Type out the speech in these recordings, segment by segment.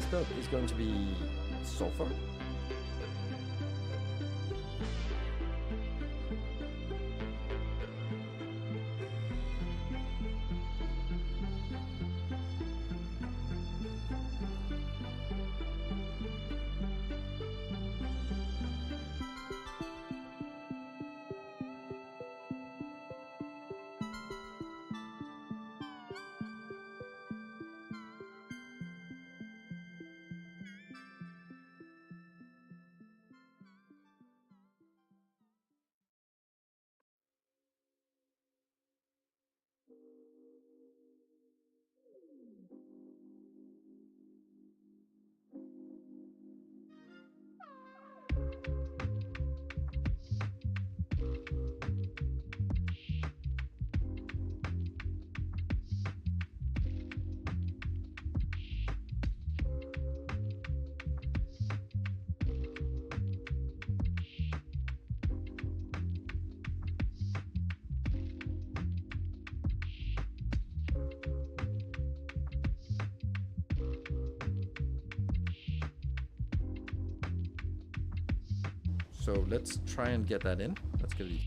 Today's build is going to be sulfur. So let's try and get that in. Let's give it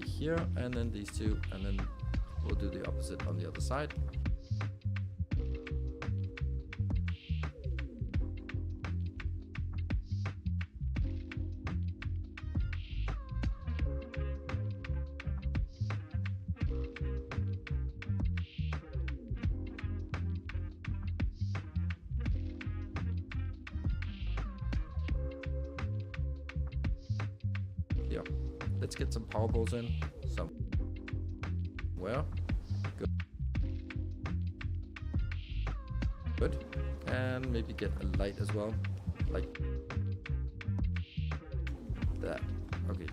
here, and then these two, and then we'll do the opposite on the other side. Yeah, let's get some power poles in somewhere. Good. And maybe get a light as well, like that. Okay.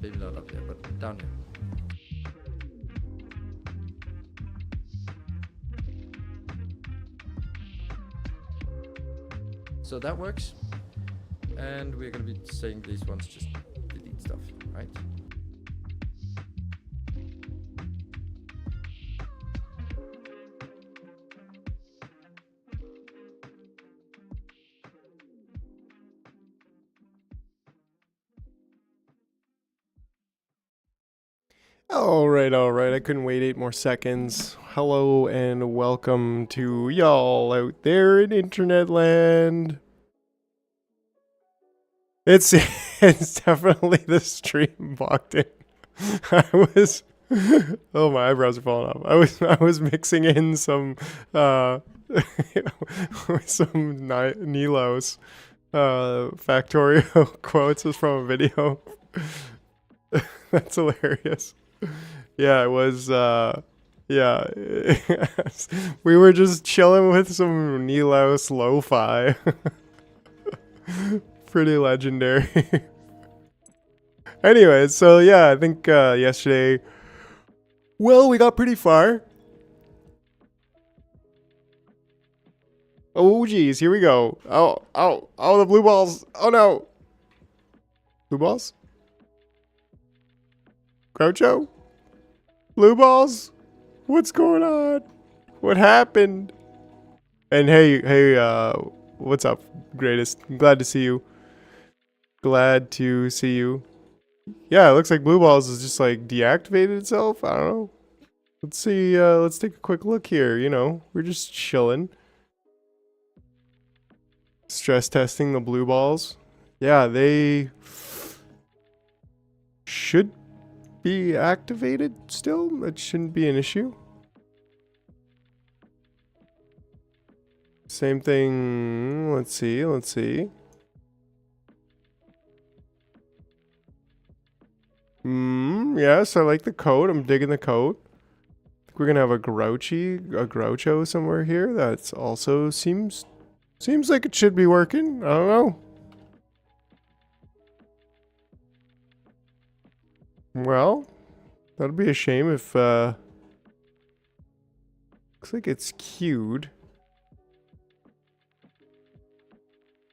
Maybe not up there, but down here. So that works. And we're going to be saying these ones just delete stuff, right? All right. I couldn't wait 8 more seconds. Hello and welcome to y'all out there in internet land. It's definitely the stream blocked in. Oh, my eyebrows are falling off. I was mixing in some Nilos factorial quotes. Was from a video. That's hilarious. Yeah, it was, yeah. We were just chilling with some Nilos lo-fi. Pretty legendary. Anyway, so yeah, I think yesterday, well, we got pretty far. Oh, geez, here we go. Oh, the blue balls. Oh, no. Blue balls? Groucho? Blue balls? What's going on? What happened? And hey, what's up, greatest? I'm glad to see you. Glad to see you. Yeah, it looks like blue balls is just like deactivated itself. I don't know. Let's see, let's take a quick look here. You know, we're just chilling. Stress testing the blue balls. Yeah, they should be activated still. It shouldn't be an issue. Same thing. Let's see. Yes, I like the coat. I'm digging the coat. I think we're gonna have a Groucho somewhere here. That's also seems like it should be working. I don't know. Well, that'd be a shame if looks like it's queued.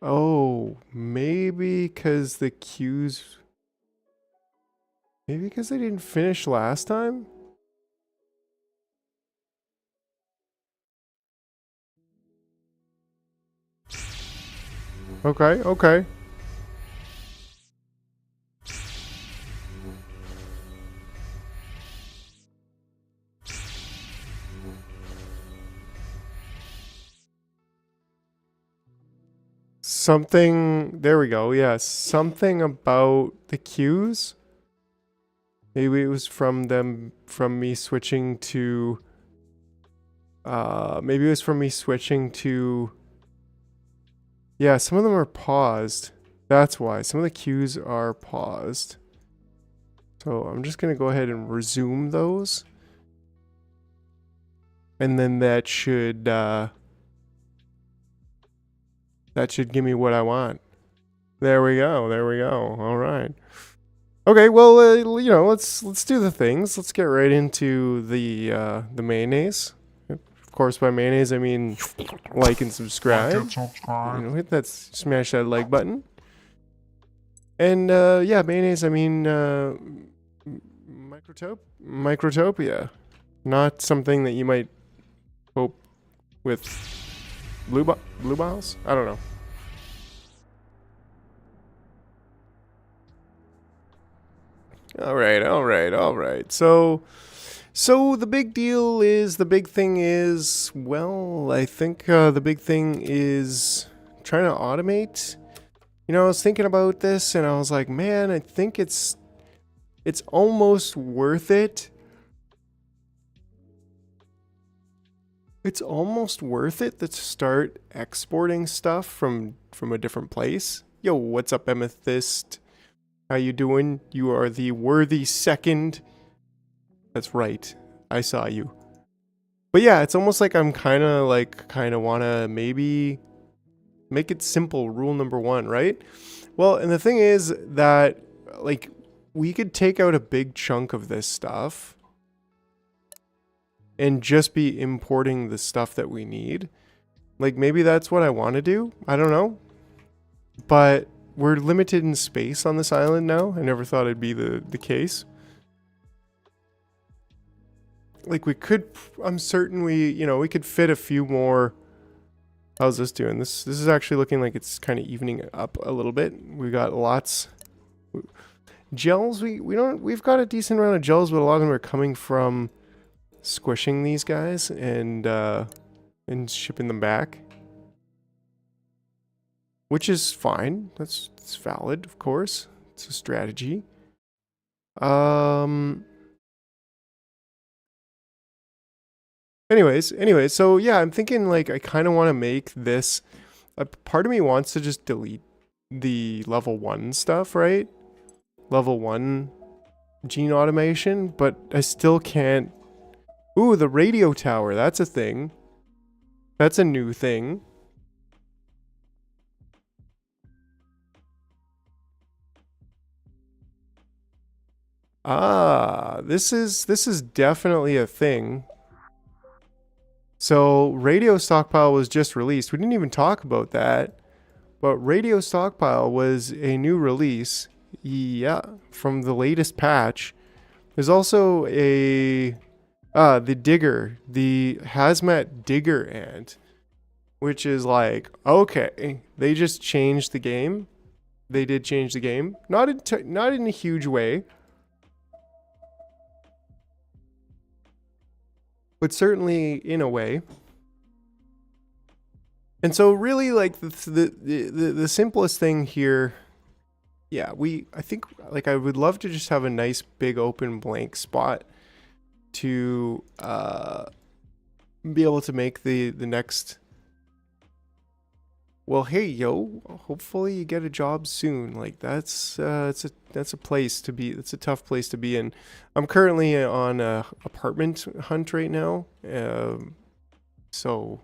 Oh, maybe because the queues. Maybe because they didn't finish last time? Okay, okay. Something, there we go. Yeah, something about the queues. Maybe it was from me switching to, maybe it was from me switching to, yeah, some of them are paused. That's why. Some of the queues are paused. So I'm just going to go ahead and resume those. And then that should give me what I want. There we go. There we go. All right. Okay, well, you know, let's do the things. Let's get right into the mayonnaise. Of course, by mayonnaise I mean like and subscribe. You know, hit that, smash that like button. And yeah, mayonnaise I mean Microtopia, not something that you might hope with blue balls. I don't know. All right. So the big thing is, well, I think the big thing is trying to automate. You know, I was thinking about this and I was like, man, I think it's almost worth it. It's almost worth it to start exporting stuff from a different place. Yo, what's up, Amethyst? How you doing? You are the worthy second. That's right. I saw you. But yeah, it's almost like I'm kind of want to maybe make it simple. Rule number 1, right? Well, and the thing is that, like, we could take out a big chunk of this stuff and just be importing the stuff that we need. Like, maybe that's what I want to do. I don't know. But we're limited in space on this island now. I never thought it'd be the case. Like, we could, I'm certain we could fit a few more. How's this doing? This is actually looking like it's kind of evening up a little bit. We got lots gels. We've got a decent amount of gels, but a lot of them are coming from squishing these guys and shipping them back, which is fine. That's valid, of course. It's a strategy. Anyways, so yeah, I'm thinking, like, I kind of want to make this. A part of me wants to just delete the level 1 stuff, right? Level 1 gene automation, but I still can't. Ooh, the radio tower. That's a thing. That's a new thing. Ah, this is definitely a thing. So Radio Stockpile was just released. We didn't even talk about that. But Radio Stockpile was a new release. Yeah, from the latest patch. There's also the digger, the hazmat digger ant, which is like, okay, they just changed the game. They did change the game. Not in a huge way. But certainly in a way. And so really, like, the simplest thing here, yeah, I think, like, I would love to just have a nice big open blank spot to be able to make the next well, hey, yo, hopefully you get a job soon. Like that's a place to be. It's a tough place to be in. I'm currently on a apartment hunt right now. So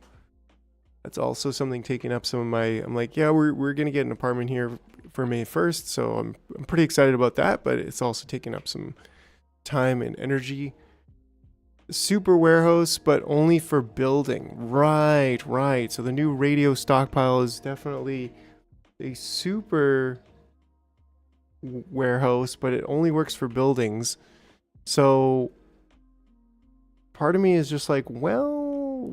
that's also something taking up some of my. I'm like, yeah, we're gonna get an apartment here for May 1st, so I'm pretty excited about that. But it's also taking up some time and energy. Super warehouse, but only for building. Right. So the new radio stockpile is definitely a super warehouse, but it only works for buildings. So part of me is just like, well.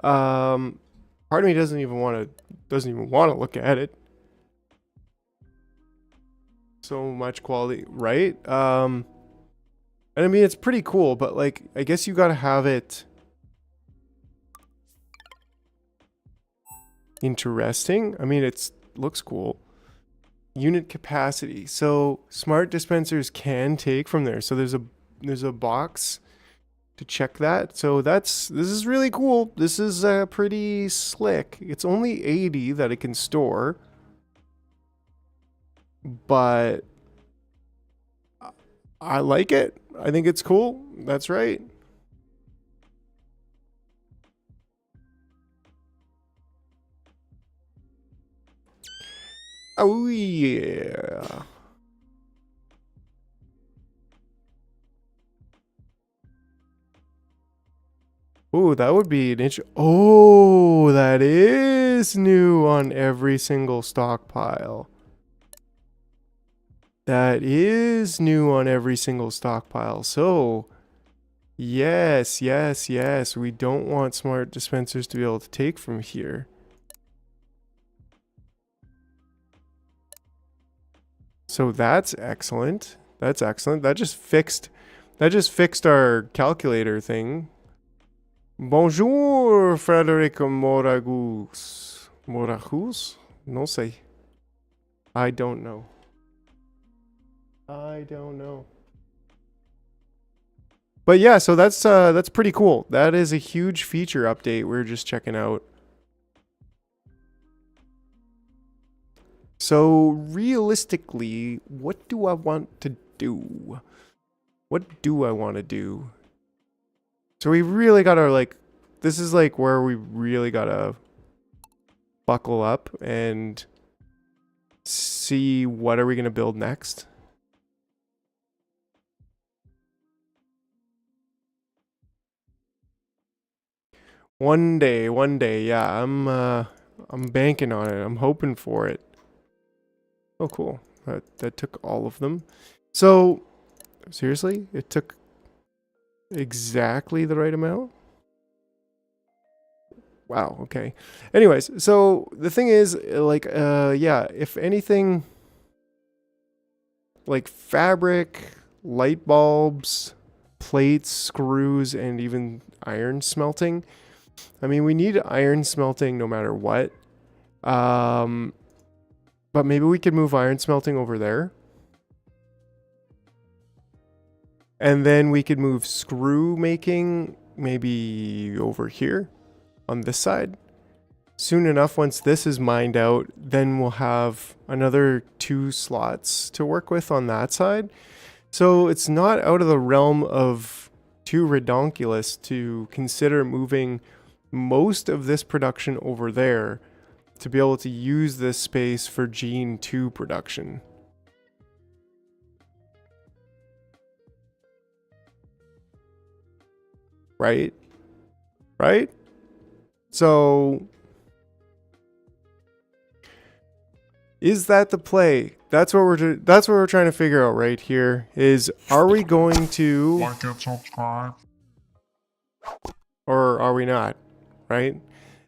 Part of me doesn't even want to look at it. So much quality, right? And I mean, it's pretty cool, but like, I guess you gotta have it interesting. I mean, looks cool. Unit capacity. So smart dispensers can take from there. So there's a box to check that. So this is really cool. This is pretty slick. It's only 80 that it can store, but I like it. I think it's cool. That's right. Oh yeah. Oh, that would be an inch. Oh, that is new on every single stockpile. That is new on every single stockpile. So, yes. We don't want smart dispensers to be able to take from here. So that's excellent. That's excellent. That just fixed our calculator thing. Bonjour, Frederic Moragus. Moragus? No sé. I don't know. But yeah, so that's pretty cool. That is a huge feature update we're just checking out. So realistically, what do I want to do? So we really gotta this is like where we really gotta buckle up and see what are we gonna build next. One day, yeah, I'm banking on it. I'm hoping for it. Oh, cool. That took all of them. So, seriously? It took exactly the right amount? Wow, okay. Anyways, so the thing is, yeah, if anything, like fabric, light bulbs, plates, screws, and even iron smelting. I mean, we need iron smelting no matter what. But maybe we could move iron smelting over there. And then we could move screw making maybe over here on this side. Soon enough, once this is mined out, then we'll have another 2 slots to work with on that side. So it's not out of the realm of too redonkulous to consider moving most of this production over there to be able to use this space for Gene 2 production. Right? So is that the play? That's what we're trying to figure out right here. Is are we going to like and subscribe, or are we not? Right?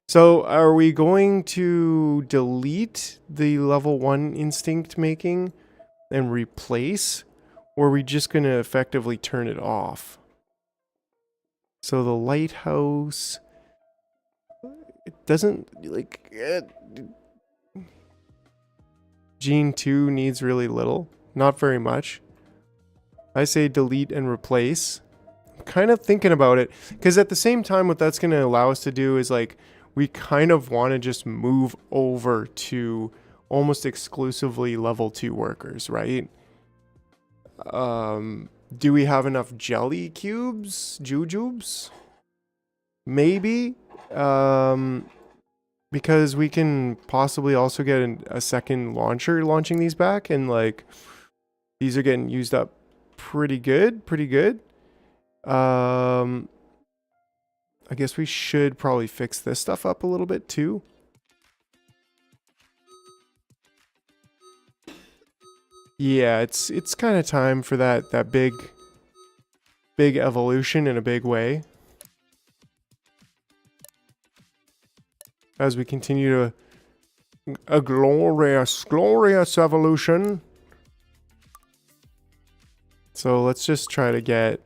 So are we going to delete the level 1 instinct making and replace, or are we just going to effectively turn it off? So the lighthouse, it doesn't Gene 2 needs really little, not very much. I say delete and replace. I'm kind of thinking about it because at the same time, what that's going to allow us to do is we kind of want to just move over to almost exclusively level 2 workers, right? Do we have enough jelly cubes? Jujubes? Maybe. Because we can possibly also get a second launcher launching these back, and like these are getting used up pretty good. I guess we should probably fix this stuff up a little bit too. Yeah, it's kind of time for that big evolution in a big way. As we continue to a glorious evolution. So let's just try to get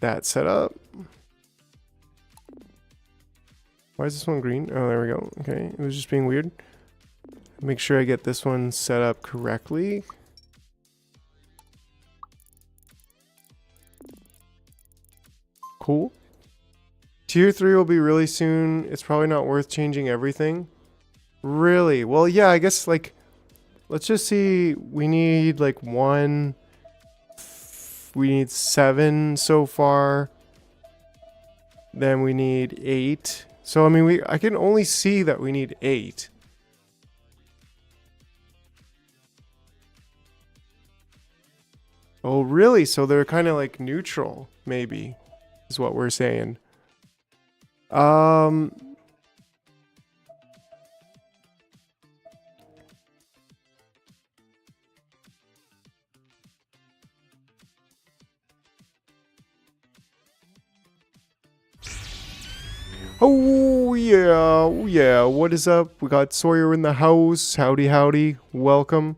that set up. Why is this one green? Oh, there we go. Okay, it was just being weird. Make sure I get this one set up correctly. Cool. Tier 3 will be really soon. It's probably not worth changing everything. Really? Well, yeah, I guess, like, let's just see. We need, like, 1. We need 7 so far. Then we need 8. So, I mean, I can only see that we need 8. Oh, really? So they're kind of like neutral, maybe, is what we're saying. Oh yeah, what is up? We got Sawyer in the house. Howdy, welcome.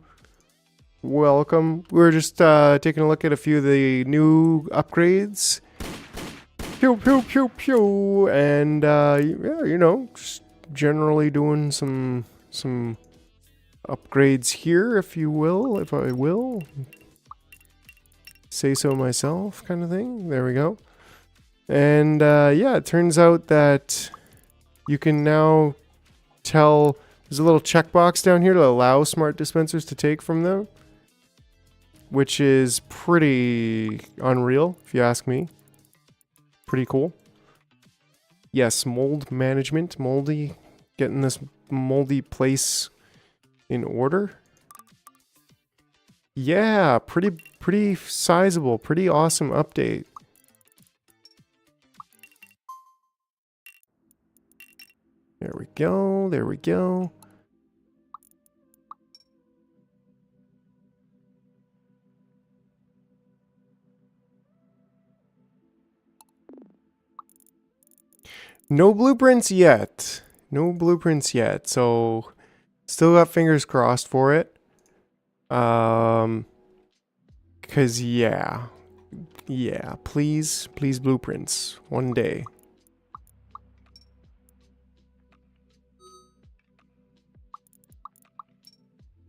We're just taking a look at a few of the new upgrades. Pew, and yeah, you know, just generally doing some upgrades here, if I will say so myself, kind of thing. There we go. And yeah, it turns out that you can now tell, there's a little checkbox down here to allow smart dispensers to take from them, which is pretty unreal, if you ask me. Pretty cool. Yes, mold management, moldy, getting this moldy place in order. Yeah, pretty sizable, pretty awesome update. There we go. No blueprints yet. So still got fingers crossed for it. 'Cause yeah, please blueprints one day.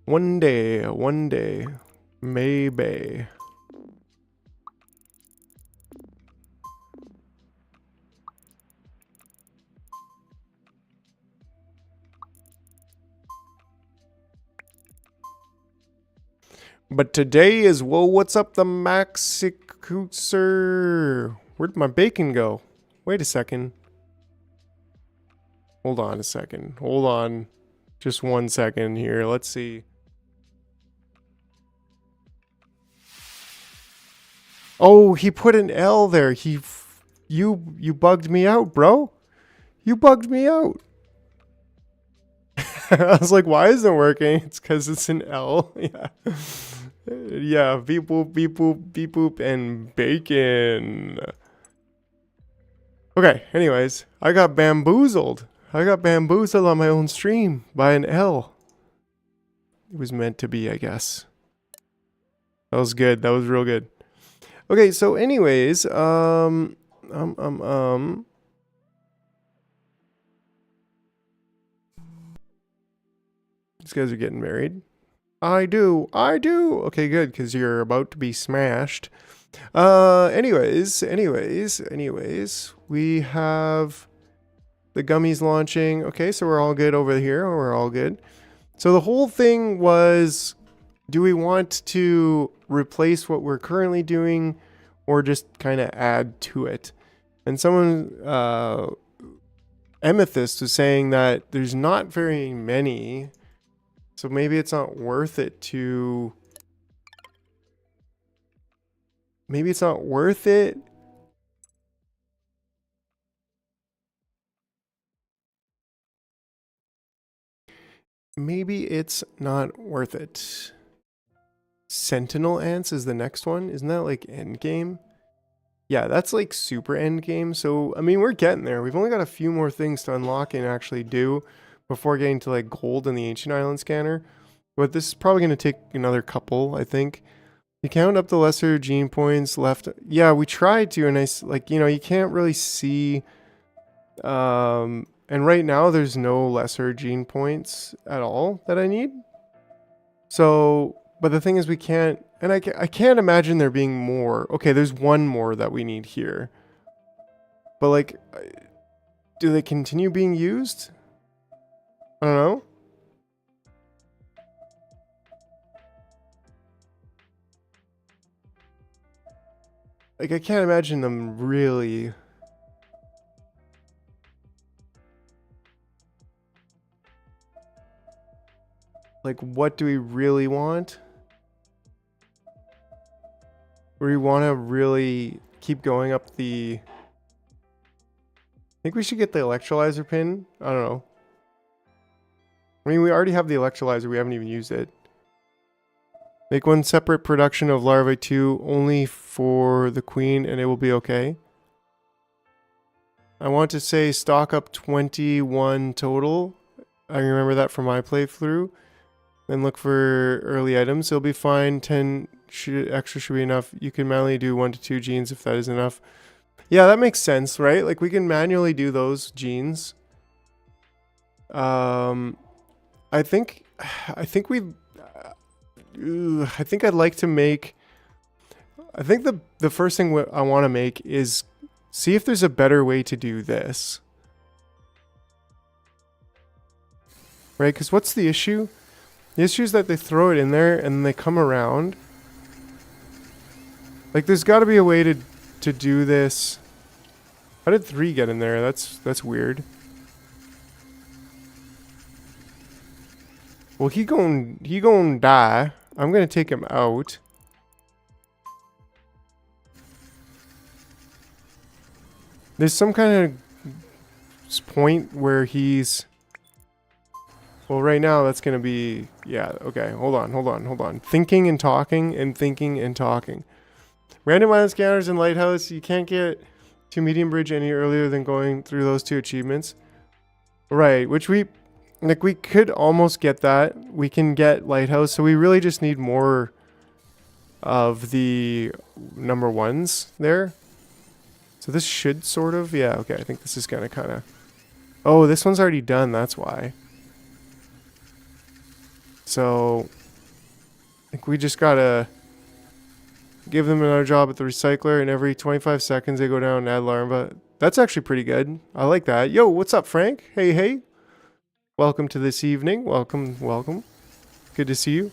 One day, maybe. But today is, whoa, what's up the Maxicooser? Where'd my bacon go? Wait a second. Hold on a second. Hold on. Just 1 second here. Let's see. Oh, he put an L there. You bugged me out, bro. You bugged me out. I was like, why isn't it working? It's because it's an L. Yeah. Yeah, beep boop, and bacon. Okay, anyways, I got bamboozled. On my own stream by an L. It was meant to be, I guess. That was good. That was real good. Okay, so anyways, These guys are getting married. I do. Okay, good, because you're about to be smashed. Anyways, we have the gummies launching. Okay, so we're all good over here. We're all good. So the whole thing was, do we want to replace what we're currently doing or just kind of add to it? And someone, Amethyst, was saying that there's not very many, so maybe it's not worth it to... Maybe it's not worth it. Maybe it's not worth it. Sentinel ants is the next one. Isn't that like end game? Yeah, that's like super end game. So, I mean, we're getting there. We've only got a few more things to unlock and actually do before getting to like gold in the Ancient Island scanner. But this is probably going to take another couple, I think. You count up the lesser gene points left. Yeah, we tried to, and like, you know, you can't really see. And right now there's no lesser gene points at all that I need. So, but the thing is we can't, and I can't imagine there being more. Okay, there's one more that we need here. But like, do they continue being used? I don't know. Like, I can't imagine them really... Like, what do we really want? Or do we want to really keep going up the... I think we should get the electrolyzer pin. I don't know. I mean, we already have the electrolyzer. We haven't even used it. Make one separate production of larvae 2 only for the queen and it will be okay. I want to say stock up 21 total. I remember that from my playthrough. Then look for early items. It'll be fine. 10 extra should be enough. You can manually do 1 to 2 genes if that is enough. Yeah, that makes sense, right? Like we can manually do those genes. I think I'd like to make... I think the first thing I want to make is see if there's a better way to do this. Right? Because what's the issue? The issue is that they throw it in there and they come around. Like there's got to be a way to do this. How did 3 get in there? That's weird. Well, he gon' die. I'm gonna take him out. There's some kind of point where he's... Well, right now that's gonna be... Yeah, okay. Hold on. Thinking and talking and thinking and talking. Random island scanners and lighthouse. You can't get to medium bridge any earlier than going through those 2 achievements. Right, which we... Like, we could almost get that. We can get lighthouse, so we really just need more of the number 1s there. So this should sort of... Yeah, okay, I think this is gonna kind of... Oh, this one's already done, that's why. So, I think we just gotta give them another job at the recycler, and every 25 seconds they go down and add larva. That's actually pretty good. I like that. Yo, what's up, Frank? Hey. Welcome to this evening. Welcome. Good to see you.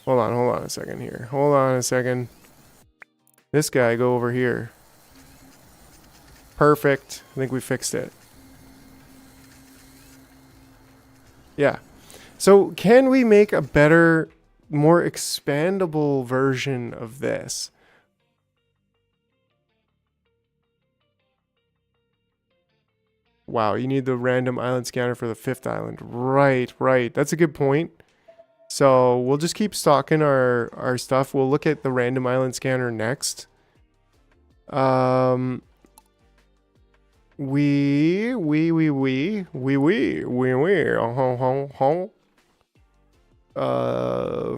Hold on a second here. Hold on a second. This guy, go over here. Perfect. I think we fixed it. Yeah. So, can we make a better, more expandable version of this? Wow, you need the random island scanner for the 5th island. Right. That's a good point. So we'll just keep stocking our stuff. We'll look at the random island scanner next.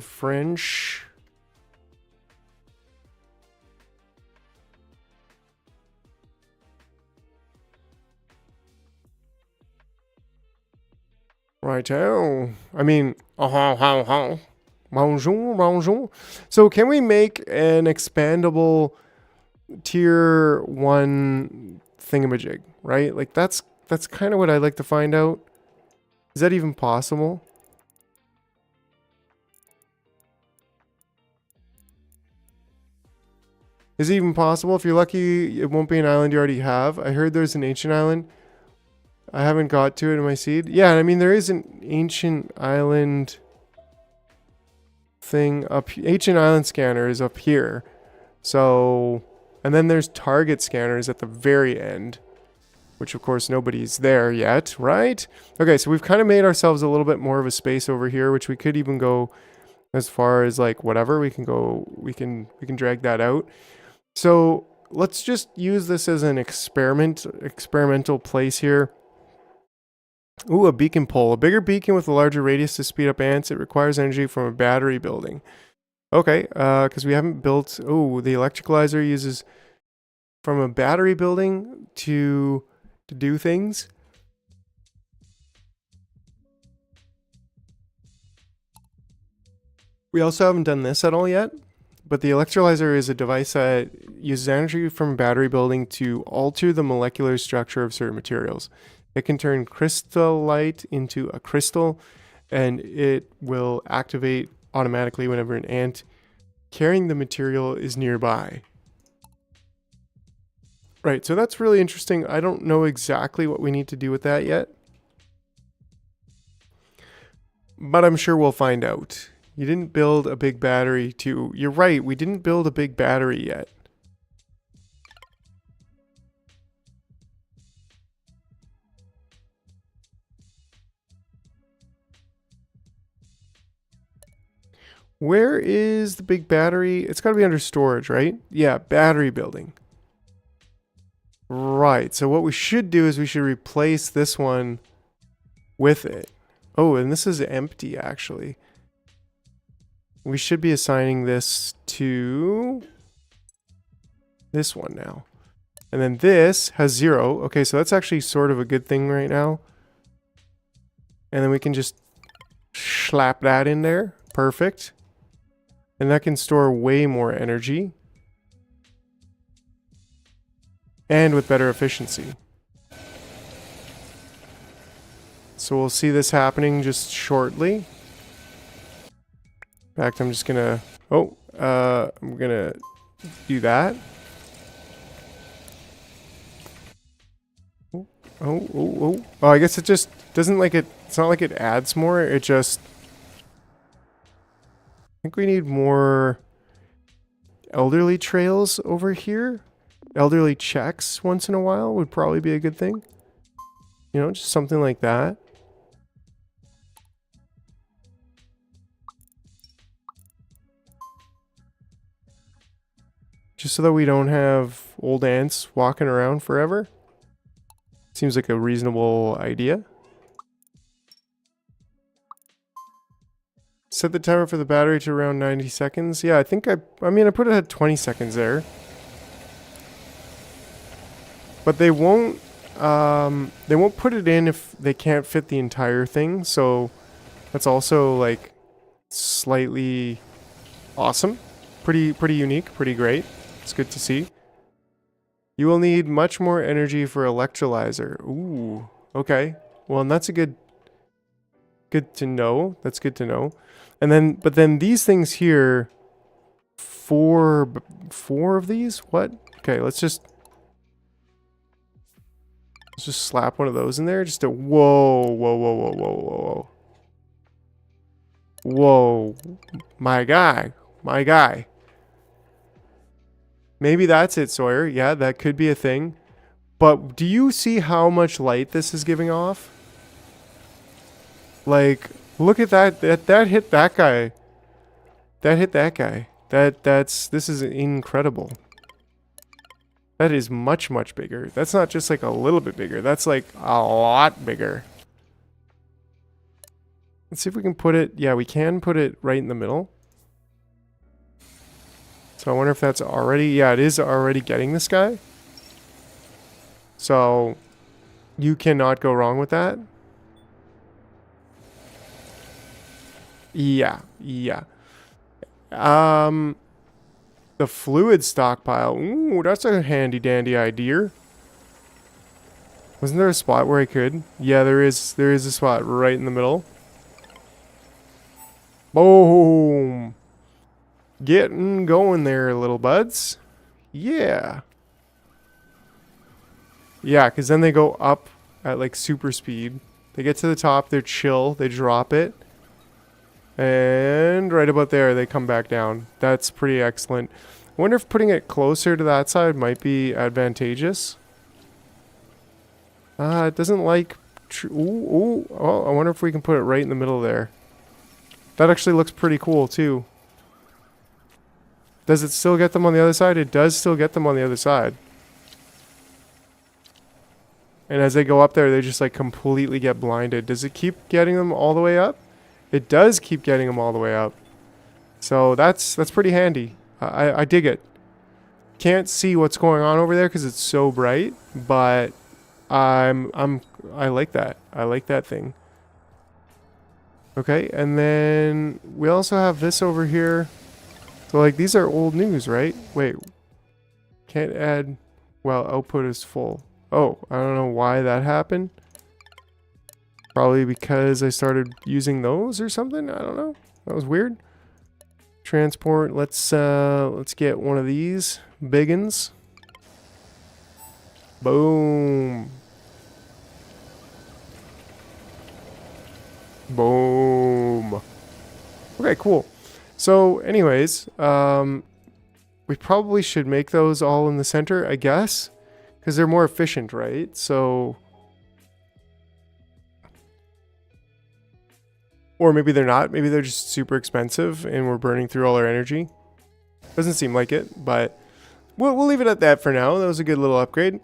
French. Righto. I mean, bonjour, bonjour. So can we make an expandable tier 1 thingamajig, right? Like that's kind of what I'd like to find out. Is that even possible? Is it even possible? If you're lucky, it won't be an island you already have. I heard there's an ancient island. I haven't got to it in my seed. Yeah, I mean, there is an ancient island thing up. Ancient island scanner is up here. So, and then there's target scanners at the very end, which of course nobody's there yet, right? Okay, so we've kind of made ourselves a little bit more of a space over here, which we could even go as far as like whatever. We can go, we can drag that out. So let's just use this as an experimental place here. Ooh, a beacon pole. A bigger beacon with a larger radius to speed up ants. It requires energy from a battery building. Okay, because we haven't built... Oh, the electrolyzer uses from a battery building to do things. We also haven't done this at all yet. But the electrolyzer is a device that uses energy from a battery building to alter the molecular structure of certain materials. It can turn crystallite into a crystal, and it will activate automatically whenever an ant carrying the material is nearby. Right, so that's really interesting. I don't know exactly what we need to do with that yet, but I'm sure we'll find out. You didn't build a big battery to... You're right, we didn't build a big battery yet. Where is the big battery? It's got to be under storage, right? Yeah, battery building. Right, so what we should do is we should replace this one with it. Oh, and this is empty, actually. We should be assigning this to this one now. And then this has 0. Okay, so that's actually sort of a good thing right now. And then we can just slap that in there. Perfect. And that can store way more energy. And with better efficiency. So we'll see this happening just shortly. In fact, I'm just gonna... Oh, I'm gonna do that. Oh, I guess it just doesn't like it... It's not like it adds more, it just... I think we need more elderly trails over here. Elderly checks once in a while would probably be a good thing. You know, just something like that. Just so that we don't have old ants walking around forever. Seems like a reasonable idea. Set the timer for the battery to around 90 seconds. Yeah, I think I put it at 20 seconds there. But they won't put it in if they can't fit the entire thing. So that's also like slightly awesome. Pretty unique, pretty great. It's good to see. You will need much more energy for electrolyzer. Ooh, okay. Well, and that's a good to know. That's good to know. And then, but then these things here, four of these? What? Okay, let's just slap one of those in there. Just a whoa. Whoa, my guy. Maybe that's it, Sawyer. Yeah, that could be a thing. But do you see how much light this is giving off? Like, look at that. That hit that guy. That hit that guy. This is incredible. That is much, much bigger. That's not just like a little bit bigger. That's like a lot bigger. Let's see if we can put it. Yeah, we can put it right in the middle. So I wonder if that's already... Yeah, it is already getting this guy. So you cannot go wrong with that. Yeah, yeah. The fluid stockpile. Ooh, that's a handy dandy idea. Wasn't there a spot where I could? Yeah, there is. There is a spot right in the middle. Boom. Getting going there, little buds. Yeah. Yeah, because then they go up at like super speed. They get to the top, they're chill, they drop it. And right about there, they come back down. That's pretty excellent. I wonder if putting it closer to that side might be advantageous. It doesn't like... Ooh. Oh, I wonder if we can put it right in the middle there. That actually looks pretty cool, too. Does it still get them on the other side? It does still get them on the other side. And as they go up there, they just like completely get blinded. Does it keep getting them all the way up? It does keep getting them all the way up. So that's pretty handy. I dig it. Can't see what's going on over there because it's so bright, but I like that. I like that thing. Okay, and then we also have this over here. So like these are old news, right? Wait. Can't add while output is full. Oh, I don't know why that happened. Probably because I started using those or something. I don't know. That was weird. Transport. Let's get one of these biggins. Boom. Boom. Okay, cool. So, anyways, we probably should make those all in the center, I guess, because they're more efficient, right? So, or maybe they're not. Maybe they're just super expensive and we're burning through all our energy. Doesn't seem like it, but we'll leave it at that for now. That was a good little upgrade.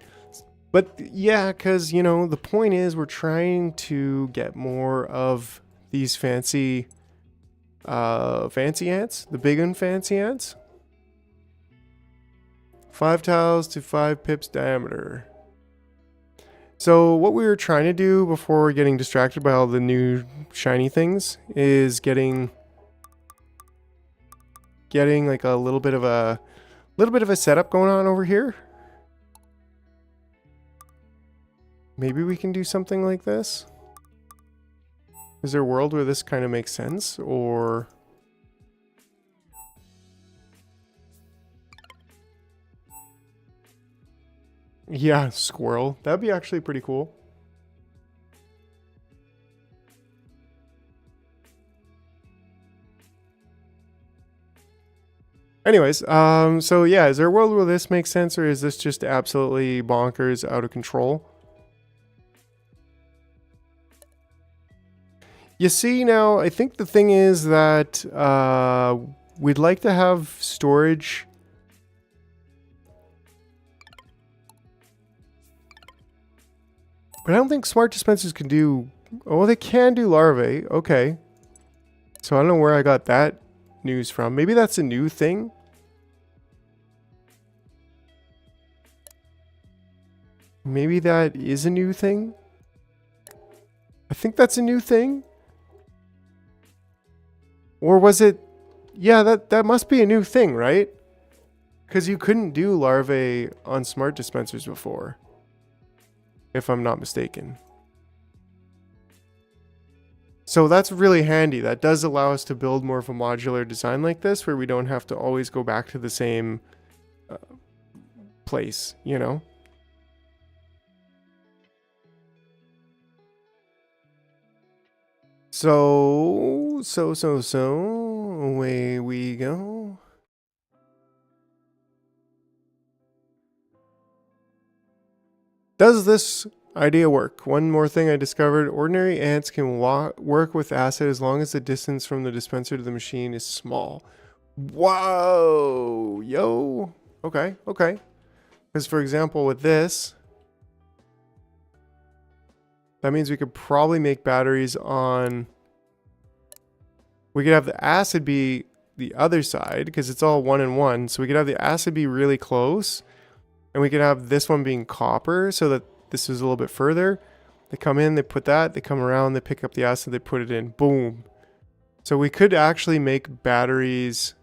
But yeah, because, you know, the point is we're trying to get more of these fancy ants, the big and fancy ants. 5 tiles to 5 pips diameter. So what we were trying to do before getting distracted by all the new shiny things is getting like a little bit of a setup going on over here. Maybe we can do something like this. Is there a world where this kind of makes sense, or... Yeah, squirrel. That'd be actually pretty cool. Anyways, so yeah, is there a world where this makes sense, or is this just absolutely bonkers, out of control? You see, now, I think the thing is that we'd like to have storage. But I don't think smart dispensers can do... Oh, they can do larvae. Okay. So I don't know where I got that news from. Maybe that's a new thing? Maybe that is a new thing? I think that's a new thing. Or was it... Yeah, that must be a new thing, right? Because you couldn't do larvae on smart dispensers before. If I'm not mistaken. So that's really handy. That does allow us to build more of a modular design like this, where we don't have to always go back to the same place, you know? So, away we go. Does this idea work? One more thing I discovered. Ordinary ants can work with acid as long as the distance from the dispenser to the machine is small. Whoa! Yo! Okay, okay. Because for example, with this, that means we could probably make batteries on... We could have the acid be the other side, because it's all 1 and 1. So we could have the acid be really close. And we could have this one being copper, so that this is a little bit further. They come in, they put that, they come around, they pick up the acid, they put it in. Boom. So we could actually make batteries.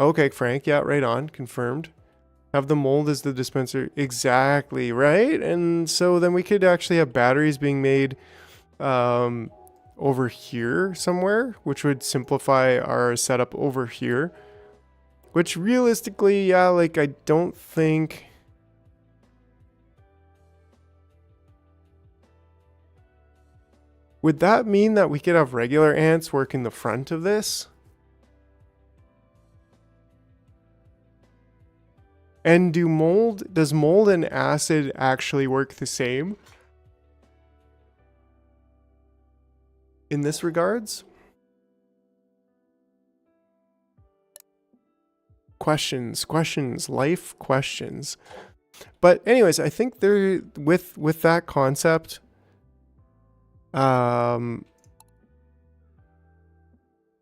Okay, Frank. Yeah, right on. Confirmed. Have the mold as the dispenser. Exactly, right? And so then we could actually have batteries being made over here somewhere, which would simplify our setup over here. Which realistically, yeah, like I don't think... Would that mean that we could have regular ants work in the front of this? And does mold and acid actually work the same? In this regards? Questions, life questions. But anyways, I think there, with that concept, there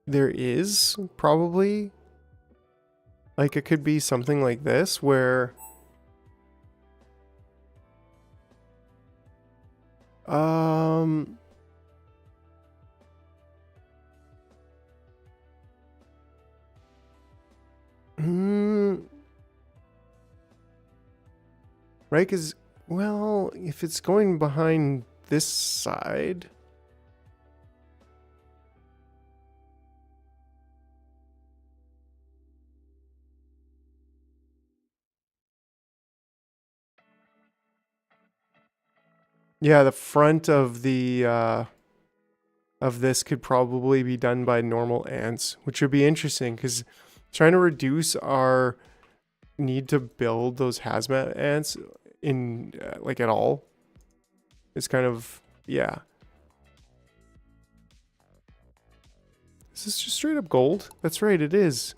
is probably, like, it could be something like this where right, because, well, if it's going behind this side, yeah, the front of the of this could probably be done by normal ants, which would be interesting because trying to reduce our need to build those hazmat ants in like at all is kind of, yeah. Is this just straight up gold? That's right, it is.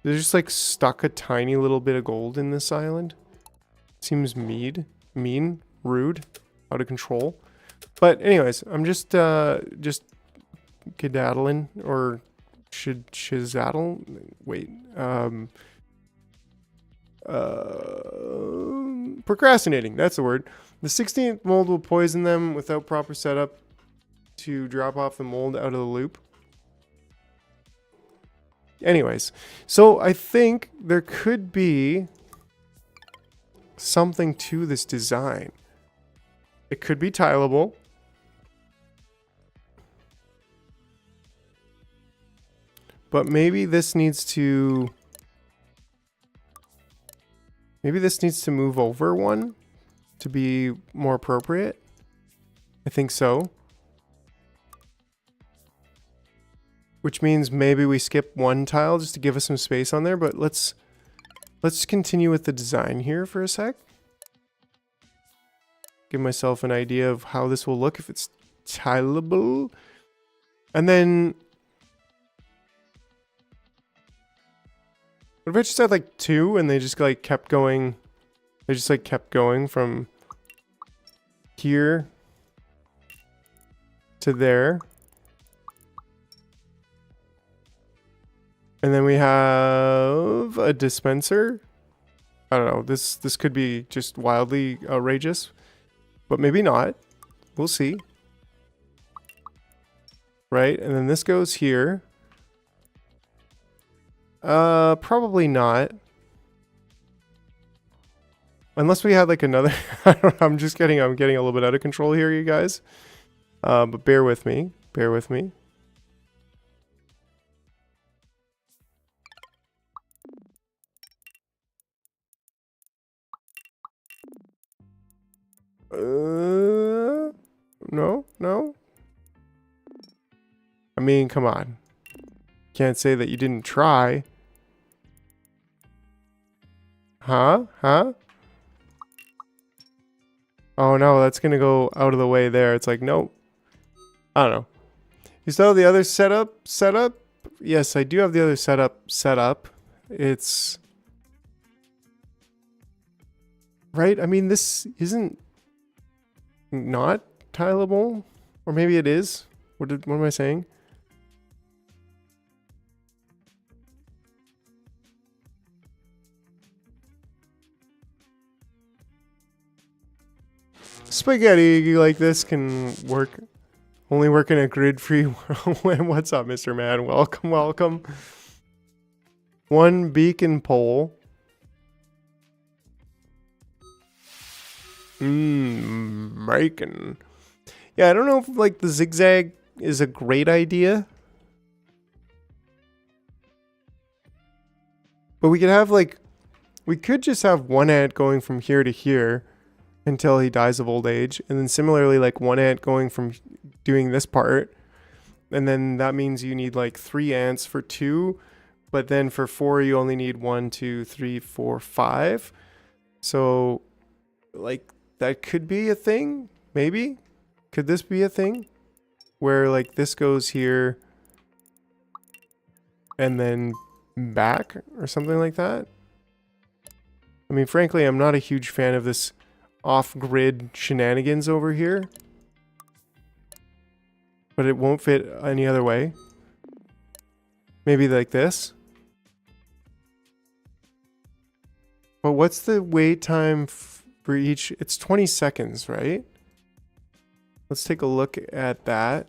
There's just like stuck a tiny little bit of gold in this island. Seems mean, rude, out of control. But anyways, I'm just kedaddling or shizaddle. Wait, procrastinating. That's the word. The 16th mold will poison them without proper setup to drop off the mold out of the loop. Anyways, so I think there could be something to this design. It could be tileable. But maybe this needs to... Maybe this needs to move over one to be more appropriate. I think so. Which means maybe we skip one tile just to give us some space on there. But let's continue with the design here for a sec. Give myself an idea of how this will look if it's tileable. And then... What if I just had like 2 and they just like kept going? They just like kept going from here to there. And then we have a dispenser. I don't know. This could be just wildly outrageous, but maybe not. We'll see. Right? And then this goes here. Probably not. Unless we had like another... I don't know, I'm getting a little bit out of control here, you guys. But bear with me. Bear with me. No. I mean, come on. Can't say that you didn't try. Huh? Oh no, that's gonna go out of the way there. It's like, nope. I don't know. You still have the other setup? Yes, I do have the other setup. It's... Right? I mean, this isn't not tileable. Or maybe it is. What am I saying? Spaghetti like this can work. Only working a grid-free world. What's up, Mr. Man? Welcome, welcome. One beacon pole. Bacon. Yeah, I don't know if like the zigzag is a great idea. But we could have like, we could just have one ant going from here to here until he dies of old age. And then similarly, like one ant going from doing this part. And then that means you need like 3 ants for 2. But then for 4, you only need 1, 2, 3, 4, 5. So like that could be a thing. Maybe. Could this be a thing? Where like this goes here and then back or something like that? I mean, frankly, I'm not a huge fan of this off-grid shenanigans over here. But it won't fit any other way. Maybe like this. But what's the wait time for each? It's 20 seconds, right? Let's take a look at that.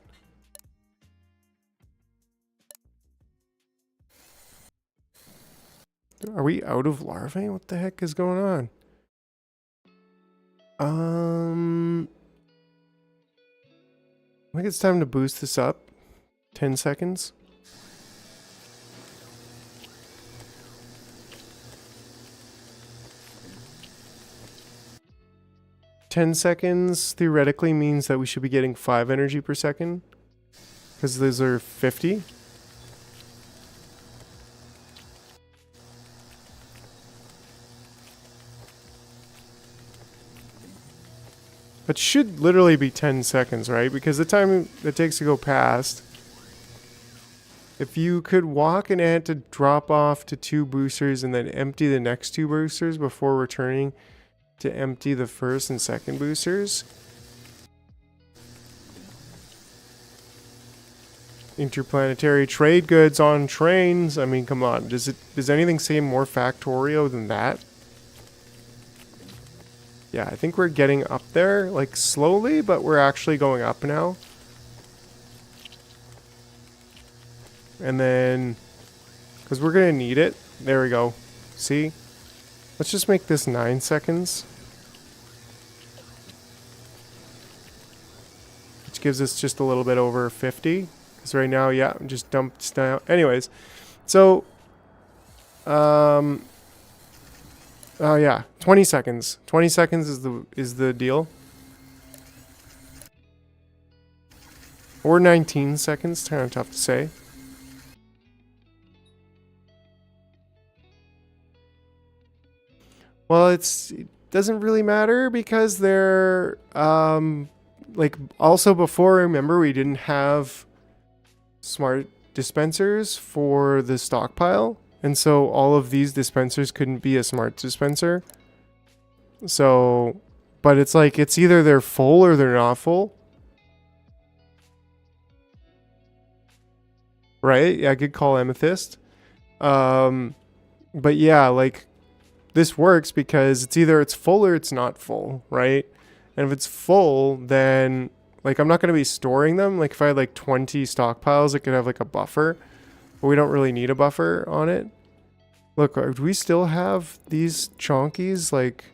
Are we out of larvae? What the heck is going on? I think it's time to boost this up. 10 seconds. "10 seconds theoretically means that we should be getting 5 energy per second. Because those are 50. That should literally be 10 seconds, right? Because the time it takes to go past. If you could walk an ant to drop off to 2 boosters and then empty the next 2 boosters before returning to empty the first and second boosters. Interplanetary trade goods on trains. I mean, come on. Does anything say more factorio than that? Yeah, I think we're getting up there, like slowly, but we're actually going up now. And then, because we're going to need it. There we go. See? Let's just make this 9 seconds. Which gives us just a little bit over 50. Because right now, yeah, just dumped down. Anyways, so, oh yeah, 20 seconds. 20 seconds is the deal. Or 19 seconds, kind of tough to say. Well, it doesn't really matter because they're like also before, remember, we didn't have smart dispensers for the stockpile. And so all of these dispensers couldn't be a smart dispenser. So, but it's like, it's either they're full or they're not full. Right? Yeah, good call, Amethyst. But yeah, like, this works because it's either it's full or it's not full, right? And if it's full, then, like, I'm not going to be storing them. Like, if I had, like, 20 stockpiles, it could have, like, a buffer. But we don't really need a buffer on it. Look, do we still have these chonkies? Like,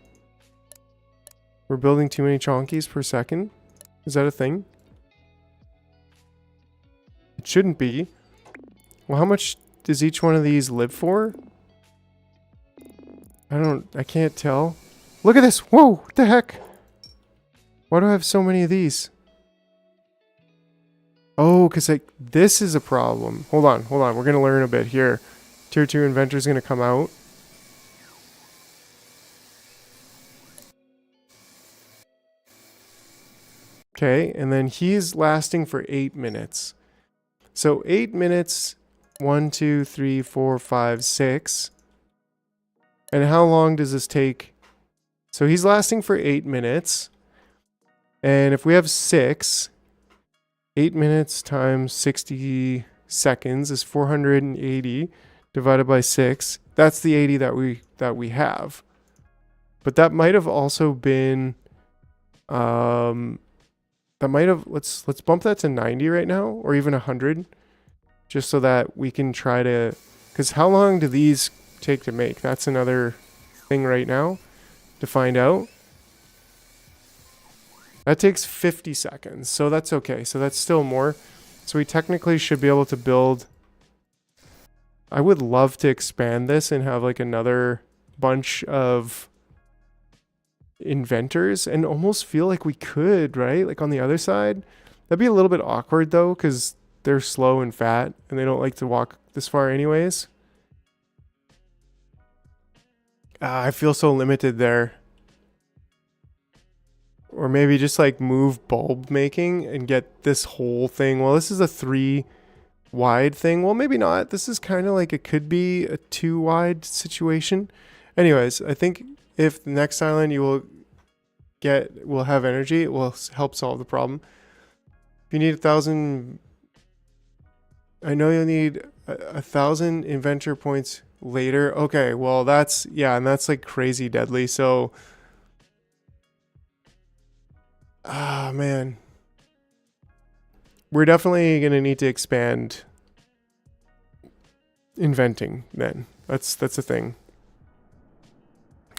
we're building too many chonkies per second? Is that a thing? It shouldn't be. Well, how much does each one of these live for? I can't tell. Look at this! Whoa! What the heck? Why do I have so many of these? Oh, because like, this is a problem. Hold on. We're going to learn a bit here. Tier 2 inventor is going to come out. Okay, and then he's lasting for 8 minutes. So 8 minutes, 1, 2, 3, 4, 5, 6. And how long does this take? So he's lasting for 8 minutes. And if we have 6, 8 minutes times 60 seconds is 480 divided by 6. That's the 80 that we have. But that might have also been that might have, let's bump that to 90 right now, or even 100, just so that we can try to, because how long do these take to make? That's another thing right now to find out. That takes 50 seconds, so that's okay. So that's still more. So we technically should be able to build. I would love to expand this and have like another bunch of inventors, and almost feel like we could, right? Like on the other side. That'd be a little bit awkward though, because they're slow and fat and they don't like to walk this far anyways. I feel so limited there. Or maybe just like move bulb making and get this whole thing. Well, this is a 3 wide thing. Well, maybe not. This is kind of like it could be a 2 wide situation. Anyways, I think if the next island you will have energy, it will help solve the problem. If you need 1,000, I know you'll need 1,000 inventor points later. Okay, well that's, yeah, and that's like crazy deadly. So man, we're definitely gonna need to expand inventing then. That's a thing.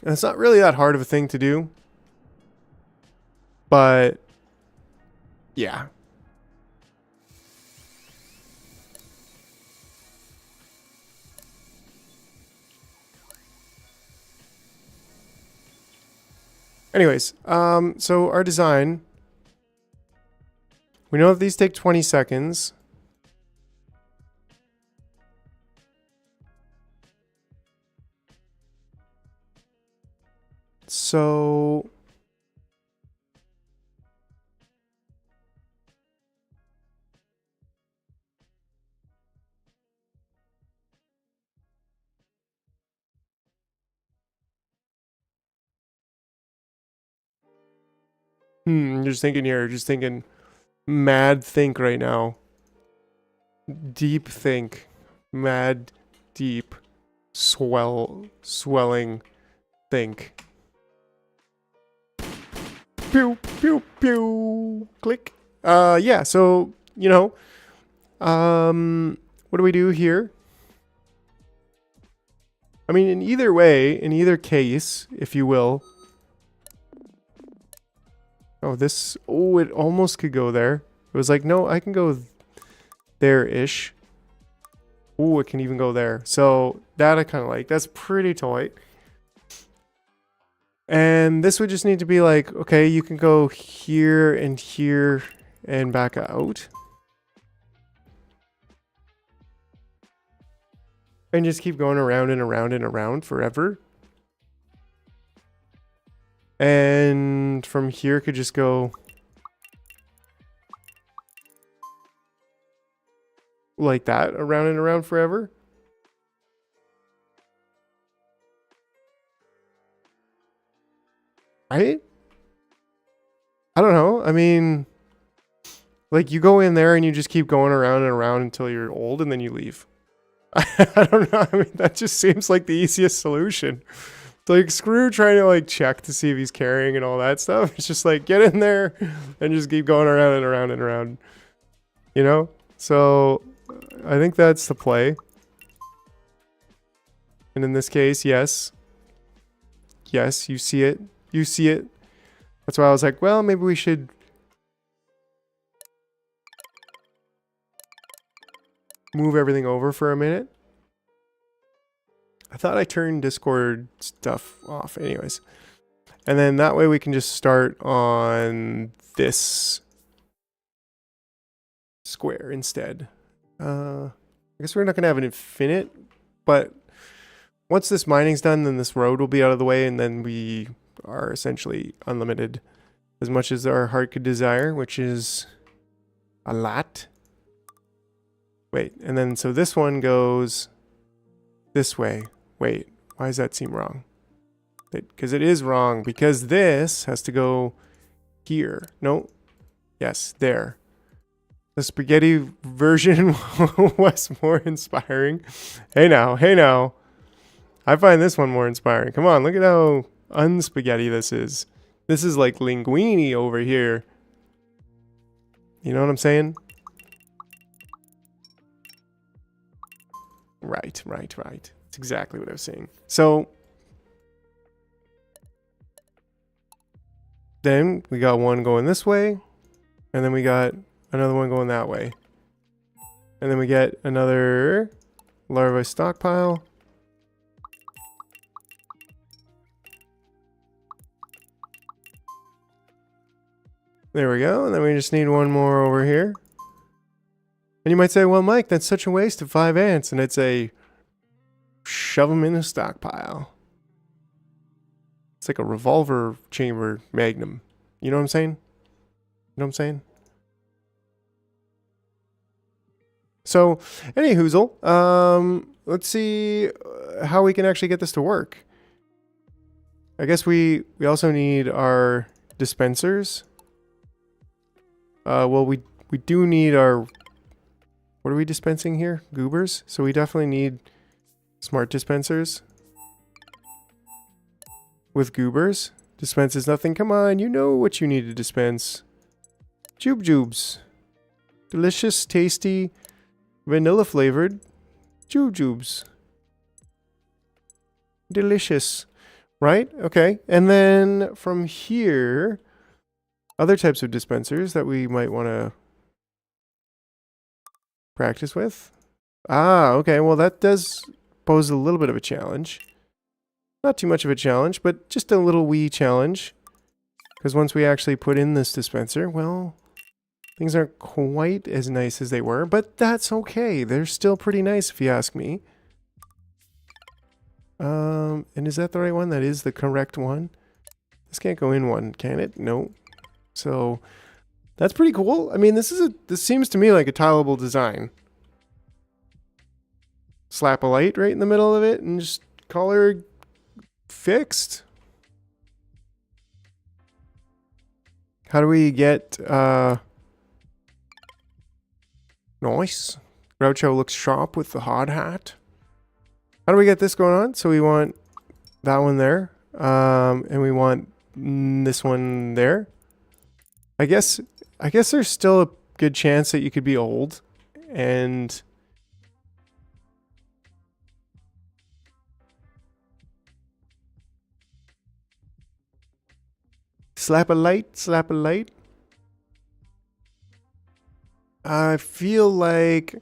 And it's not really that hard of a thing to do, but yeah. Anyways, so our design, we know that these take 20 seconds. So just thinking here, just thinking mad think right now. Deep think. Mad deep swelling think. Pew pew pew click. Yeah, so you know, what do we do here? I mean, in either way, in either case, if you will. Oh, this, oh, it almost could go there. It was like, no, I can go there-ish. Oh, it can even go there. So that I kind of like. That's pretty tight. And this would just need to be like, okay, you can go here and back out. And just keep going around and around and around forever. And from here could just go like that, around and around forever. Right? I don't know. I mean, like you go in there and you just keep going around and around until you're old and then you leave. I don't know. I mean, that just seems like the easiest solution. Like, screw trying to, like, check to see if he's carrying and all that stuff. It's just, like, get in there and just keep going around and around and around. You know? So, I think that's the play. And in this case, yes. Yes, you see it. You see it. That's why I was like, well, maybe we should move everything over for a minute. I thought I turned Discord stuff off anyways. And then that way we can just start on this square instead. I guess we're not going to have an infinite, but once this mining's done, then this road will be out of the way, and then we are essentially unlimited as much as our heart could desire, which is a lot. Wait, and then so this one goes this way. Wait, why does that seem wrong? Because it is wrong, because this has to go here. No. Yes, there. The spaghetti version was more inspiring. Hey now, hey now. I find this one more inspiring. Come on, look at how unspaghetti this is. This is like linguine over here. You know what I'm saying? Right. That's exactly what I was saying. So then we got one going this way, and then we got another one going that way. And then we get another larvae stockpile. There we go. And then we just need one more over here. And you might say, well, Mike, that's such a waste of 5 ants. And it's a shove them in a stockpile. It's like a revolver chamber magnum. You know what I'm saying? You know what I'm saying? So, any hoozle, let's see how we can actually get this to work. I guess we also need our dispensers. Well, we do need our... What are we dispensing here? Goobers? So we definitely need smart dispensers. With goobers. Dispenses nothing. Come on, you know what you need to dispense. Jubes. Delicious, tasty, vanilla flavored jubes. Delicious. Right? Okay. And then from here, other types of dispensers that we might want to practice with. Ah, okay. Well, that does pose a little bit of a challenge. Not too much of a challenge, but just a little wee challenge. Because once we actually put in this dispenser, well, things aren't quite as nice as they were, but that's okay. They're still pretty nice if you ask me. And is that the right one? That is the correct one. This can't go in one, can it? No. So that's pretty cool. I mean, this seems to me like a tileable design. Slap a light right in the middle of it and just call her fixed. How do we get nice? Groucho looks sharp with the hard hat. How do we get this going on? So we want that one there. And we want this one there. I guess there's still a good chance that you could be old and slap a light, slap a light. I feel like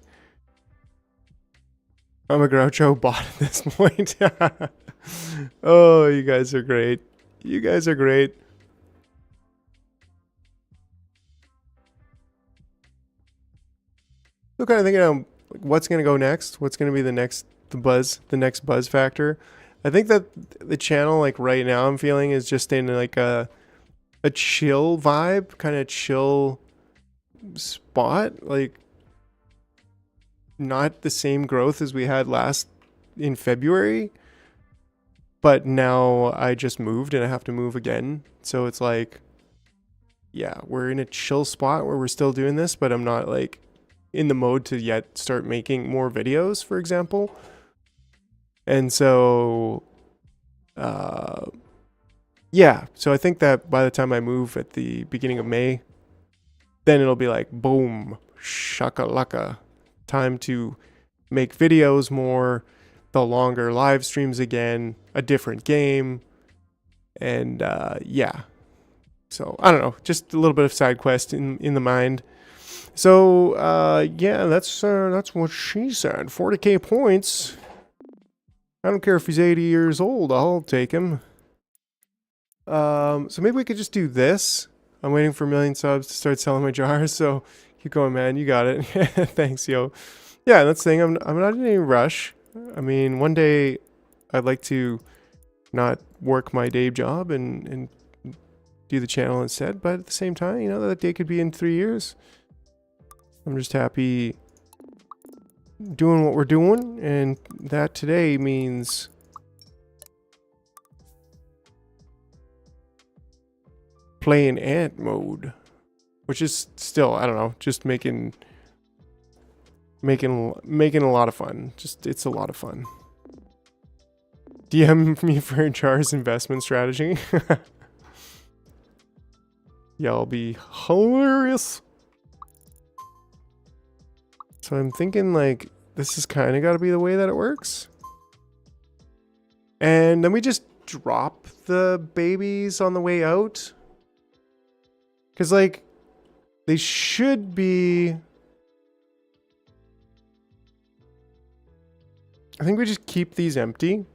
I'm a Groucho bot at this point. Oh, you guys are great. You guys are great. Still kind of thinking what's going to go next? What's going to be the next buzz factor? I think that the channel, like right now, I'm feeling is just in like a chill vibe, kind of chill spot, like not the same growth as we had last in February, but now I just moved and I have to move again. So it's like, yeah, we're in a chill spot where we're still doing this, but I'm not like in the mode to yet start making more videos, for example. And so, yeah, so I think that by the time I move at the beginning of May, then it'll be like, boom, shakalaka. Time to make videos more, the longer live streams again, a different game. And yeah, so I don't know, just a little bit of side quest in the mind. So yeah, that's what she said. 40k points. I don't care if he's 80 years old, I'll take him. So maybe we could just do this. I'm waiting for 1 million subs to start selling my jars, so keep going, man. You got it. Thanks, yo. Yeah, that's the thing. I'm not in any rush. I mean, one day I'd like to not work my day job and do the channel instead, but at the same time, you know, that day could be in 3 years. I'm just happy doing what we're doing, and that today means playing ant mode, which is still, I don't know, just making a lot of fun. Just, it's a lot of fun. DM me for Jar's investment strategy. Yeah, I'll be hilarious. So I'm thinking like this is kind of got to be the way that it works. And then we just drop the babies on the way out. Because like they should be... I think we just keep these empty.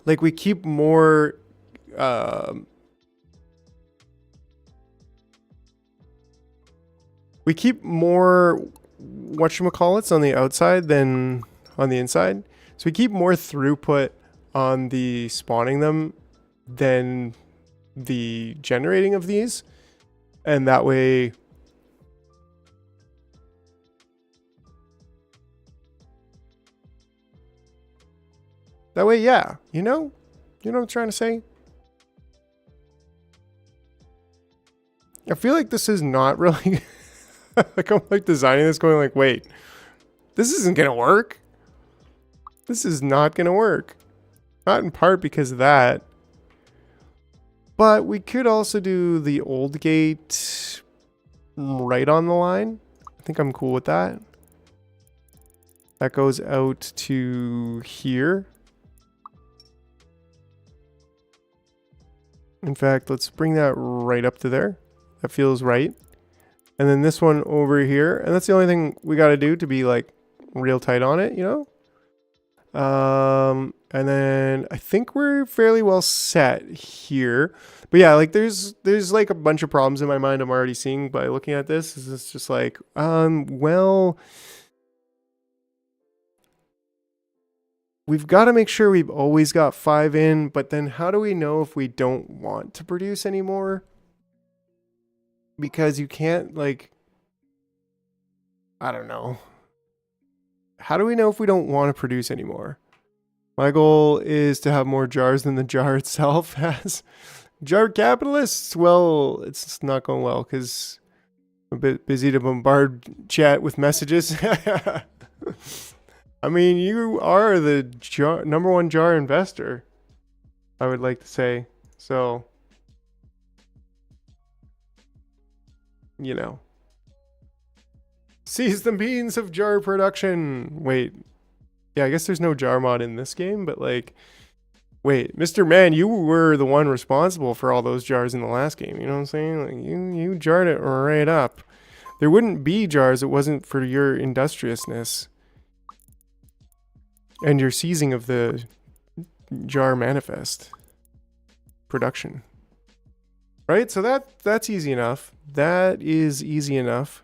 Like we keep more... we keep more whatchamacallits on the outside than on the inside. So we keep more throughput on the spawning them than the generating of these. And that way... That way, yeah. You know? You know what I'm trying to say? I feel like this is not really... like I'm like designing this going like, wait, this isn't gonna work. This is not gonna work. Not in part because of that. But we could also do the old gate right on the line. I think I'm cool with that. That goes out to here. In fact, let's bring that right up to there. That feels right. And then this one over here. And that's the only thing we got to do to be like real tight on it, you know? And then I think we're fairly well set here. But yeah, like there's like a bunch of problems in my mind I'm already seeing by looking at this. It's just like, well, we've got to make sure we've always got 5 in, but then how do we know if we don't want to produce anymore? Because you can't, like, I don't know. How do we know if we don't want to produce anymore? My goal is to have more jars than the jar itself has. Jar capitalists? Well, it's not going well because I'm a bit busy to bombard chat with messages. I mean, you are the #1 jar investor, I would like to say. So, you know. Seize the means of jar production. Wait. Yeah, I guess there's no jar mod in this game, but like, wait, Mr. Man, you were the one responsible for all those jars in the last game. You know what I'm saying? Like, you jarred it right up. There wouldn't be jars if it wasn't for your industriousness and your seizing of the jar manifest production. Right? So that's easy enough. That is easy enough.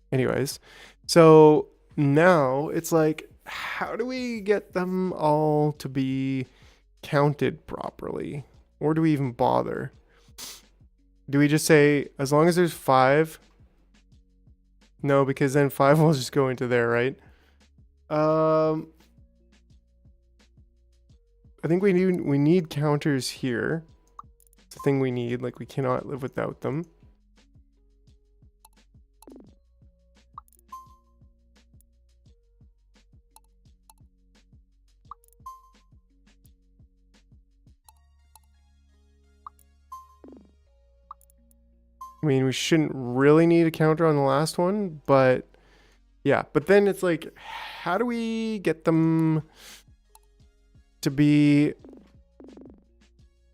Anyways, so now it's like, how do we get them all to be counted properly? Or do we even bother? Do we just say, as long as there's 5? No, because then 5 will just go into there, right? I think we need counters here. It's the thing we need, like we cannot live without them. I mean, we shouldn't really need a counter on the last one, but yeah. But then it's like, how do we get them to be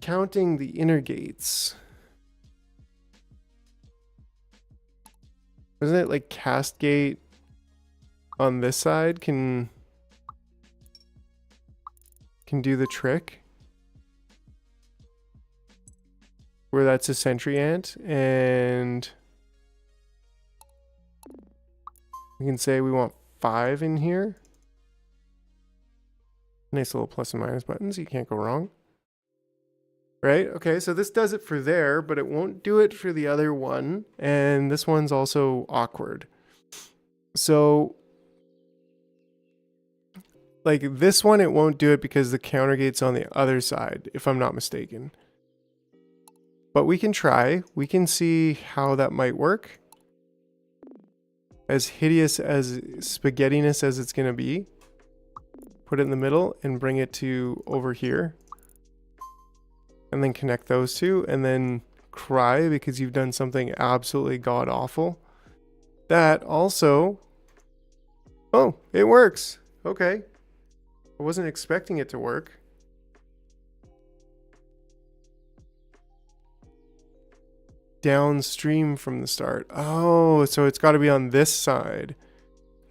counting the inner gates? Isn't it like cast gate on this side can do the trick? Where that's a sentry ant, and we can say we want 5 in here. Nice little plus and minus buttons, you can't go wrong. Right? Okay, so this does it for there, but it won't do it for the other one, and this one's also awkward. So, like this one, it won't do it because the counter gate's on the other side, if I'm not mistaken. But we can try. We can see how that might work. As hideous as spaghettiness as it's going to be. Put it in the middle and bring it to over here. and then connect those two, and then cry because you've done something absolutely god awful. That also, oh, it works. Okay. I wasn't expecting it to work. Downstream from the start. Oh, so it's got to be on this side,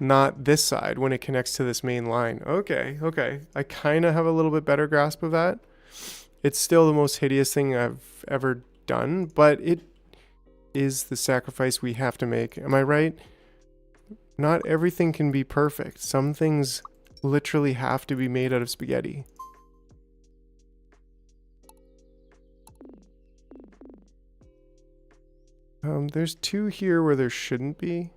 not this side when it connects to this main line. Okay, okay. I kind of have a little bit better grasp of that. It's still the most hideous thing I've ever done, but it is the sacrifice we have to make. Am I right? Not everything can be perfect. Some things literally have to be made out of spaghetti. There's two here where there shouldn't be.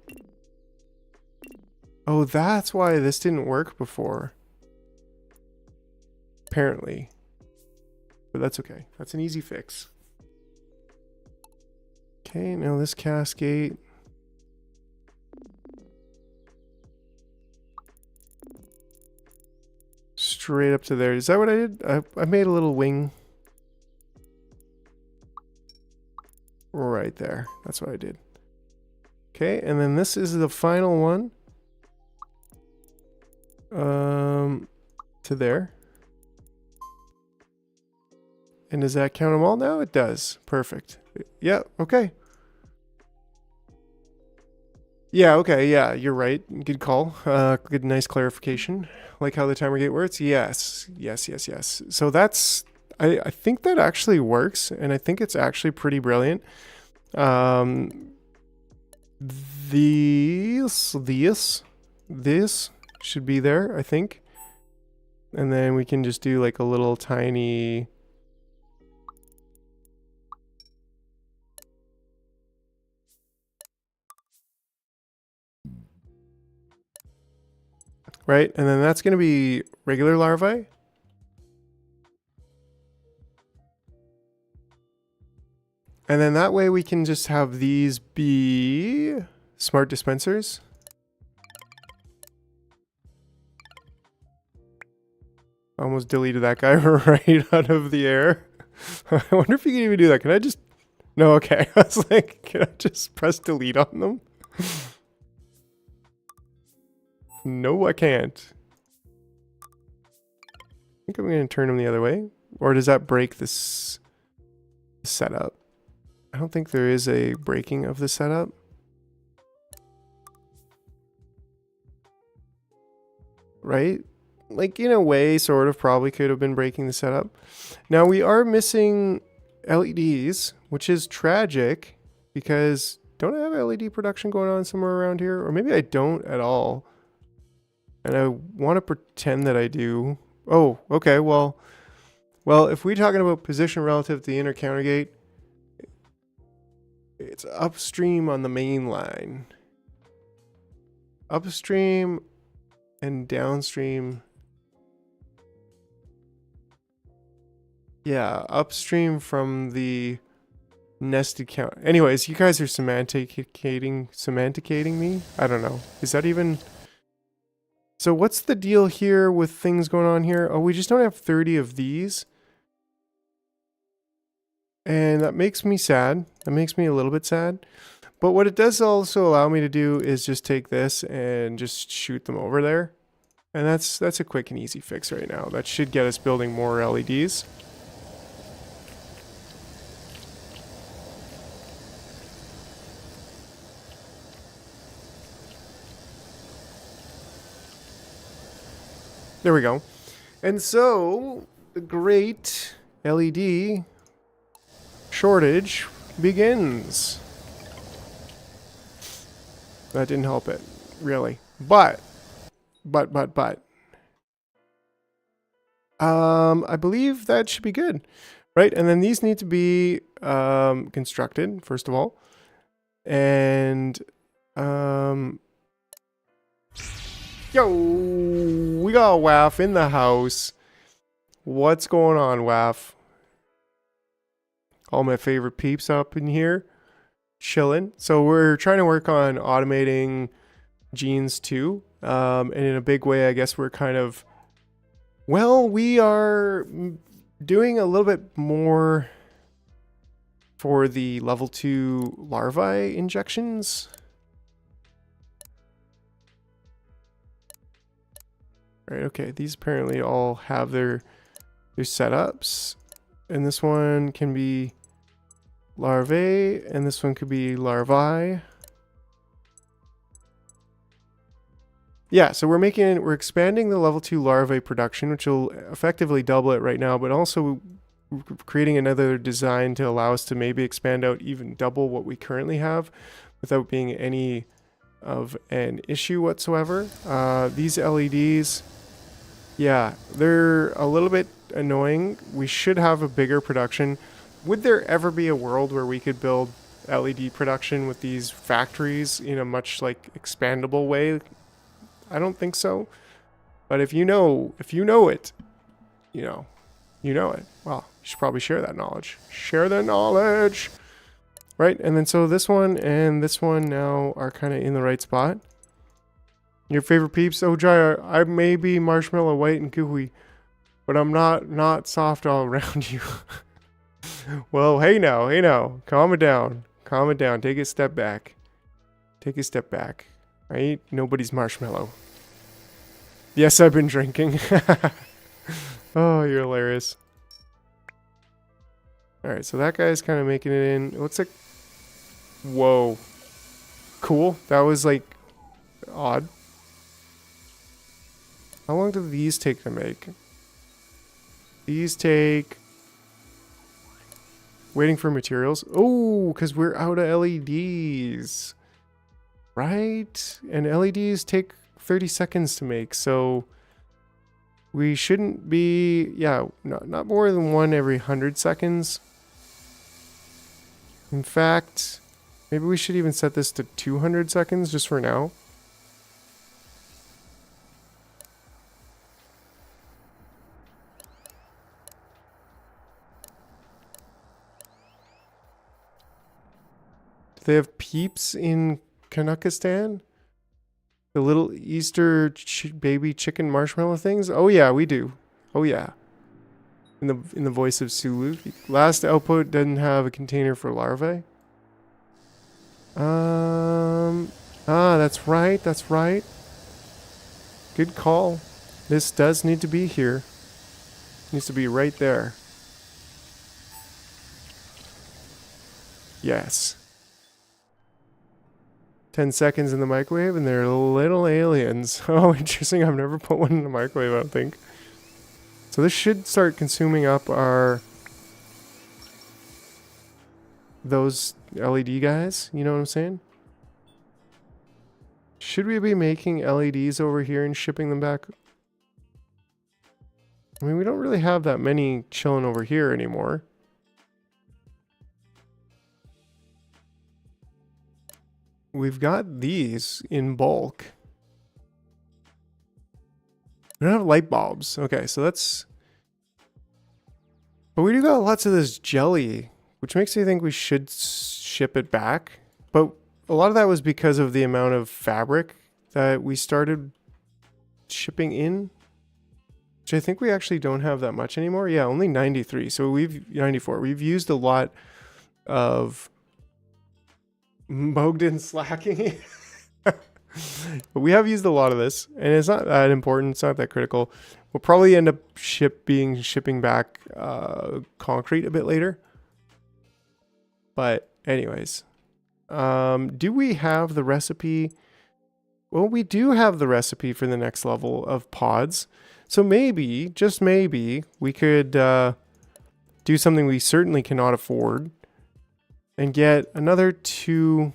Oh, that's why this didn't work before. Apparently. But that's okay. That's an easy fix. Okay, now this cascade. Straight up to there. Is that what I did? I made a little wing. Right there. That's what I did. Okay, and then this is the final one. To there. And does that count them all now? It does. Perfect. Yeah, okay. Yeah, okay, yeah, you're right. Good call. Good, nice clarification. Like how the timer gate works? Yes, yes, yes, yes. So that's, I think that actually works, and I think it's actually pretty brilliant. This should be there, I think. And then we can just do like a little tiny... Right, and then that's going to be regular larvae. And then that way we can just have these be smart dispensers. Almost deleted that guy right out of the air. I wonder if you can even do that. Can I just... No, okay. I was like, can I just press delete on them? No, I can't. I think I'm going to turn them the other way. Or does that break this setup? I don't think there is a breaking of the setup. Right? Like, in a way, sort of, probably could have been breaking the setup. Now, we are missing LEDs, which is tragic, because don't I have LED production going on somewhere around here? Or maybe I don't at all. And I want to pretend that I do. Oh, okay, well, if we're talking about position relative to the inner counter gate, it's upstream on the main line. Upstream and downstream. Yeah, upstream from the nested count. Anyways, you guys are semanticating me? I don't know. Is that even... So what's the deal here with things going on here? Oh, we just don't have 30 of these. And that makes me sad. That makes me a little bit sad. But what it does also allow me to do is just take this and just shoot them over there. And that's a quick and easy fix right now. That should get us building more LEDs. There we go. And so, the great LED shortage begins. That didn't help it, really. But. I believe that should be good, right? And then these need to be constructed, first of all. And, yo, we got WAF in the house. What's going on, WAF? All my favorite peeps up in here, chilling. So we're trying to work on automating Gynes too. And in a big way, I guess we're kind of, well, we are doing a little bit more for the level 2 larvae injections. Right, okay, these apparently all have their setups. And this one can be larvae, and this one could be larvae. Yeah, so we're expanding the level 2 larvae production, which will effectively double it right now, but also creating another design to allow us to maybe expand out even double what we currently have without being any of an issue whatsoever. These LEDs, yeah, they're a little bit annoying. We should have a bigger production. Would there ever be a world where we could build LED production with these factories in a much like expandable way? I don't think so. But if you know it, you know it. Well, you should probably share that knowledge. Share the knowledge. Right? And then so this one and this one now are kind of in the right spot. Your favorite peeps? Oh, Jai, I may be marshmallow white and gooey, but I'm not soft all around you. Well, hey now. Calm it down. Take a step back. Right? Nobody's marshmallow. Yes, I've been drinking. Oh, you're hilarious. Alright, so that guy's kind of making it in. It looks like... Whoa. Cool. That was, like, odd. How long do these take to make? These take... Waiting for materials. Oh, because we're out of LEDs. Right? And LEDs take 30 seconds to make, so... We shouldn't be... Yeah, not more than one every 100 seconds. In fact, maybe we should even set this to 200 seconds just for now. Do they have peeps in Kanakistan? The little Easter baby chicken marshmallow things? Oh yeah, we do. Oh yeah. In the voice of Sulu. Last output doesn't have a container for larvae. That's right. Good call. This does need to be here. Needs to be right there. Yes. 10 seconds in the microwave and they're little aliens. Oh, interesting. I've never put one in the microwave, I don't think. So this should start consuming up those LED guys. You know what I'm saying? Should we be making LEDs over here and shipping them back? I mean, we don't really have that many chilling over here anymore. We've got these in bulk. We don't have light bulbs. Okay, so that's... But we do got lots of this jelly, which makes me think we should ship it back. But a lot of that was because of the amount of fabric that we started shipping in. Which I think we actually don't have that much anymore. Yeah, only 93. So 94. We've used a lot of... Bogdan slacking. But we have used a lot of this, and it's not that important. It's not that critical. We'll probably end up shipping back concrete a bit later. But anyways, do we have the recipe? Well, we do have the recipe for the next level of pods. So maybe, just maybe, we could do something we certainly cannot afford. And get another 2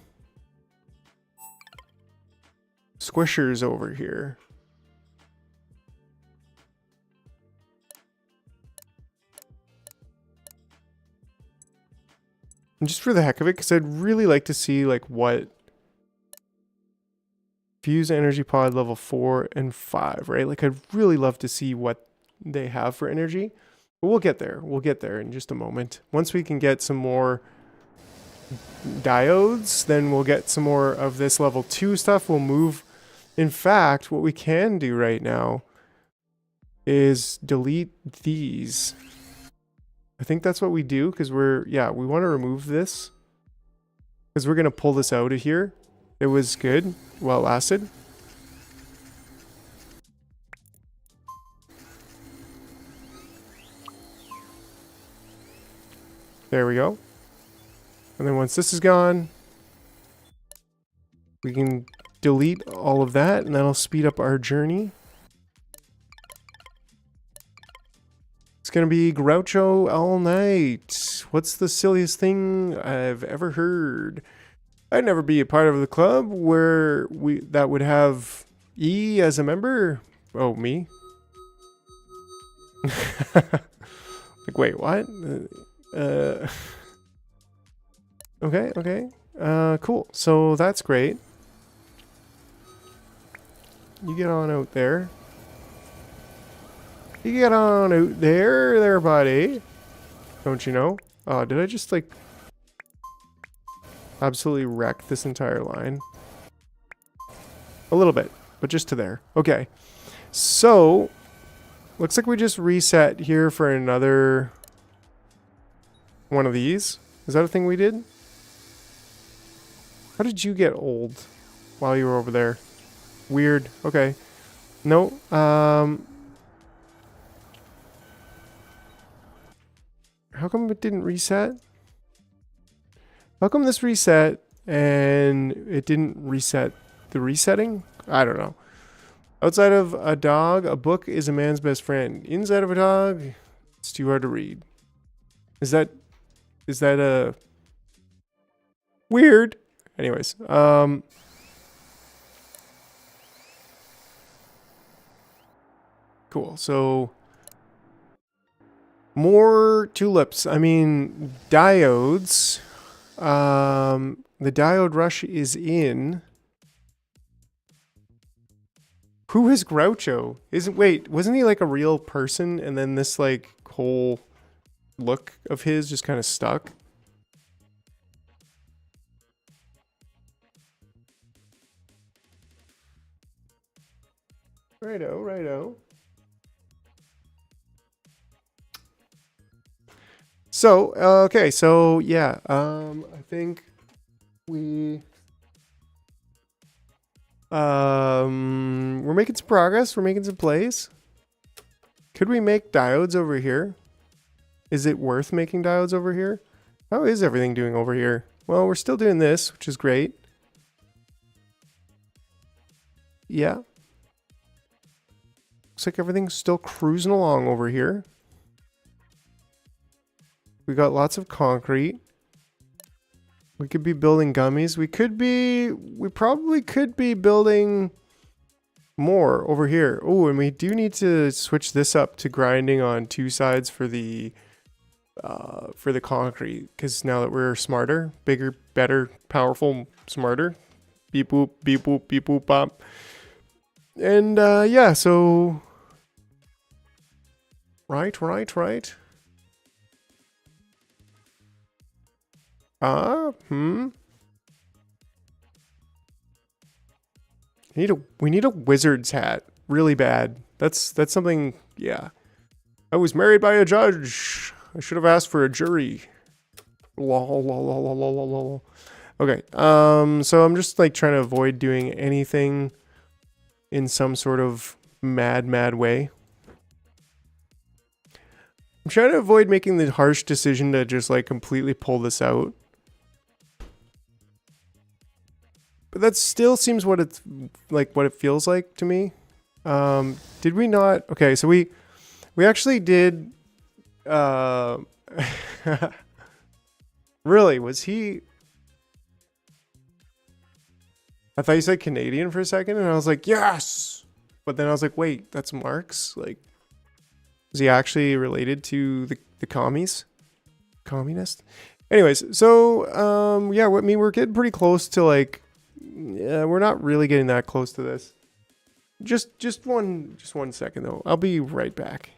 squishers over here. And just for the heck of it, because I'd really like to see like what fuse energy pod level 4 and 5, right? Like I'd really love to see what they have for energy. But we'll get there. We'll get there in just a moment. Once we can get some more diodes, then we'll get some more of this level 2 stuff. We'll move. In fact, what we can do right now is delete these I think that's what we do because we want to remove this because we're going to pull this out of here. It was good while it lasted. There we go. And then once this is gone, we can delete all of that and that'll speed up our journey. It's gonna be Groucho all night. What's the silliest thing I've ever heard? I'd never be a part of the club where that would have E as a member. Oh, me? Like, wait, what? Okay. Cool. So that's great. You get on out there. You get on out there, buddy. Don't you know? Oh, did I just, like, absolutely wreck this entire line? A little bit, but just to there. Okay. So, looks like we just reset here for another one of these. Is that a thing we did? How did you get old while you were over there? Weird. Okay. No. How come it didn't reset? How come this reset and it didn't reset the resetting? I don't know. Outside of a dog, a book is a man's best friend. Inside of a dog, it's too hard to read. Is that a weird? Anyways, cool. So more tulips. I mean, diodes. The diode rush is in. Who is Groucho? Wasn't he like a real person and then this like whole look of his just kind of stuck? Righto. So, okay, so yeah, I think we're making some progress, we're making some plays. Could we make diodes over here? Is it worth making diodes over here? How is everything doing over here? Well, we're still doing this, which is great. Yeah. Looks like everything's still cruising along over here. We got lots of concrete. We could be building gummies. We probably could be building more over here. Oh, and we do need to switch this up to grinding on two sides for the concrete. Because now that we're smarter, bigger, better, powerful, smarter. Beep boop, beep boop, beep boop, bop. And yeah, so right. We need a wizard's hat really bad. That's something. Yeah, I was married by a judge. I should have asked for a jury. Lol. Okay. So I'm just like trying to avoid doing anything in some sort of mad way. I'm trying to avoid making the harsh decision to just like completely pull this out. But that still seems what it's like, what it feels like to me. Did we not? Okay, so we actually did. Really? Was he? I thought you said Canadian for a second, and I was like, yes. But then I was like, wait, that's Marx. Like, is he actually related to the commies? Communist? Anyways, so yeah, I mean, we're getting pretty close to like. Yeah, we're not really getting that close to this. Just one second though. I'll be right back.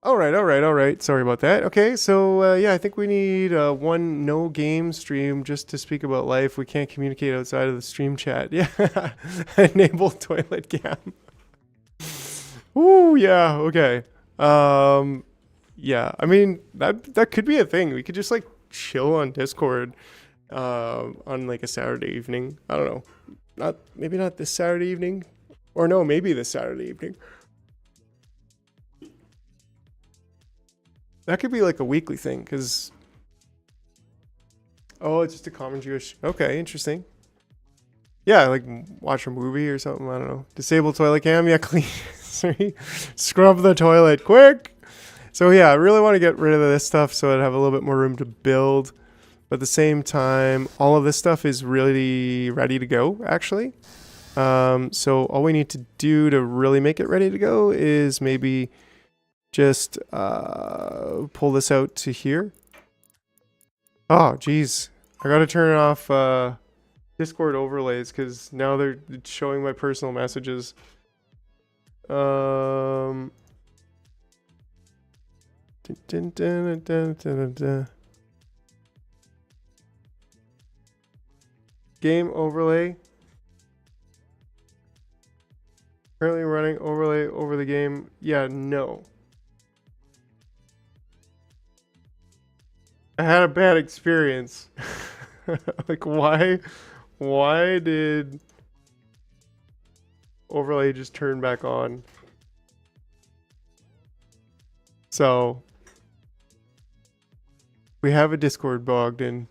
All right. Sorry about that. Okay, so yeah, I think we need one no game stream just to speak about life. We can't communicate outside of the stream chat. Yeah, enable toilet cam. Ooh, yeah. Okay. Yeah. I mean, that could be a thing. We could just like chill on Discord, on like a Saturday evening. I don't know. Maybe not this Saturday evening, or no, maybe this Saturday evening. That could be like a weekly thing, because... Oh, it's just a common Jewish... Okay, interesting. Yeah, like watch a movie or something, I don't know. Disable toilet cam, yeah, clean. Sorry. Scrub the toilet, quick! So yeah, I really want to get rid of this stuff so I'd have a little bit more room to build. But at the same time, all of this stuff is really ready to go, actually. So all we need to do to really make it ready to go is maybe... just pull this out to here. Oh, geez. I gotta turn off Discord overlays because now they're showing my personal messages. Game overlay. Currently running overlay over the game. Yeah, no. I had a bad experience. Like, why did overlay just turn back on? So, we have a Discord bogged in.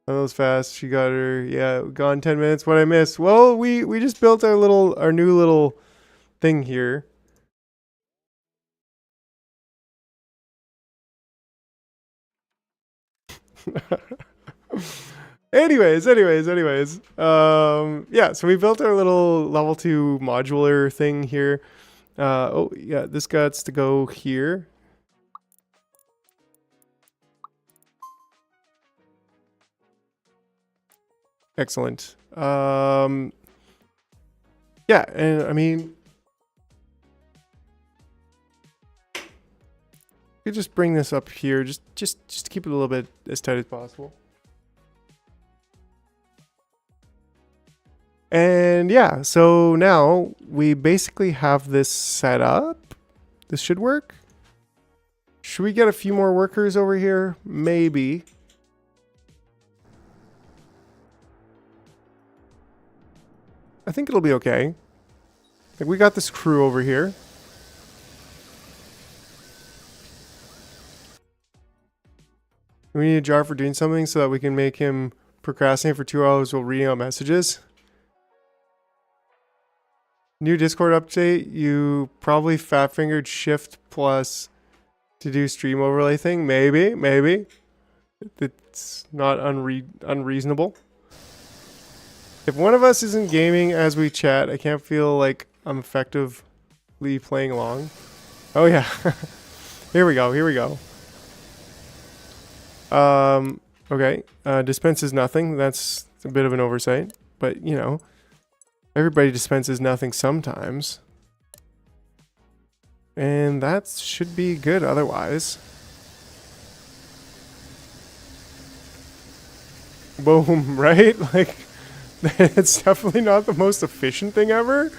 That was fast. She got her. Yeah, gone 10 minutes. What I missed? Well, we just built our new little thing here. anyways. Yeah, so we built our little level 2 modular thing here. Oh, yeah, this got to go here. Excellent. Yeah, and I mean, you could just bring this up here, just to keep it a little bit as tight as possible. And yeah, so now we basically have this set up. This should work. Should we get a few more workers over here? Maybe. I think it'll be okay. Like, we got this crew over here. We need a jar for doing something so that we can make him procrastinate for 2 hours while reading out messages. New Discord update, you probably fat-fingered shift plus to do stream overlay thing. Maybe. It's not unreasonable. If one of us isn't gaming as we chat, I can't feel like I'm effectively playing along. Oh yeah. Here we go. Okay. Dispenses nothing. That's a bit of an oversight. But, you know, everybody dispenses nothing sometimes. And that should be good otherwise. Boom, right? Like, it's definitely not the most efficient thing ever.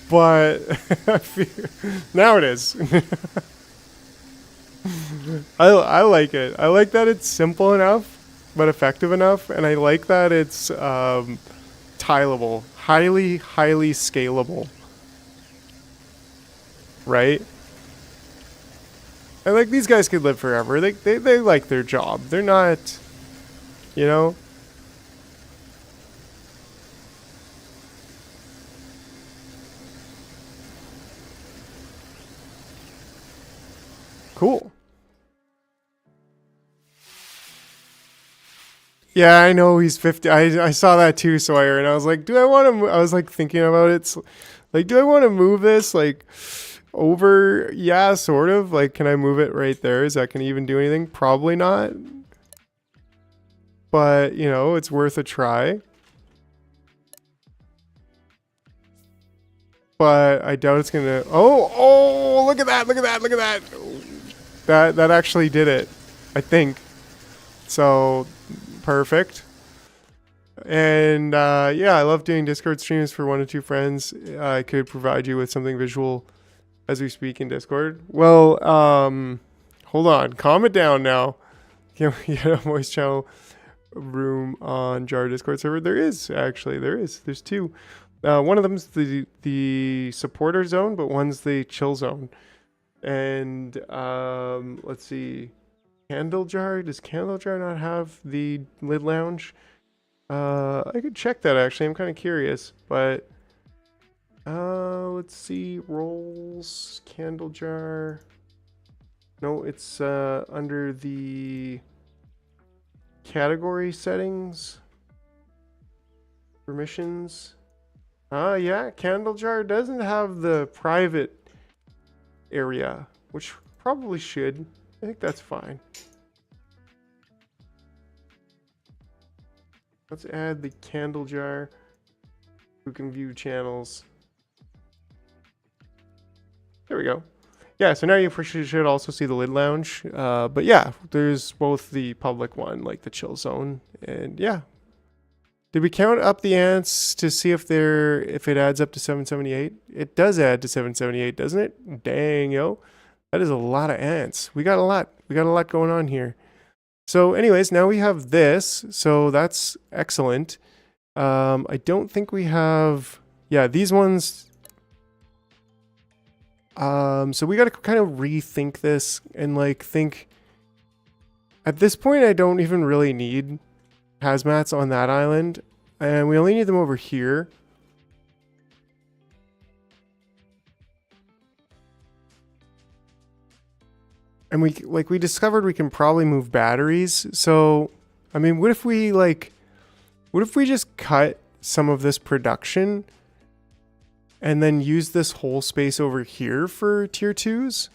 But now it is. I like it. I like that it's simple enough, but effective enough. And I like that it's tileable. Highly scalable. Right? And like, these guys could live forever. They like their job. They're not, you know? Cool. Yeah, I know he's 50. I saw that too, Sawyer, and I was like, do I want to? I was like thinking about it. Like, do I want to move this like over? Yeah, sort of. Like, can I move it right there? Is that gonna even do anything? Probably not. But you know, it's worth a try. but I doubt it's gonna. Oh, look at that! Look at that! Look at that! That actually did it, I think. So perfect. And yeah, I love doing Discord streams for 1 or 2 friends. I could provide you with something visual as we speak in Discord. Well, hold on, calm it down now. Can we get a voice channel room on Jar Discord server? There is actually. There's 2. One of them's the supporter zone, but one's the chill zone. And let's see, Candle Jar. Does Candle Jar not have the lid lounge? I could check that actually. I'm kind of curious, but let's see. Roles, Candle Jar. No, it's under the category settings, permissions. Yeah, Candle Jar doesn't have the private area, which probably should. I think that's fine. Let's add the Candle Jar. Who can view channels? There we go. Yeah, so now you should also see the lid lounge. But yeah, there's both the public one, like the chill zone, and yeah. Did we count up the ants to see if it adds up to 778? It does add to 778, doesn't it? Dang, yo. That is a lot of ants. We got a lot. We got a lot going on here. So anyways, now we have this. So that's excellent. I don't think we have... Yeah, these ones... So we got to kind of rethink this and like think... At this point, I don't even really need hazmats on that island. And we only need them over here. And we discovered we can probably move batteries. So, I mean, what if we just cut some of this production and then use this whole space over here for tier 2s?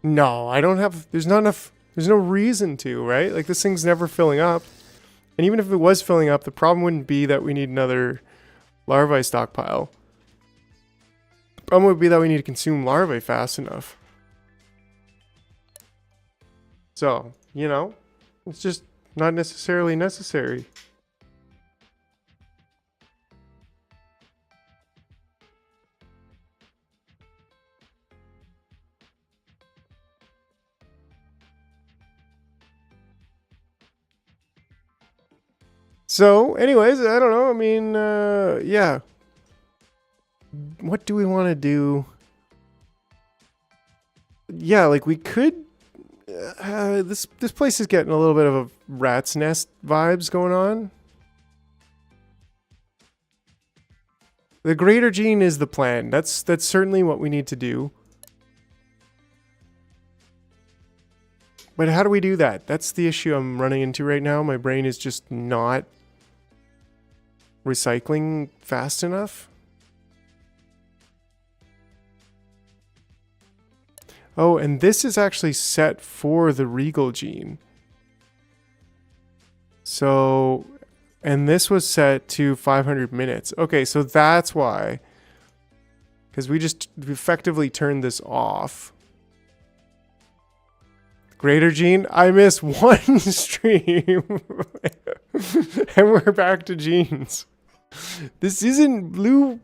No, I don't have, there's not enough, there's no reason to, right? Like this thing's never filling up. And even if it was filling up, the problem wouldn't be that we need another larvae stockpile. Problem would be that we need to consume larvae fast enough. So, you know, it's just not necessarily necessary. So, anyways, I don't know. I mean, yeah. What do we want to do? Yeah, like we could... this place is getting a little bit of a rat's nest vibes going on. The greater gene is the plan. That's certainly what we need to do. But how do we do that? That's the issue I'm running into right now. My brain is just not recycling fast enough. Oh, and this is actually set for the Regal gene. So, and this was set to 500 minutes. Okay, so that's why. Because we just effectively turned this off. Greater gene, I missed one stream. And we're back to genes. This isn't blue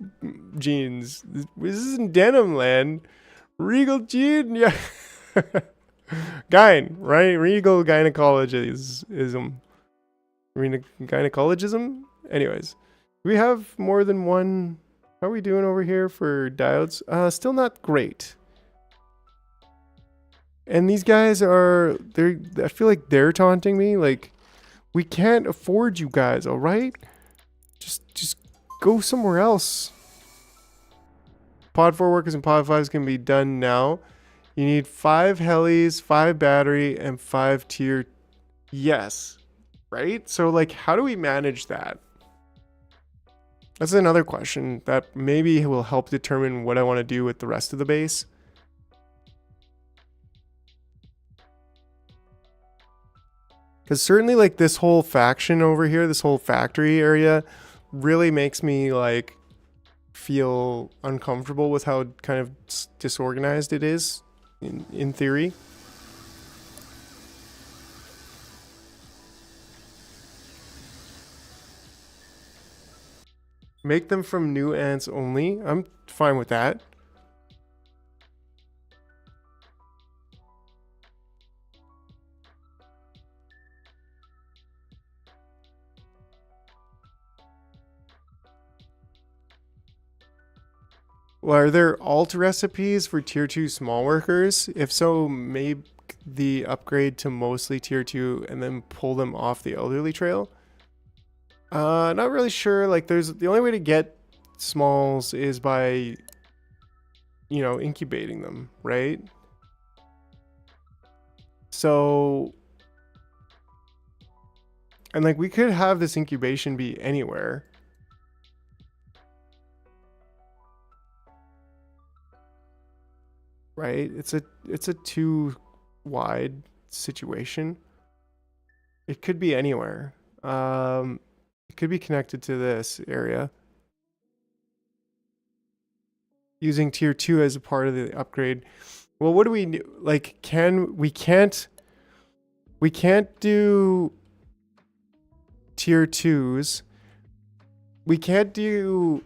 genes. This isn't denim land. Regal gene, yeah. Gyne, right? Regal gynecologism. Gynecologism? Anyways, we have more than one. How are we doing over here for diodes? Still not great. And these guys are, I feel like they're taunting me. Like, we can't afford you guys, all right? Just go somewhere else. Pod 4 workers and pod 5s can be done now. You need 5 helis, 5 battery, and 5 tier. Yes. Right? So, like, how do we manage that? That's another question that maybe will help determine what I want to do with the rest of the base. Because certainly like this whole faction over here, this whole factory area really makes me like feel uncomfortable with how kind of disorganized it is in theory. Make them from new ants only. I'm fine with that. Well, are there alt recipes for tier 2 small workers? If so, make the upgrade to mostly tier 2 and then pull them off the elderly trail. Not really sure. Like, there's the only way to get smalls is by, you know, incubating them, right? So, and like we could have this incubation be anywhere. Right? It's a too wide situation. It could be anywhere. It could be connected to this area. Using tier 2 as a part of the upgrade. Well, what do we do? Like, we can't do tier 2s. We can't do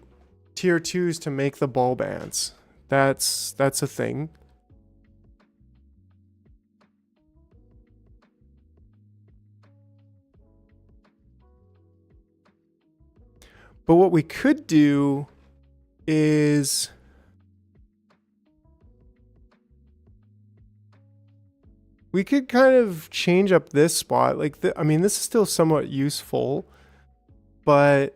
tier 2s to make the bulb ants. That's a thing. But what we could do is we could kind of change up this spot. Like, I mean, this is still somewhat useful, but,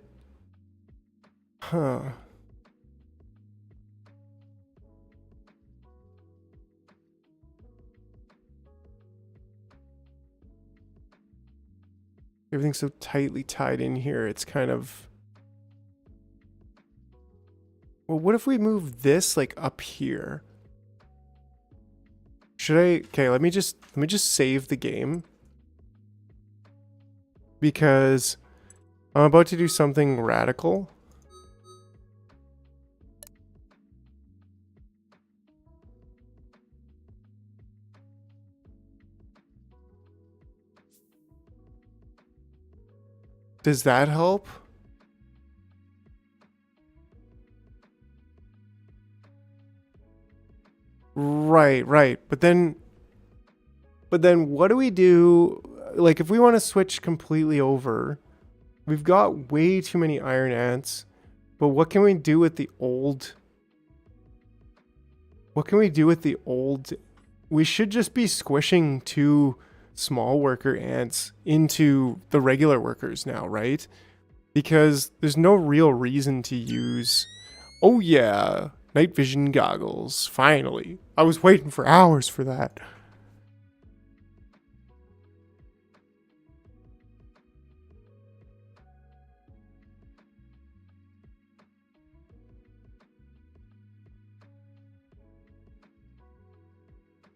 everything's so tightly tied in here. It's kind of, well, what if we move this like up here? Should I? Okay, let me just save the game because I'm about to do something radical. Does that help? Right. But then what do we do? Like, if we want to switch completely over, we've got way too many iron ants, but what can we do with the old? What can we do with the old? We should just be squishing 2 small worker ants into the regular workers now, right? Because there's no real reason to use, oh yeah, night vision goggles, finally. I was waiting for hours for that.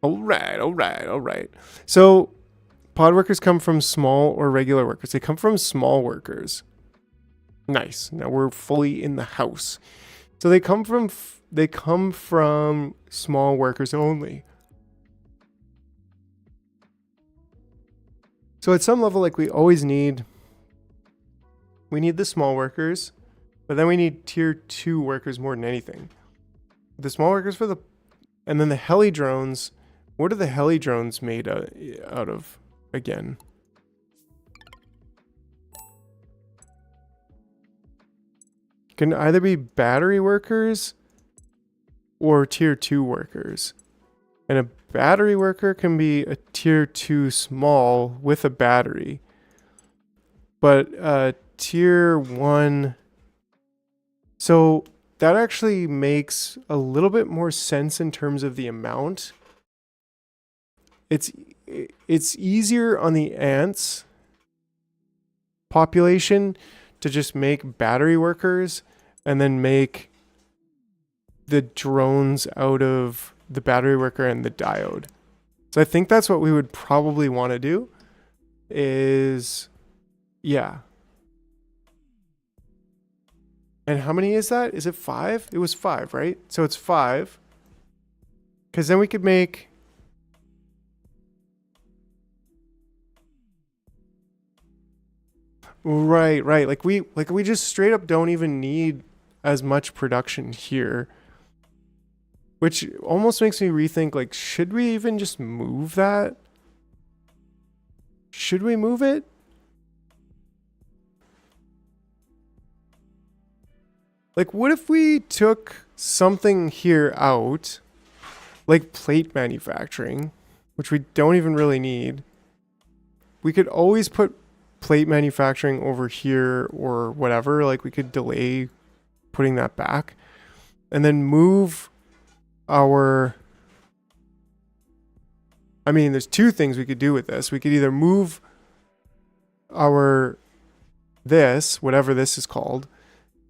All right. So, pod workers come from small or regular workers. They come from small workers. Nice. Now we're fully in the house. So they come from small workers only. So at some level, like, we need the small workers, but then we need tier 2 workers more than anything. The small workers and then the heli drones. What are the heli drones made out of again? Can either be battery workers or tier 2 workers. And a battery worker can be a tier 2 small with a battery. But tier 1... So that actually makes a little bit more sense in terms of the amount. It's easier on the ants population to just make battery workers and then make the drones out of the battery worker and the diode. So I think that's what we would probably want to do. is, yeah. And how many is that? Is it 5? It was 5, right? So it's 5. Because then we could make... Right. Like we just straight up don't even need as much production here. Which almost makes me rethink, like, should we even just move that? Should we move it? Like, what if we took something here out, like plate manufacturing, which we don't even really need. We could always put plate manufacturing over here or whatever. Like, we could delay putting that back and then move our... I mean, there's two things we could do with this. We could either move our this, whatever this is called,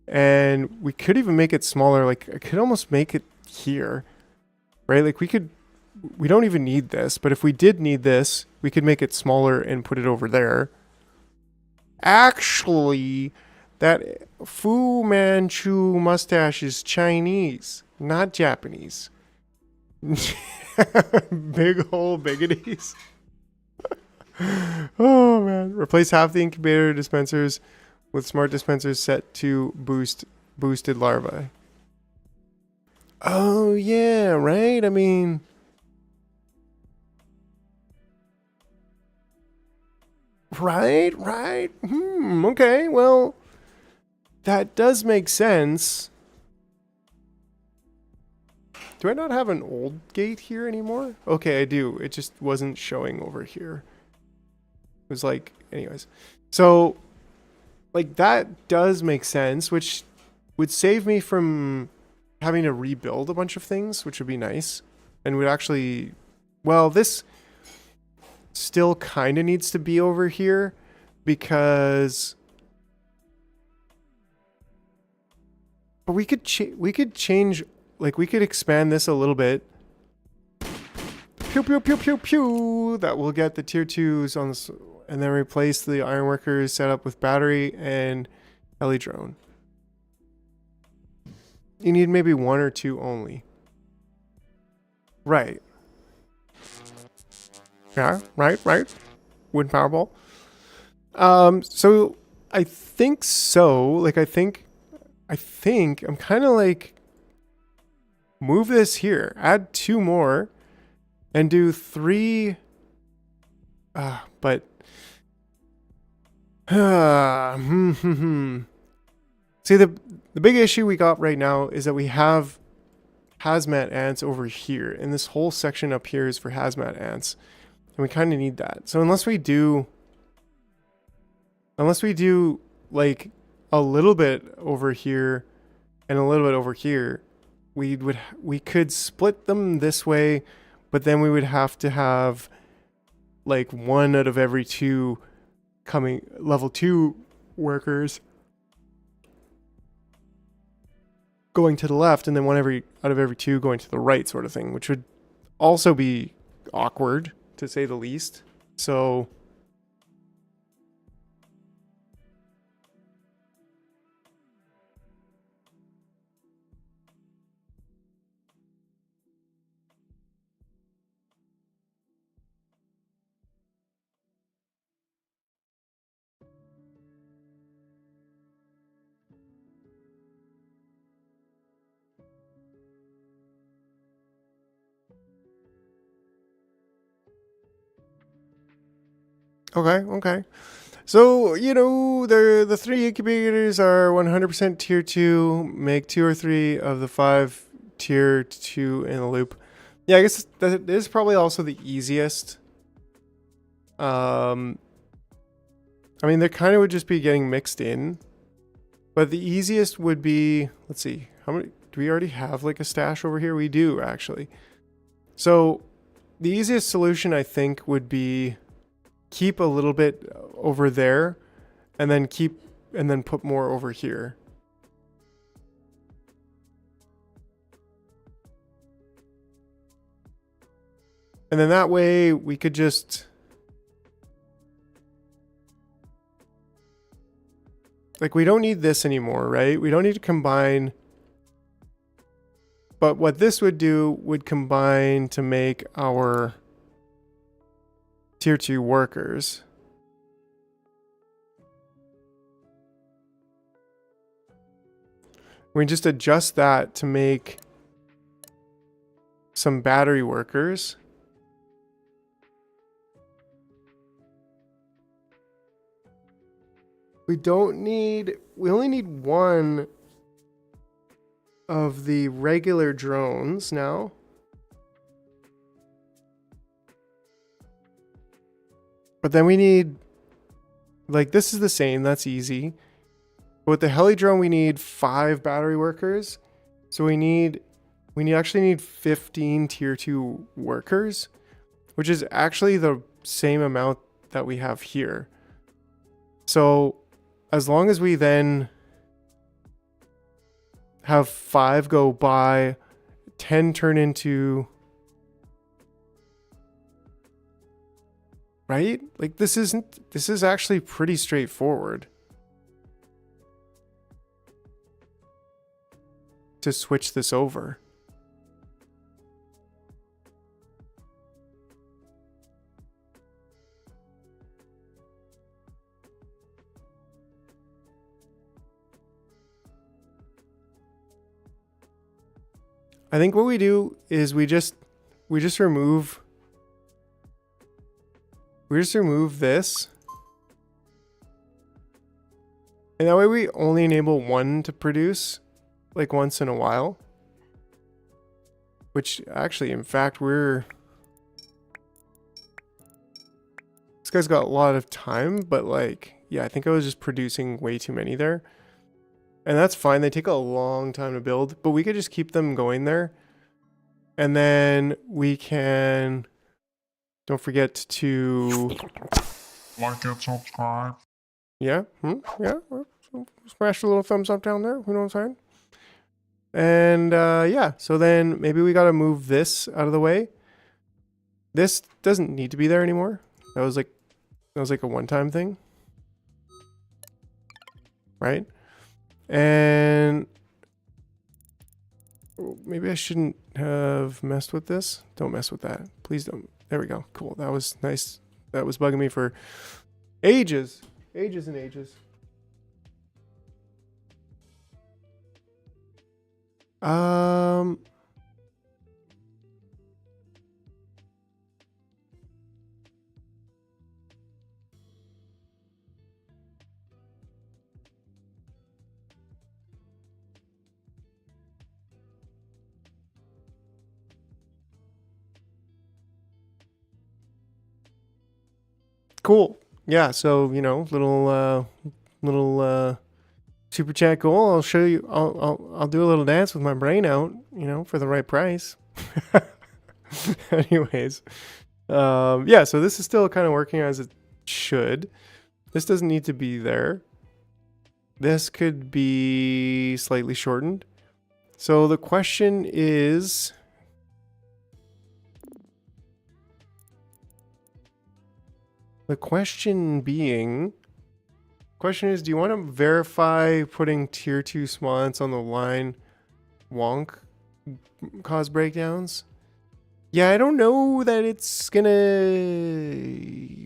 and we could even make it smaller. Like, I could almost make it here, right? Like, we don't even need this, but if we did need this, we could make it smaller and put it over there. Actually, that Fu Manchu mustache is Chinese, not Japanese. Big hole biggities. Oh man. Replace half the incubator dispensers with smart dispensers set to boosted larvae. Oh yeah, right? I mean, right. Okay, well, that does make sense. Do I not have an old gate here anymore? Okay, I do. It just wasn't showing over here. It was like, anyways. So, like, that does make sense, which would save me from having to rebuild a bunch of things, which would be nice. And would actually, well, this still kind of needs to be over here because... But we could change... Like, we could expand this a little bit. Pew, pew, pew, pew, pew. That will get the tier 2s on this, and then replace the ironworkers setup with battery and heli drone. You need maybe 1 or 2 only. Right. Yeah, right. Wood powerball. So I think so. Like, I think I'm kind of like, move this here, add 2 more, and do 3. But see, the big issue we got right now is that we have hazmat ants over here, and this whole section up here is for hazmat ants, and we kind of need that. So unless we do like a little bit over here and a little bit over here, we could split them this way, but then we would have to have like 1 out of every 2 coming level 2 workers going to the left, and then 1 out of every 2 going to the right, sort of thing, which would also be awkward to say the least. So okay. So, you know, the 3 incubators are 100% tier 2. Make 2 or 3 of the 5 tier 2 in the loop. Yeah, I guess that is probably also the easiest. I mean, they kind of would just be getting mixed in. But the easiest would be, let's see, how many, do we already have like a stash over here? We do, actually. So the easiest solution, I think, would be keep a little bit over there and then put more over here. And then that way we could just like we don't need this anymore, right? We don't need to combine. But what this would do would combine to make our tier 2 workers. We just adjust that to make some battery workers. We only need one of the regular drones now. But then we need, like, this is the same, that's easy. But with the heli drone, we need 5 battery workers. So we actually need 15 tier 2 workers, which is actually the same amount that we have here. So as long as we then have 5 go by, 10 turn into, right? Like this is actually pretty straightforward to switch this over. I think what we do is we just remove this. And that way we only enable one to produce like once in a while. Which actually, in fact, this guy's got a lot of time, but like, yeah, I think I was just producing way too many there. And that's fine. They take a long time to build, but we could just keep them going there. And then we can, don't forget to like and subscribe. Yeah. Yeah. Smash the little thumbs up down there. You know what I'm saying? And yeah, so then maybe we got to move this out of the way. This doesn't need to be there anymore. That was like a one-time thing. Right? And maybe I shouldn't have messed with this. Don't mess with that. Please don't. There we go. Cool. That was nice. That was bugging me for ages. Ages and ages. Cool. Yeah, so, you know, little super chat goal. I'll show you. I'll do a little dance with my brain out, you know, for the right price. Anyways, yeah. So this is still kind of working as it should. This doesn't need to be there. This could be slightly shortened. So the question is, question is, do you want to verify putting tier 2 small ants on the line wonk cause breakdowns? Yeah, I don't know that it's gonna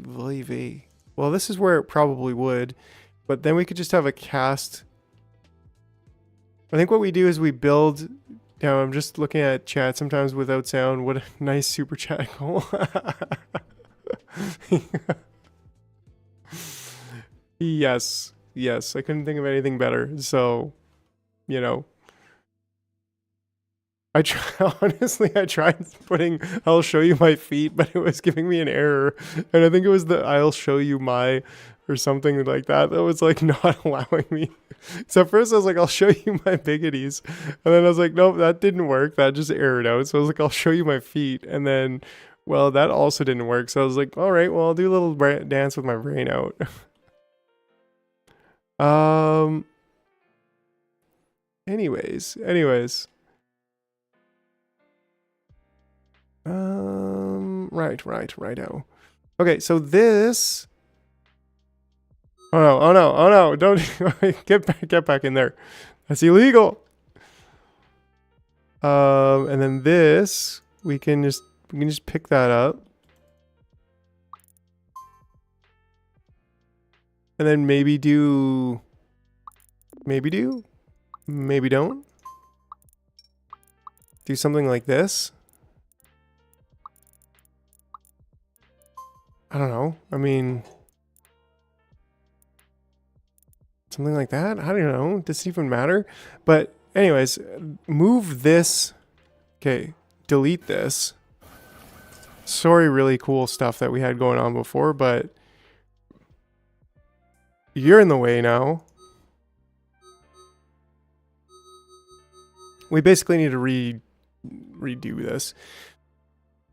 leave. Well, this is where it probably would, but then we could just have a cast. I think what we do is we build. Now I'm just looking at chat sometimes without sound. What a nice super chat goal. Yes, I couldn't think of anything better. So, you know, honestly, I tried putting I'll show you my feet, but it was giving me an error. And I think it was the I'll show you my or something like that was like not allowing me. So at first I was like, I'll show you my biggities. And then I was like, nope, that didn't work. That just errored out. So I was like, I'll show you my feet. And then, well, that also didn't work. So I was like, all right, well, I'll do a little dance with my brain out. Anyways. Righto. Okay, so this Oh no, oh no, oh no, don't get back in there. That's illegal. And then this, we can just pick that up. And then maybe don't. Do something like this. I don't know. I mean, something like that. I don't know. Does it even matter? But anyways, move this. Okay, delete this. Sorry, really cool stuff that we had going on before, but you're in the way now. We basically need to redo this.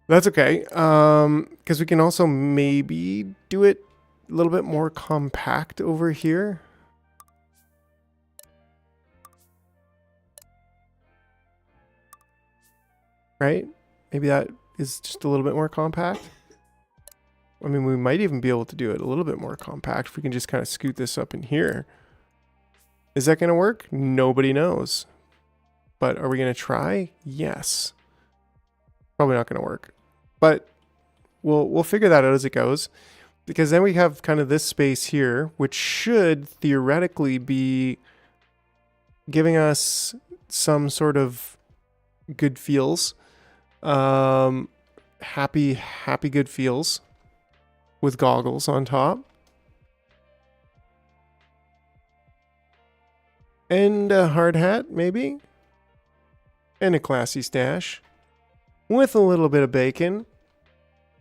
That's okay. Because we can also maybe do it a little bit more compact over here. Right? Maybe that is just a little bit more compact. I mean, we might even be able to do it a little bit more compact if we can just kind of scoot this up in here. Is that going to work? Nobody knows. But are we going to try? Yes. Probably not going to work. But we'll figure that out as it goes. Because then we have kind of this space here, which should theoretically be giving us some sort of good feels. Happy good feels. With goggles on top. And a hard hat, maybe. And a classy stash. With a little bit of bacon.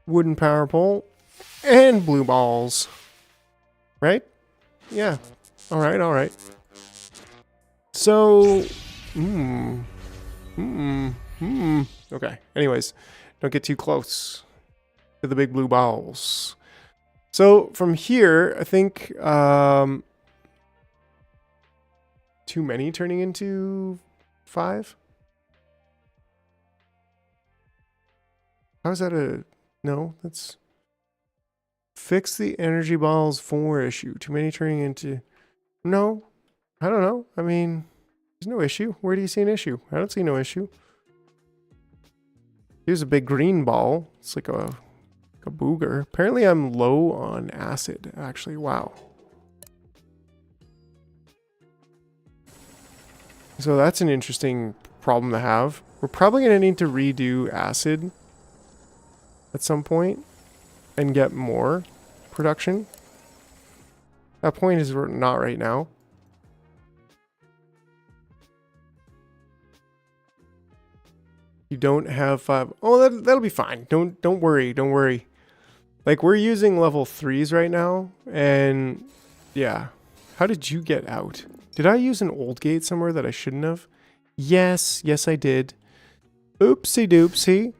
Wooden power pole. And blue balls. Right? Yeah. Alright, alright. So... Okay. Anyways. Don't get too close to the big blue balls. So from here, I think too many turning into 5. How is that a no? That's fix the energy balls 4 issue. Too many turning into no. I don't know. I mean, there's no issue. Where do you see an issue? I don't see no issue. Here's a big green ball. It's like a booger. Apparently I'm low on acid, actually. Wow. So that's an interesting problem to have. We're probably going to need to redo acid at some point and get more production. That point is not right now. You don't have 5. Oh, that'll be fine. Don't worry. Don't worry. Like, we're using level 3s right now, and yeah. How did you get out? Did I use an old gate somewhere that I shouldn't have? Yes, I did. Oopsie doopsie.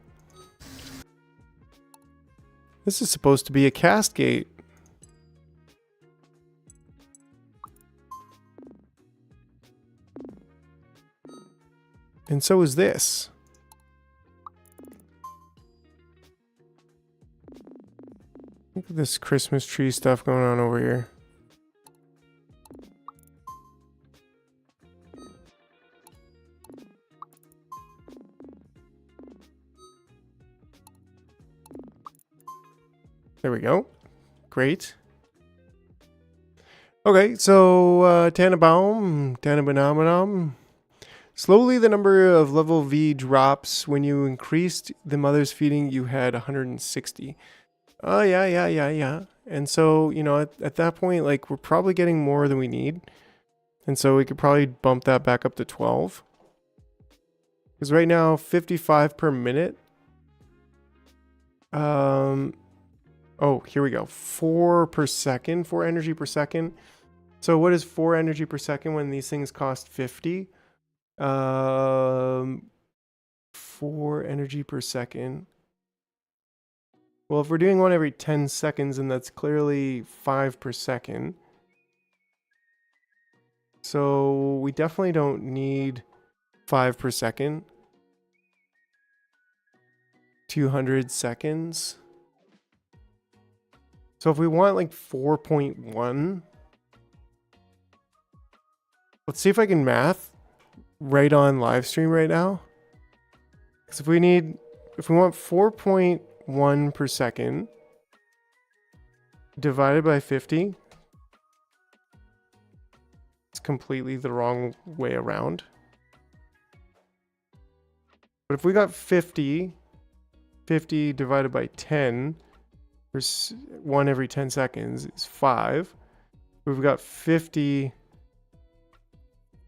This is supposed to be a cast gate. And so is this. Look at this Christmas tree stuff going on over here. There we go. Great. Okay, so Tannenbaum. Slowly the number of level V drops. When you increased the mother's feeding, you had 160. Oh, yeah. And so, you know, at that point, like, we're probably getting more than we need. And so we could probably bump that back up to 12. Because right now, 55 per minute. Oh, here we go. 4 per second. 4 energy per second. So what is 4 energy per second when these things cost 50? 4 energy per second. Well, if we're doing one every 10 seconds, then that's clearly 5 per second. So we definitely don't need 5 per second. 200 seconds. So if we want like 4.1 Let's see if I can math right on live stream right now. Because if we want 4.1 per second divided by 50, it's completely the wrong way around. But if we got 50 divided by 10, for 1 every 10 seconds is 5. We've got 50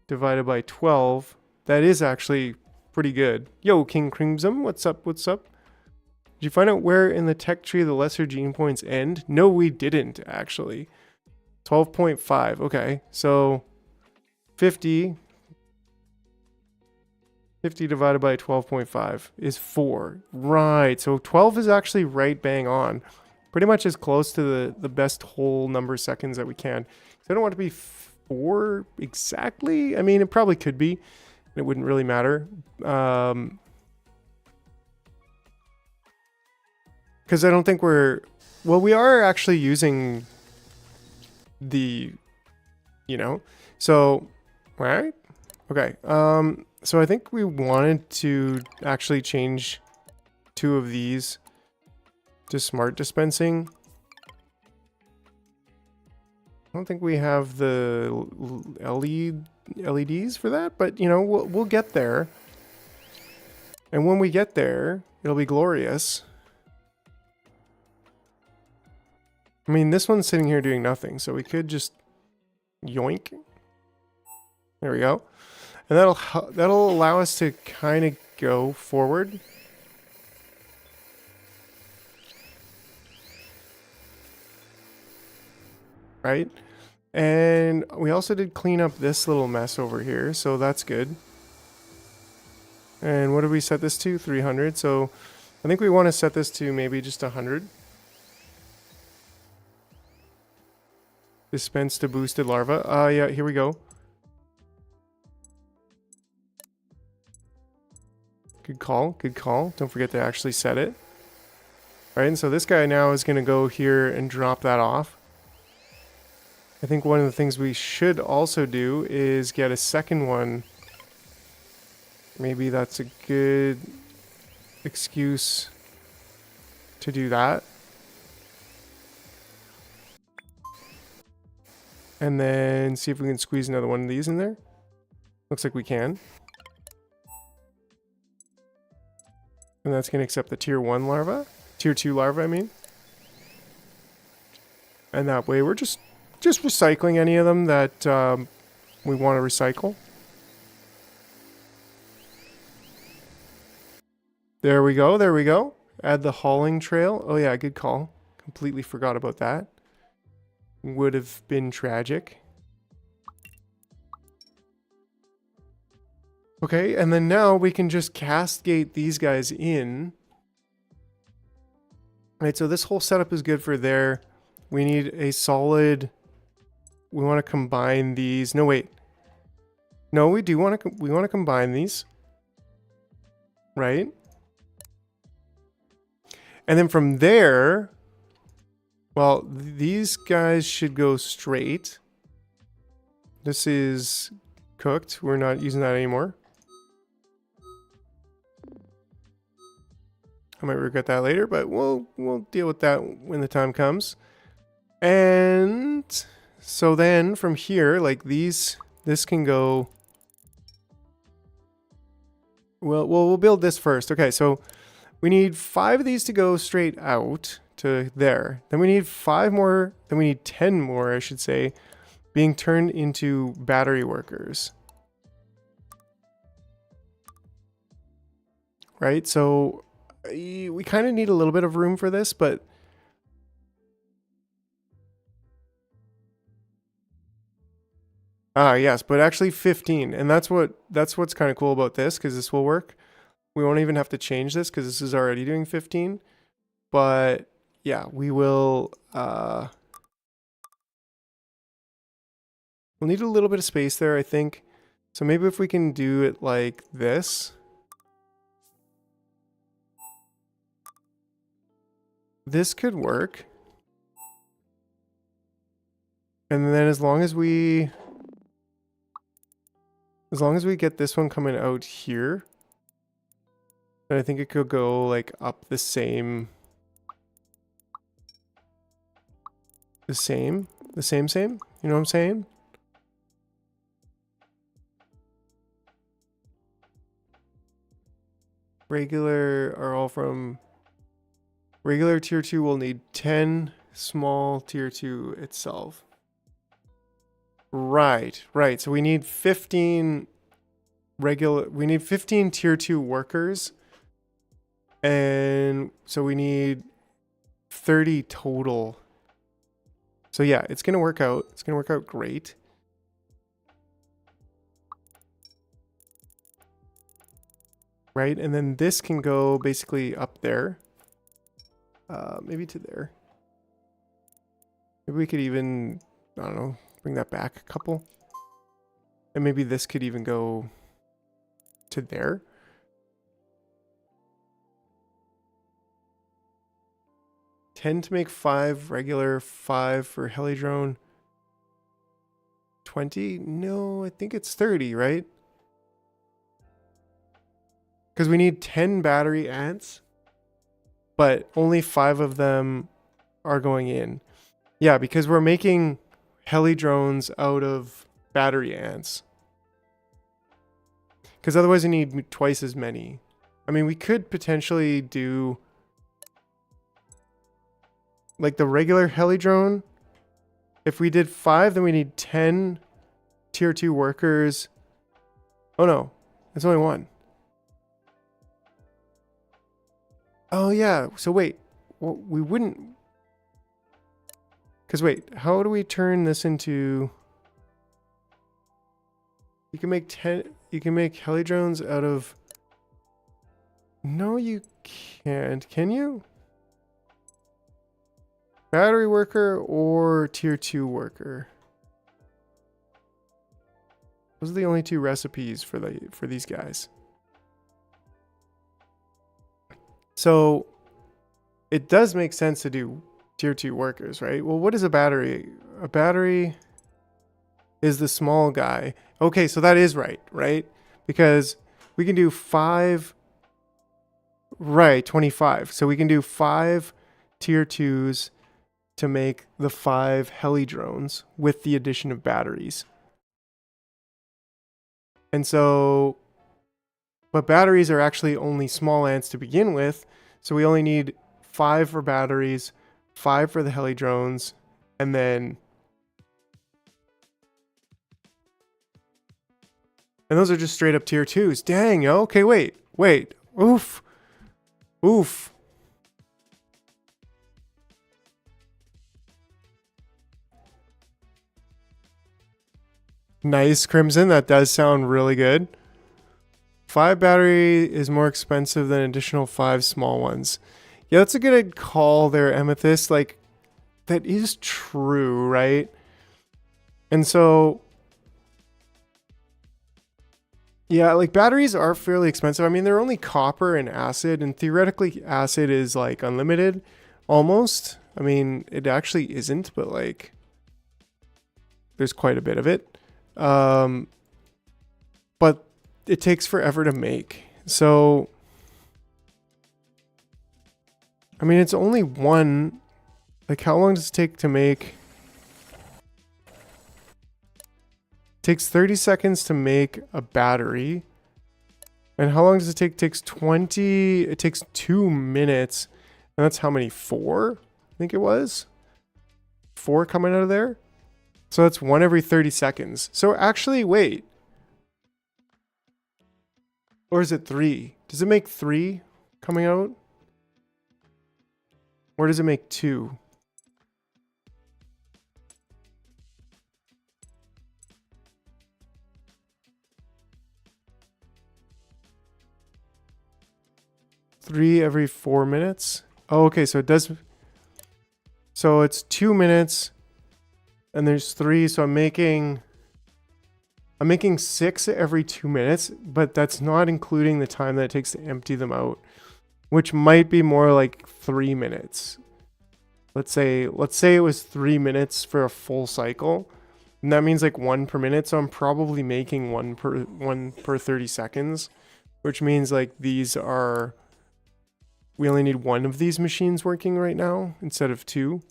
divided by 12. That is actually pretty good. Yo, King Crimson, what's up? What's up? Did you find out where in the tech tree the lesser gene points end? No, we didn't, actually. 12.5. Okay, so 50 divided by 12.5 is 4. Right, so 12 is actually right bang on. Pretty much as close to the best whole number of seconds that we can. So I don't want it to be 4 exactly. I mean, it probably could be. It wouldn't really matter. Because I don't think we're... Well, we are actually using the... You know? So, right? Okay. So I think we wanted to actually change 2 of these to smart dispensing. I don't think we have the LEDs for that, but you know, we'll get there. And when we get there, it'll be glorious. I mean, this one's sitting here doing nothing, so we could just yoink. There we go. And that'll allow us to kind of go forward. Right? And we also did clean up this little mess over here, so that's good. And what did we set this to? 300. So I think we want to set this to maybe just 100. Dispense to boosted larva. Yeah, here we go. Good call, good call. Don't forget to actually set it. All right, and so this guy now is going to go here and drop that off. I think one of the things we should also do is get a second one. Maybe that's a good excuse to do that. And then see if we can squeeze another one of these in there. Looks like we can. And that's going to accept the tier 1 larva. Tier 2 larva, I mean. And that way we're just recycling any of them that we want to recycle. There we go, there we go. Add the hauling trail. Oh yeah, good call. Completely forgot about that. Would have been tragic. Okay, and then now we can just cascade these guys in. Right, so this whole setup is good for there. We need a solid... We want to combine these. No, wait. No, we do want to... We want to combine these. Right? And then from there... Well, these guys should go straight. This is cooked. We're not using that anymore. I might regret that later, but we'll deal with that when the time comes. And so then from here, like this can go... Well, we'll build this first. Okay, so we need 5 of these to go straight out to there. Then we need 5 more, then we need 10 more, I should say, being turned into battery workers. Right? So we kind of need a little bit of room for this, but yes, but actually 15. And that's what's kind of cool about this, because this will work. We won't even have to change this because this is already doing 15. But yeah, we will we'll need a little bit of space there, I think. So maybe if we can do it like this. This could work. And then as long as we As long as we get this one coming out here, then I think it could go like up the same. The same. You know what I'm saying? Regular are all from... Regular tier 2 will need 10 small tier 2 itself. Right. So we need 15 regular... We need 15 tier 2 workers. And so we need 30 total. So yeah, it's going to work out. It's going to work out great. Right, and then this can go basically up there. Maybe to there. Maybe we could even, I don't know, bring that back a couple. And maybe this could even go to there. Ten to make 5 regular, 5 for Helidrone. 20? No, I think it's 30, right? Because we need 10 battery ants, but only 5 of them are going in. Yeah, because we're making Helidrones out of battery ants. Because otherwise we need twice as many. I mean, we could potentially do... like the regular Helidrone. If we did 5, then we need 10 tier 2 workers. Oh no, it's only 1. Oh yeah, so wait, well, we wouldn't, because wait, how do we turn this into, you can make Helidrones out of, no you can't, can you? Battery worker or tier 2 worker? Those are the only 2 recipes for these guys. So it does make sense to do tier 2 workers, right? Well, what is a battery? A battery is the small guy. Okay, so that is right? Because we can do 5, right, 25. So we can do 5 tier 2s to make the 5 Helidrones with the addition of batteries. And so, but batteries are actually only small ants to begin with. So we only need 5 for batteries, 5 for the Helidrones, and then... and those are just straight up tier 2s. Dang, yo. Okay, wait. Oof. Nice, Crimson. That does sound really good. 5 battery is more expensive than additional 5 small ones. Yeah, that's a good call there, Amethyst. Like, that is true, right? And so, yeah, like batteries are fairly expensive. I mean, they're only copper and acid, and theoretically acid is like unlimited, almost. I mean, it actually isn't, but like, there's quite a bit of it. But it takes forever to make. So, I mean, it's only one. Like, how long does it take to make? It takes 30 seconds to make a battery. And how long does it take? It takes 20. It takes 2 minutes. And that's how many? 4? I think it was. 4 coming out of there. So that's 1 every 30 seconds. So actually, wait. Or is it 3? Does it make 3 coming out? Or does it make 2? Three every 4 minutes? Oh, okay, so it does... so it's 2 minutes... and there's 3, so I'm making 6 every 2 minutes, but that's not including the time that it takes to empty them out, which might be more like 3 minutes. Let's say it was 3 minutes for a full cycle. And that means like 1 per minute. So I'm probably making one per 30 seconds, which means like these are, we only need 1 of these machines working right now instead of 2,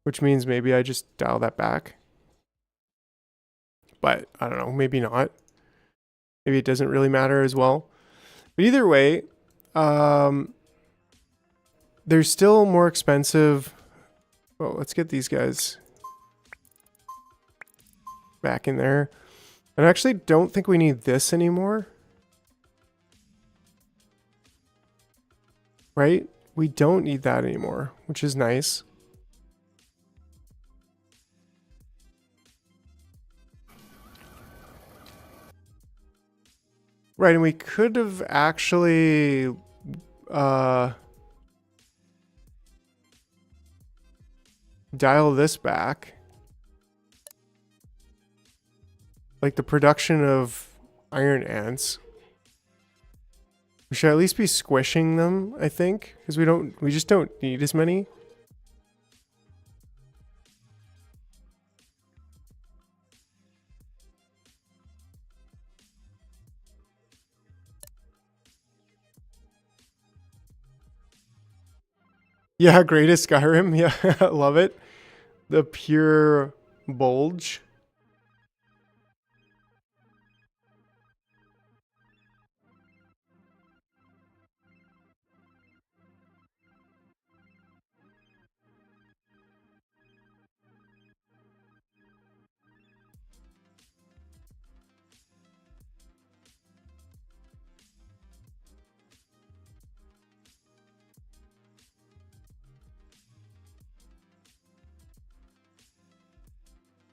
which means maybe I just dial that back. But I don't know, maybe not. Maybe it doesn't really matter as well. But either way, they're still more expensive. Well, let's get these guys back in there. And I actually don't think we need this anymore. Right? We don't need that anymore, which is nice. Right, and we could have actually dial this back. Like the production of iron ants. We should at least be squishing them, I think, because we just don't need as many. Yeah, greatest Skyrim. Yeah, love it. The pure bulge.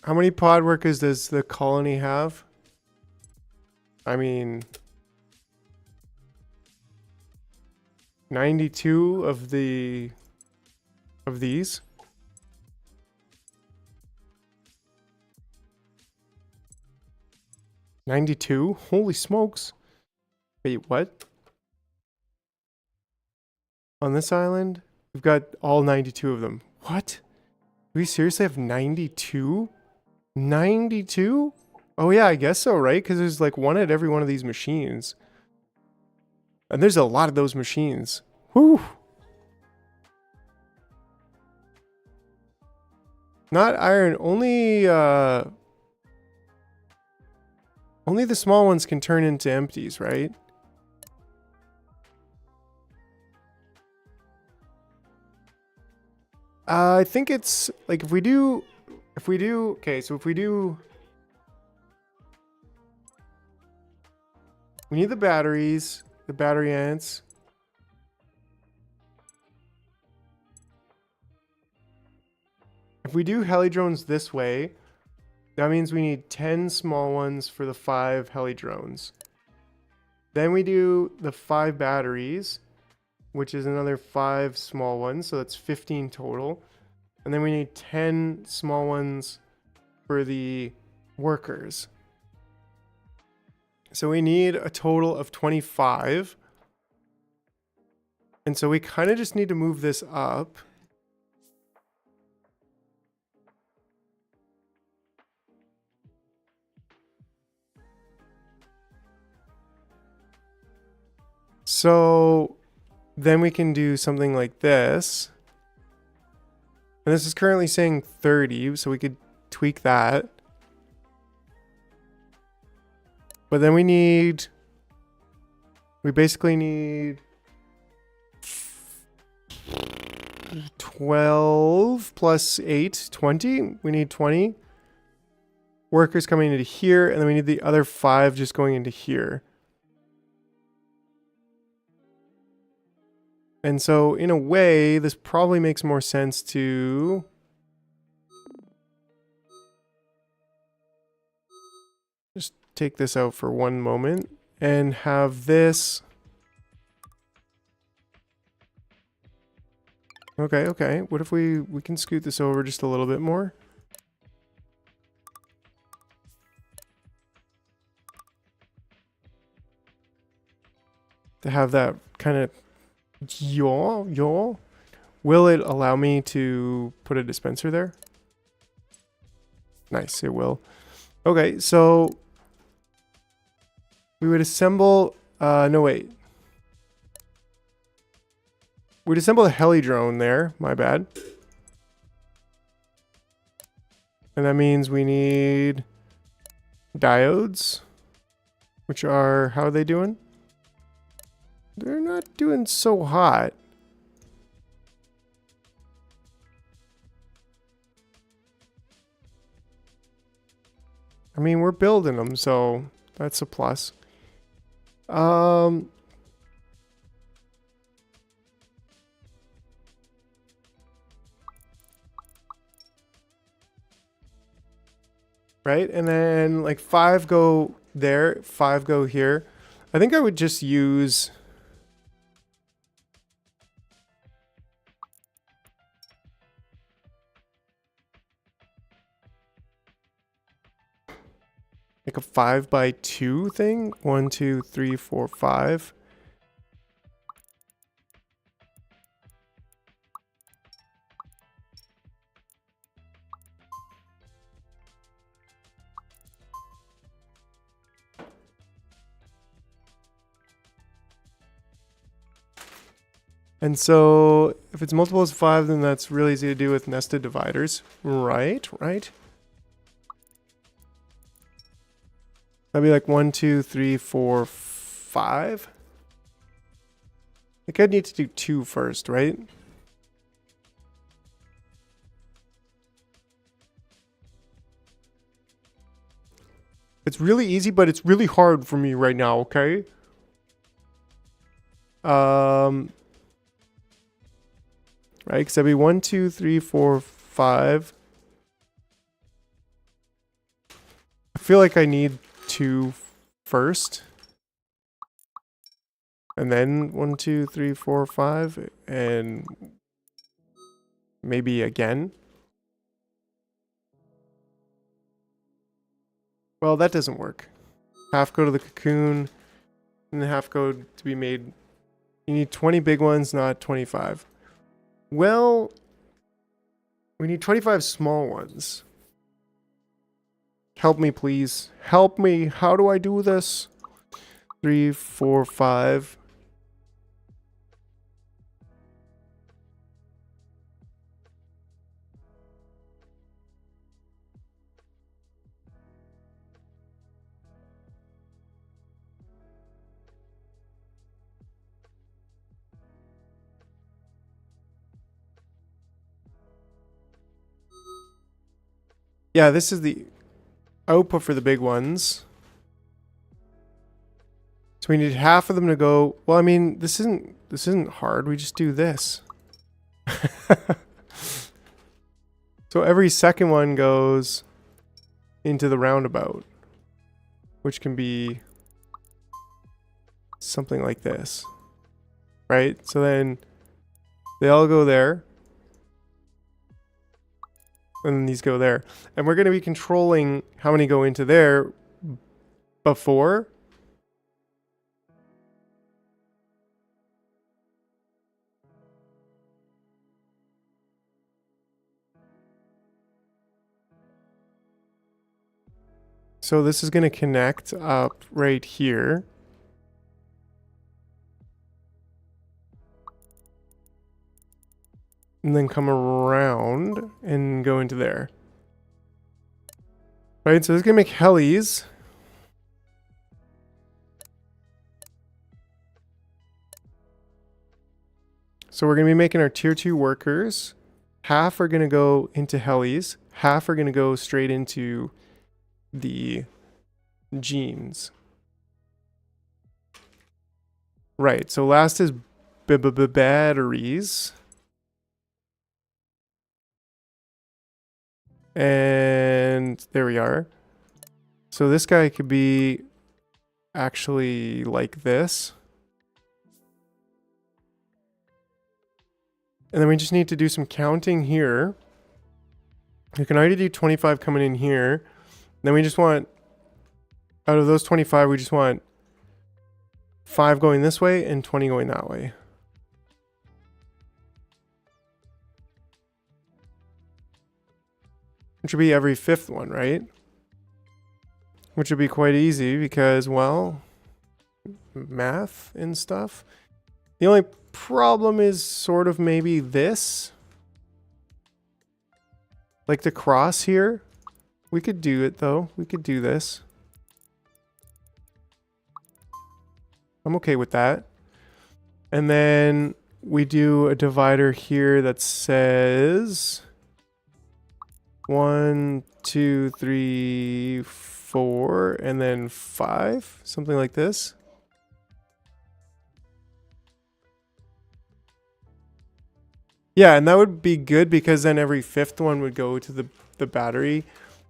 How many pod workers does the colony have? I mean, 92 of these. 92? Holy smokes. Wait, what? On this island? We've got all 92 of them. What? Do we seriously have 92? 92? Oh yeah, I guess so, right? Because there's like 1 at every one of these machines. And there's a lot of those machines. Whew. Not iron, only the small ones can turn into empties, right? I think it's like if we do, okay, so if we do, we need the batteries, the battery ants. If we do helidrones this way, that means we need 10 small ones for the 5 helidrones. Then we do the 5 batteries, which is another 5 small ones, so that's 15 total. And then we need 10 small ones for the workers. So we need a total of 25. And so we kind of just need to move this up. So then we can do something like this. And this is currently saying 30, so we could tweak that. But then we basically need 12 plus 8, 20. We need 20 workers coming into here, and then we need the other 5 just going into here. And so, in a way, this probably makes more sense to just take this out for one moment and have this. Okay. What if we can scoot this over just a little bit more? To have that kind of yaw. Will it allow me to put a dispenser there? Nice, it will. Okay, so we would assemble, no wait. We'd assemble a heli drone there, my bad. And that means we need diodes, which are, how are they doing? They're not doing so hot. I mean, we're building them, so that's a plus. Right, and then like 5 go there, 5 go here. I think I would just use like a 5x2 thing. 1, 2, 3, 4, 5. And so if it's multiples of 5, then that's really easy to do with nested dividers. Right, right. That'd be like 1, 2, 3, 4, 5. I think I'd need to do 2 first, right? It's really easy, but it's really hard for me right now, okay? Right, because that'd be 1, 2, 3, 4, 5. I feel like I need 2 first. And then 1, 2, 3, 4, 5. And maybe again. Well, that doesn't work. Half go to the cocoon, and the half go to be made. You need 20 big ones, not 25. Well, we need 25 small ones. Help me, please. Help me. How do I do this? 3, 4, 5. Yeah, this is the output for the big ones. So we need half of them to go. Well, I mean, this isn't hard. We just do this. So every second one goes into the roundabout, which can be something like this. Right? So then they all go there. And then these go there. And we're going to be controlling how many go into there before. So this is going to connect up right here. And then come around and go into there. Right, so this is going to make helis. So we're going to be making our tier 2 workers. Half are going to go into helis. Half are going to go straight into the Gynes. Right, so last is batteries. And there we are. So this guy could be actually like this. And then we just need to do some counting here. You can already do 25 coming in here. Then we just want, out of those 25, we just want 5 going this way and 20 going that way. which would be every 5th one, right? Which would be quite easy because, well, math and stuff. The only problem is sort of maybe this. Like the cross here. We could do it though. We could do this. I'm okay with that. And then we do a divider here that says 1, 2, 3, 4, and then 5, something like this. Yeah, and that would be good because then every 5th one would go to the battery,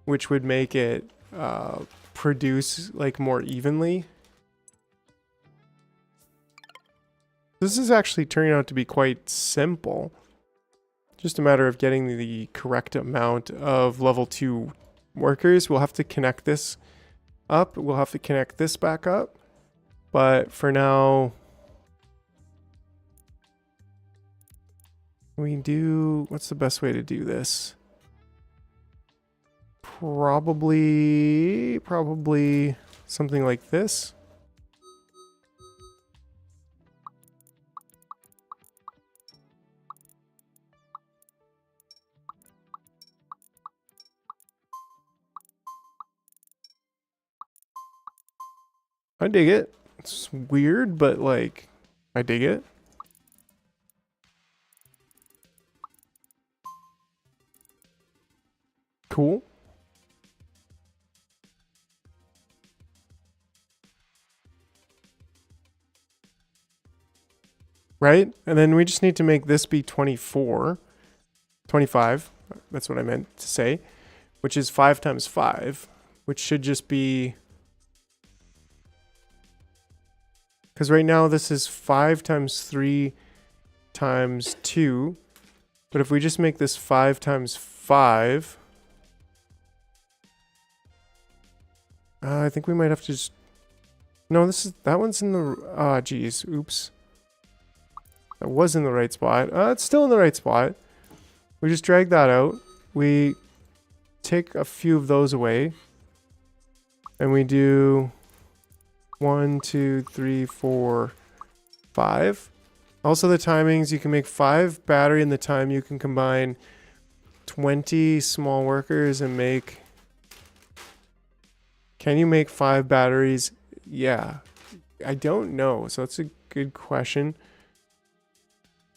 which would make it produce like more evenly. This is actually turning out to be quite simple. Just a matter of getting the correct amount of level 2 workers. We'll have to connect this up. We'll have to connect this back up. But for now, we do... What's the best way to do this? Probably something like this. I dig it. It's weird, but like, I dig it. Cool. Right? And then we just need to make this be 25. That's what I meant to say. Which is 5 times 5. Which should just be... Because right now this is 5 times 3 times 2. But if we just make this 5 times 5... I think we might have to just... No, that one's in the... Ah, geez. Oops. That was in the right spot. It's still in the right spot. We just drag that out. We take a few of those away. And we do... 1, 2, 3, 4, 5. Also the timings, you can make 5 battery in the time you can combine 20 small workers and make... Can you make 5 batteries? Yeah. I don't know, so that's a good question.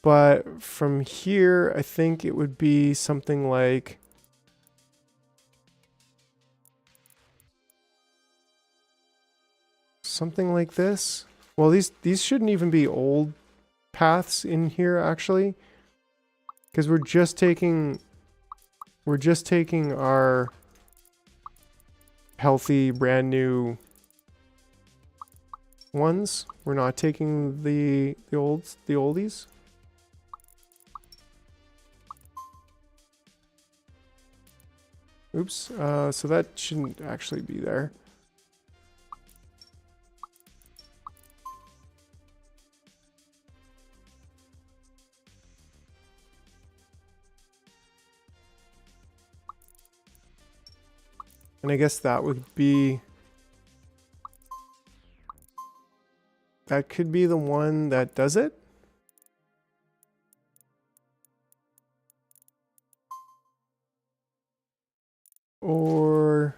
But from here, I think it would be something like... Something like this. Well, these shouldn't even be old paths in here, actually. Because we're just taking our healthy, brand new ones. We're not taking the oldies. Oops. So that shouldn't actually be there. And I guess that would be... That could be the one that does it. Or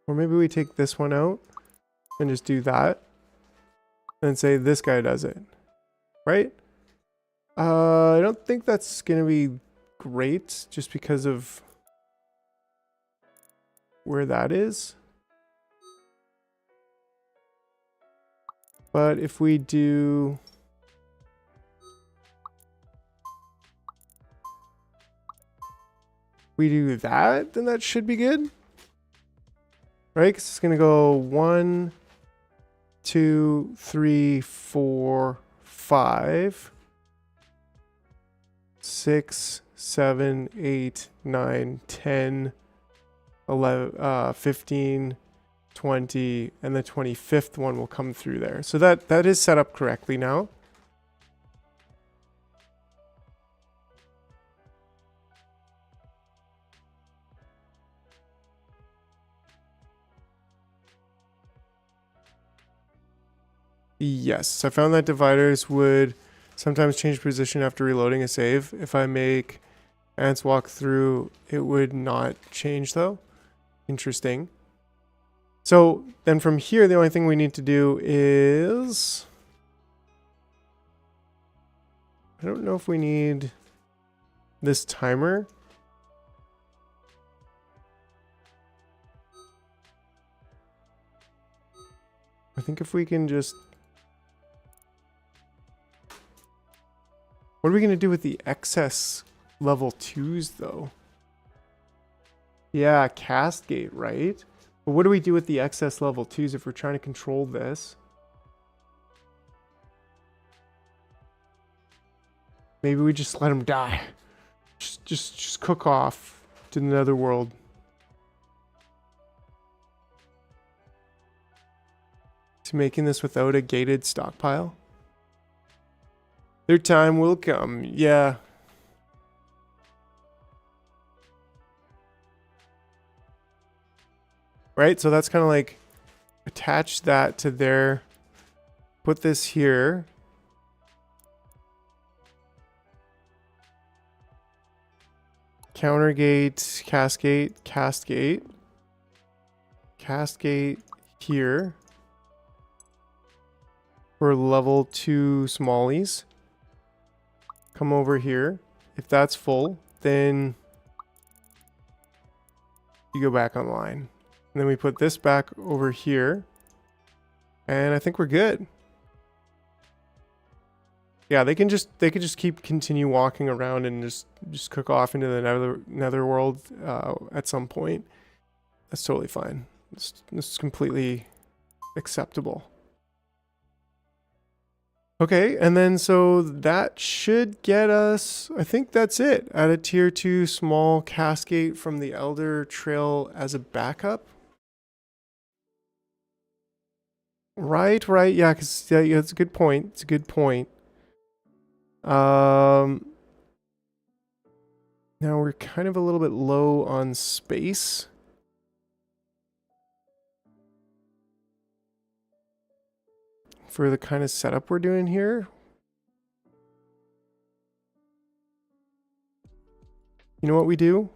maybe we take this one out and just do that. And say this guy does it. Right? I don't think that's gonna be great just because of where that is. But if we do that, then that should be good. Right? Because it's going to go 1, 2, 3, 4, 5, 6, 7, 8, 9, 10, 11, 15, 20, and the 25th one will come through there. So that is set up correctly now. Yes, I found that dividers would sometimes change position after reloading a save. If I make ants walk through, it would not change though. Interesting. So then from here, the only thing we need to do is... I don't know if we need this timer. I think if we can just... What are we going to do with the excess level 2s though? Yeah, cast gate, right? But what do we do with the excess level 2s if we're trying to control this? Maybe we just let them die. Just cook off to the netherworld. To making this without a gated stockpile. Their time will come. Yeah. Right? So that's kind of like attach that to their... Put this here. Counter gate, cascade, cascade. Cascade here. For level 2 smallies. Come over here. If that's full, then you go back online. And then we put this back over here. And I think we're good. Yeah, they could just continue walking around and just cook off into the netherworld at some point. That's totally fine. This is completely acceptable. Okay, and then so that should get us, I think that's it. Add a tier 2 small cascade from the Elder Trail as a backup. Right, yeah, because yeah, it's a good point. It's a good point. Now we're kind of a little bit low on space. For the kind of setup we're doing here. You know what we do?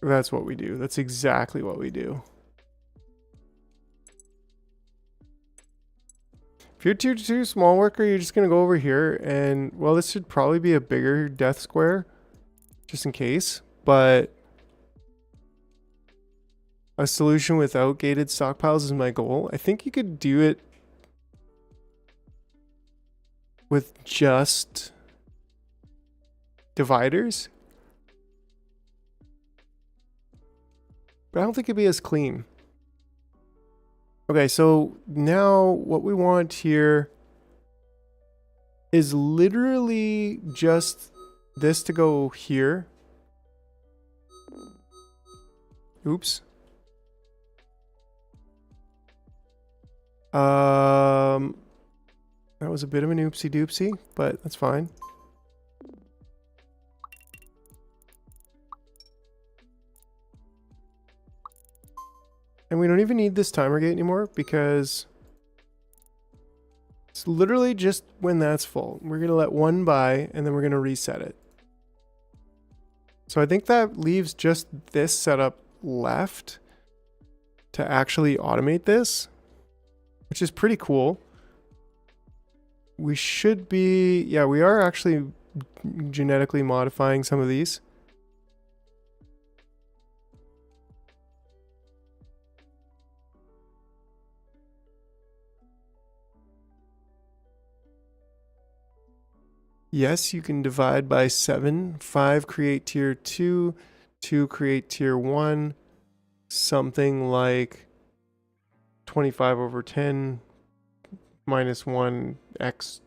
That's what we do. That's exactly what we do. If you're tier 2 small worker, you're just going to go over here and, well, this should probably be a bigger death square, just in case, but a solution without gated stockpiles is my goal. I think you could do it with just dividers, but I don't think it'd be as clean. Okay, so now what we want here is literally just this to go here. Oops. That was a bit of an oopsie doopsie, but that's fine. And we don't even need this timer gate anymore because it's literally just when that's full. We're going to let one by and then we're going to reset it. So I think that leaves just this setup left to actually automate this, which is pretty cool. We should be, yeah, we are actually genetically modifying some of these. Yes, you can divide by 7. 5 create tier 2, 2 create tier 1, something like 25 over 10 minus 1x.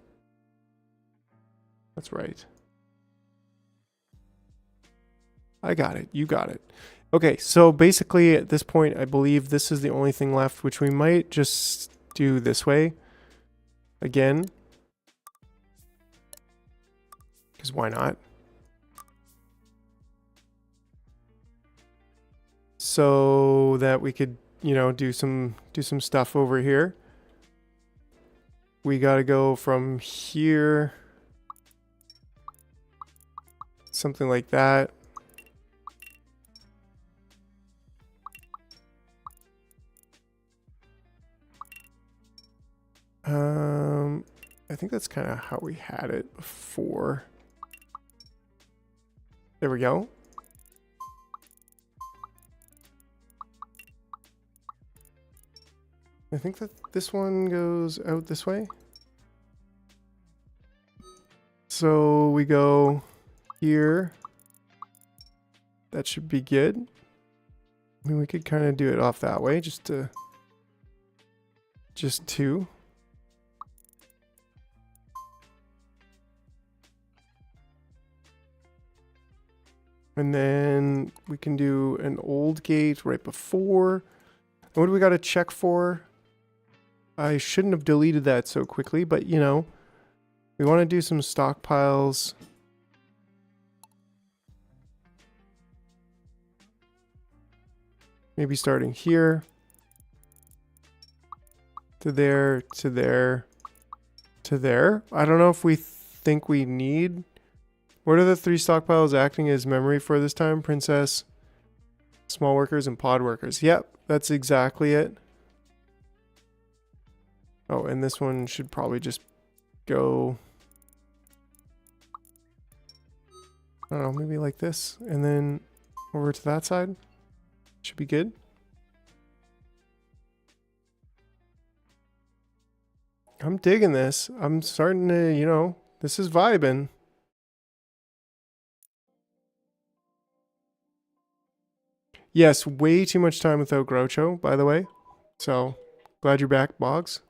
That's right. I got it. You got it. Okay, so basically at this point, I believe this is the only thing left, which we might just do this way again. because why not? So that we could, you know, do some stuff over here. We got to go from here, something like that. I think that's kind of how we had it before. There we go. I think that this one goes out this way. So we go here. That should be good. I mean, we could kind of do it off that way, just two. And then we can do an old gate right before. And what do we got to check for? I shouldn't have deleted that so quickly, but you know, we want to do some stockpiles. Maybe starting here. To there, to there, to there. I don't know if we think we need... What are the 3 stockpiles acting as memory for this time? Princess, small workers, and pod workers. Yep, that's exactly it. Oh, and this one should probably just go... I don't know, maybe like this. And then over to that side. Should be good. I'm digging this. I'm starting to, you know, this is vibing. Yes, way too much time without Groucho, by the way. So, glad you're back, Boggs.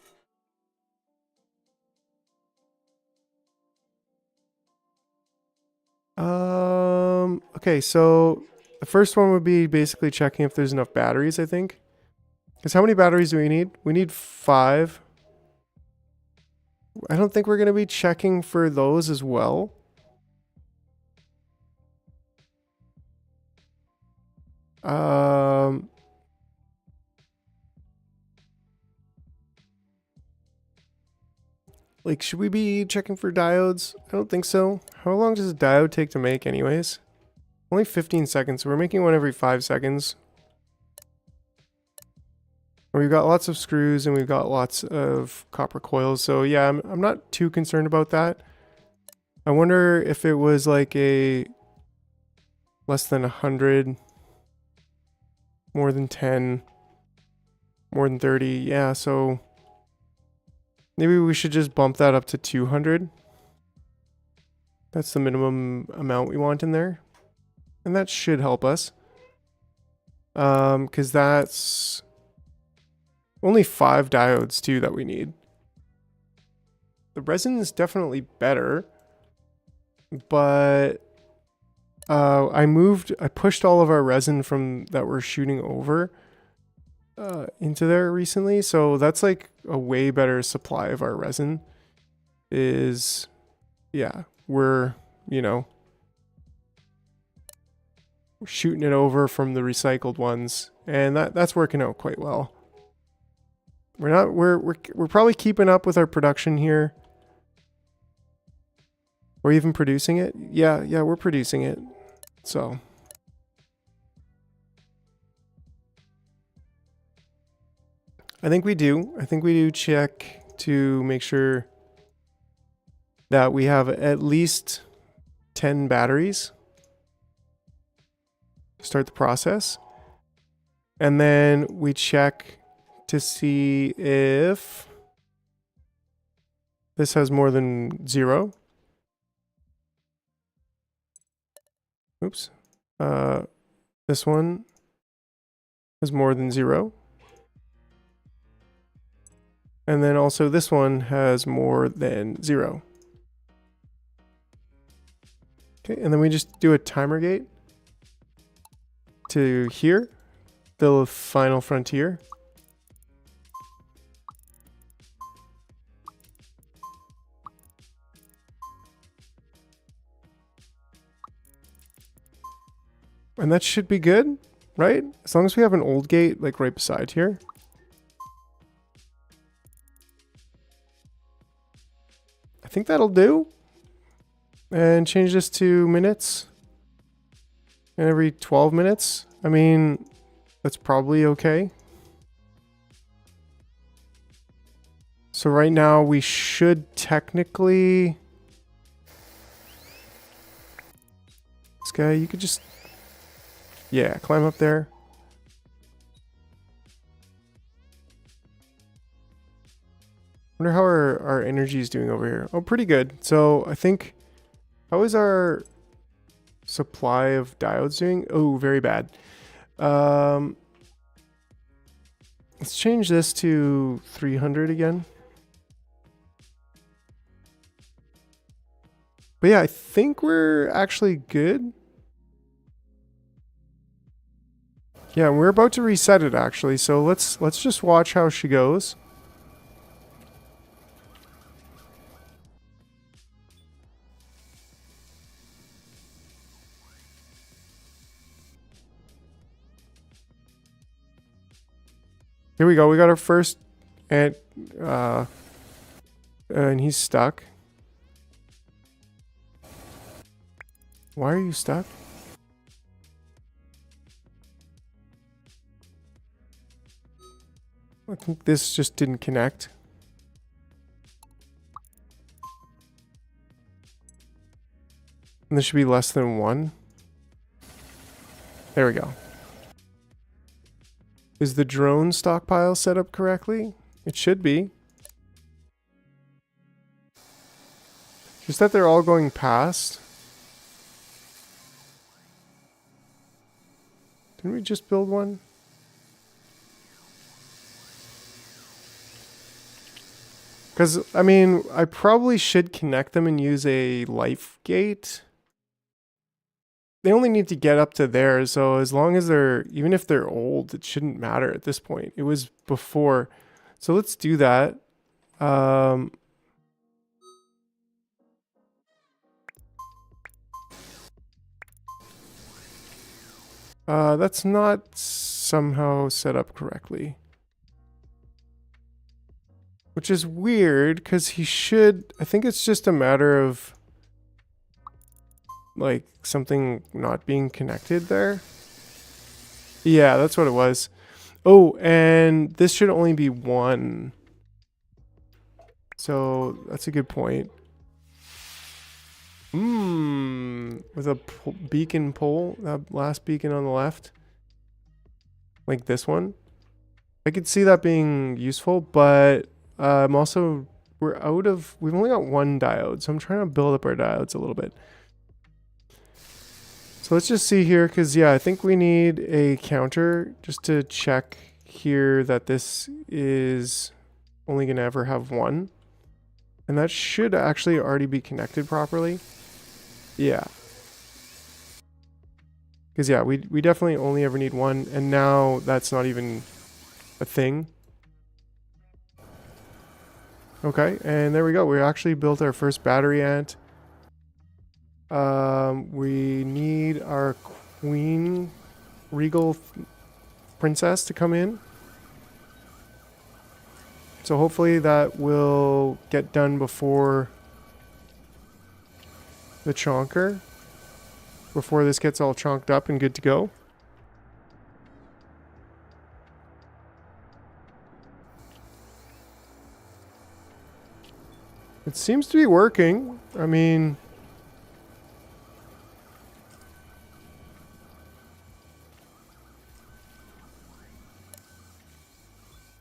Okay, so the first one would be basically checking if there's enough batteries, I think. Because how many batteries do we need? We need 5. I don't think we're going to be checking for those as well. Like, should we be checking for diodes? I don't think so. How long does a diode take to make anyways? Only 15 seconds. So we're making one every 5 seconds. We've got lots of screws and we've got lots of copper coils. So yeah, I'm not too concerned about that. I wonder if it was like a less than 100, more than 10, more than 30. Yeah, so maybe we should just bump that up to 200. That's the minimum amount we want in there. And that should help us. Because that's only 5 diodes too that we need. The resin is definitely better. But I pushed all of our resin from that we're shooting over into there recently. So that's like a way better supply of our resin. Yeah, we're, you know, shooting it over from the recycled ones, and that's working out quite well. We're probably keeping up with our production here. We're even producing it. Yeah, we're producing it. So I think we do check to make sure that we have at least 10 batteries to start the process. And then we check to see if this has more than 0. Oops. This one has more than 0. And then also this one has more than 0. Okay, and then we just do a timer gate to here, the final frontier. And that should be good, right? As long as we have an old gate like right beside here. I think that'll do. And change this to minutes. And every 12 minutes. I mean, that's probably okay. So right now we should technically... This guy, you could just... Yeah, climb up there. Wonder how our energy is doing over here. Oh, pretty good. So I think... How is our supply of diodes doing? Oh, very bad. Let's change this to 300 again. But yeah, I think we're actually good. Yeah, we're about to reset it actually, so let's just watch how she goes. Here we go. We got our first ant, and he's stuck. Why are you stuck? I think this just didn't connect. And this should be less than 1. There we go. Is the drone stockpile set up correctly? It should be. Just that they're all going past. Didn't we just build one? Because, I mean, I probably should connect them and use a life gate. They only need to get up to there, so as long as they're, even if they're old, it shouldn't matter at this point. It was before. So let's do that. That's not somehow set up correctly. Which is weird, because he should, I think it's just a matter of like something not being connected there. Yeah, that's what it was. Oh, and this should only be 1. So that's a good point. With a beacon pole, that last beacon on the left. Like this one. I could see that being useful, but I'm also, we've only got 1 diode, so I'm trying to build up our diodes a little bit. So let's just see here, because yeah, I think we need a counter just to check here that this is only going to ever have 1. And that should actually already be connected properly. Yeah. Because yeah, we definitely only ever need 1, and now that's not even a thing. Okay, and there we go. We actually built our first battery ant. We need our queen regal princess to come in. So hopefully that will get done before the chonker. Before this gets all chonked up and good to go. It seems to be working. I mean...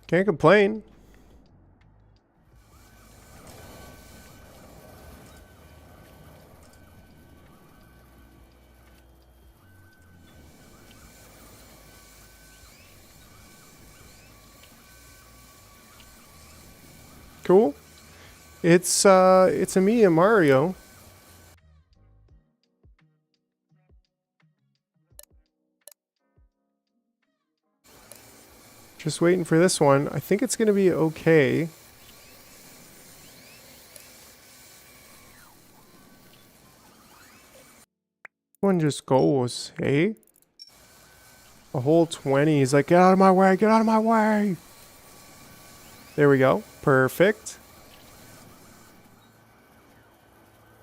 Can't complain. Cool. It's a me and Mario. Just waiting for this one. I think it's gonna be okay. One just goes, hey? A whole 20. He's like, get out of my way, get out of my way. There we go. Perfect.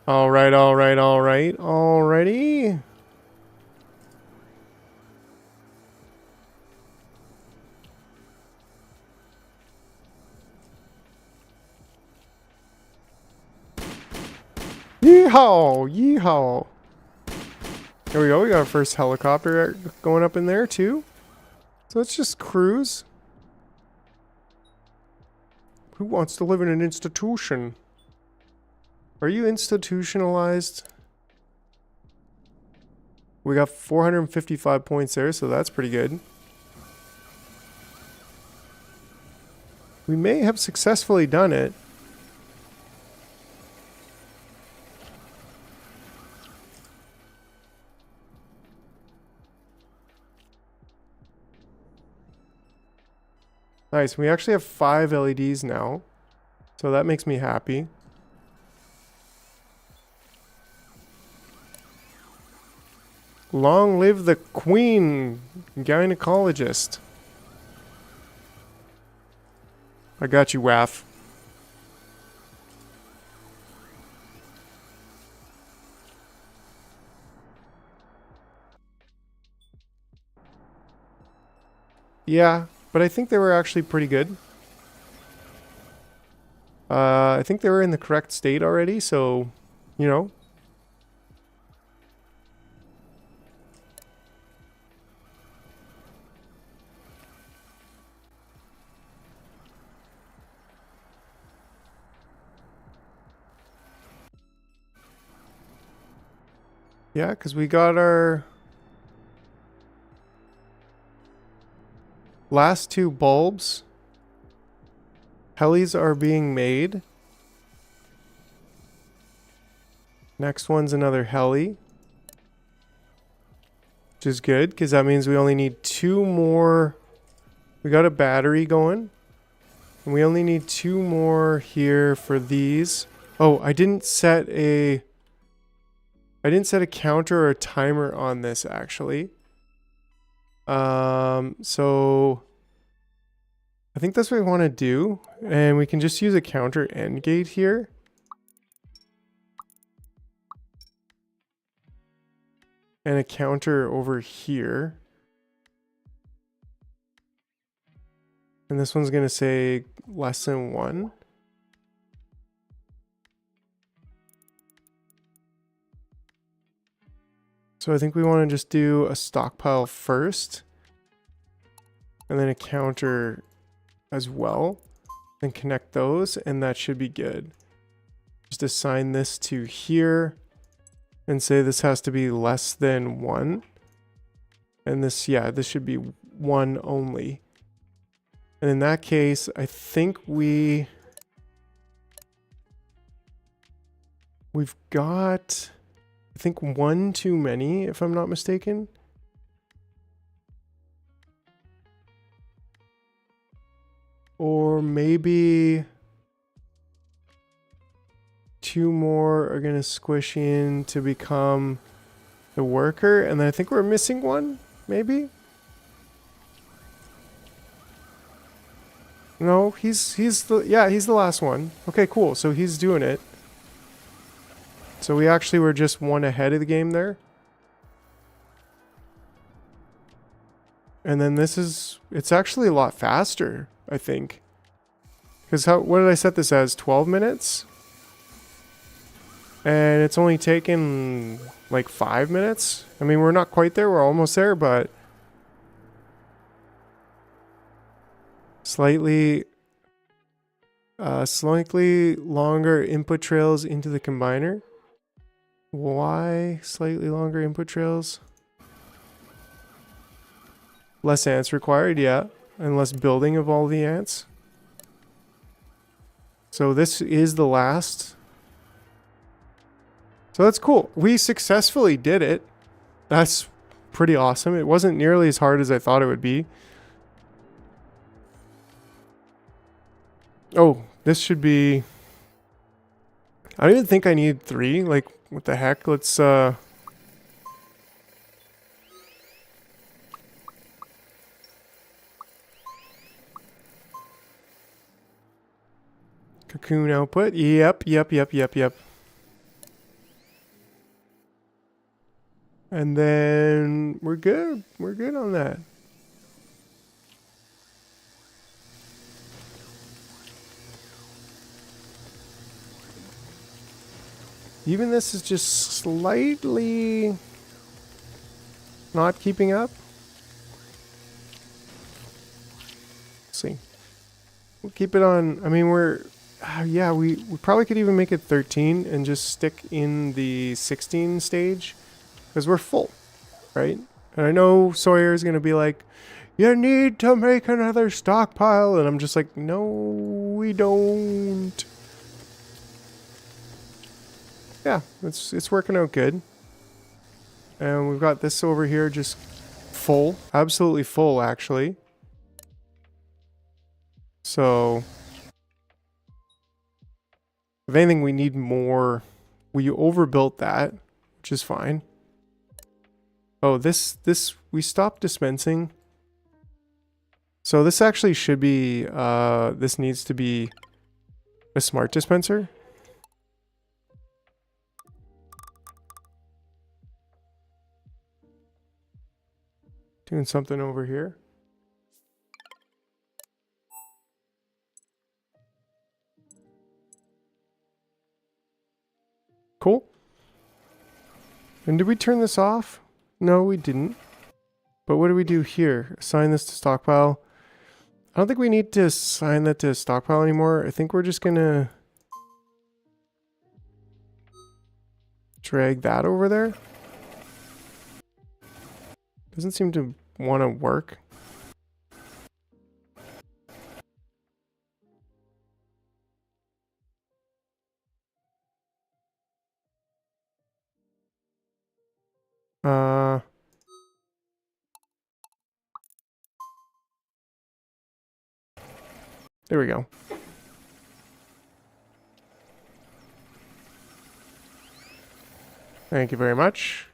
Alright, alright, alright. Alrighty. Yeehaw! Yeehaw! There we go. We got our first helicopter going up in there too. So let's just cruise. Who wants to live in an institution? Are you institutionalized? We got 455 points there, so that's pretty good. We may have successfully done it. Nice. We actually have 5 LEDs now. So that makes me happy. Long live the queen, gynecologist. I got you, Waff. Yeah, but I think they were actually pretty good. I think they were in the correct state already, so, you know. Yeah, because we got our last 2 bulbs. Helis are being made. Next one's another heli. Which is good, because that means we only need 2 more. We got a battery going. And we only need 2 more here for these. Oh, I didn't set a counter or a timer on this, actually. So I think that's what we want to do. And we can just use a counter end gate here. And a counter over here. And this one's going to say less than 1. So I think we want to just do a stockpile first. And then a counter as well. And connect those, and that should be good. Just assign this to here. And say this has to be less than 1. And this, yeah, this should be 1 only. And in that case, I think we've got, I think 1 too many, if I'm not mistaken. Or maybe 2 more are going to squish in to become the worker. And then I think we're missing 1, maybe? No, he's the last one. Okay, cool. So he's doing it. So we actually were just 1 ahead of the game there. And then this is, it's actually a lot faster, I think. Because what did I set this as? 12 minutes? And it's only taken like 5 minutes. I mean, we're not quite there. We're almost there, but slightly longer input trails into the combiner. Why slightly longer input trails? Less ants required, yeah. And less building of all the ants. So this is the last. So that's cool. We successfully did it. That's pretty awesome. It wasn't nearly as hard as I thought it would be. Oh, this should be... I don't even think I need 3. Like, what the heck? Let's Cocoon output. Yep. And then we're good. We're good on that. Even this is just slightly not keeping up. Let's see. We'll keep it on. I mean, yeah, we probably could even make it 13 and just stick in the 16 stage because we're full, right? And I know Sawyer is going to be like, you need to make another stockpile. And I'm just like, no, we don't. Yeah, it's working out good. And we've got this over here just full. Absolutely full, actually. So, if anything, we need more. We overbuilt that, which is fine. Oh, this we stopped dispensing. So this actually should be, this needs to be a smart dispenser. Doing something over here. Cool. And did we turn this off? No, we didn't. But what do we do here? Assign this to stockpile. I don't think we need to assign that to stockpile anymore. I think we're just gonna drag that over there. Doesn't seem to want to work. There we go. Thank you very much.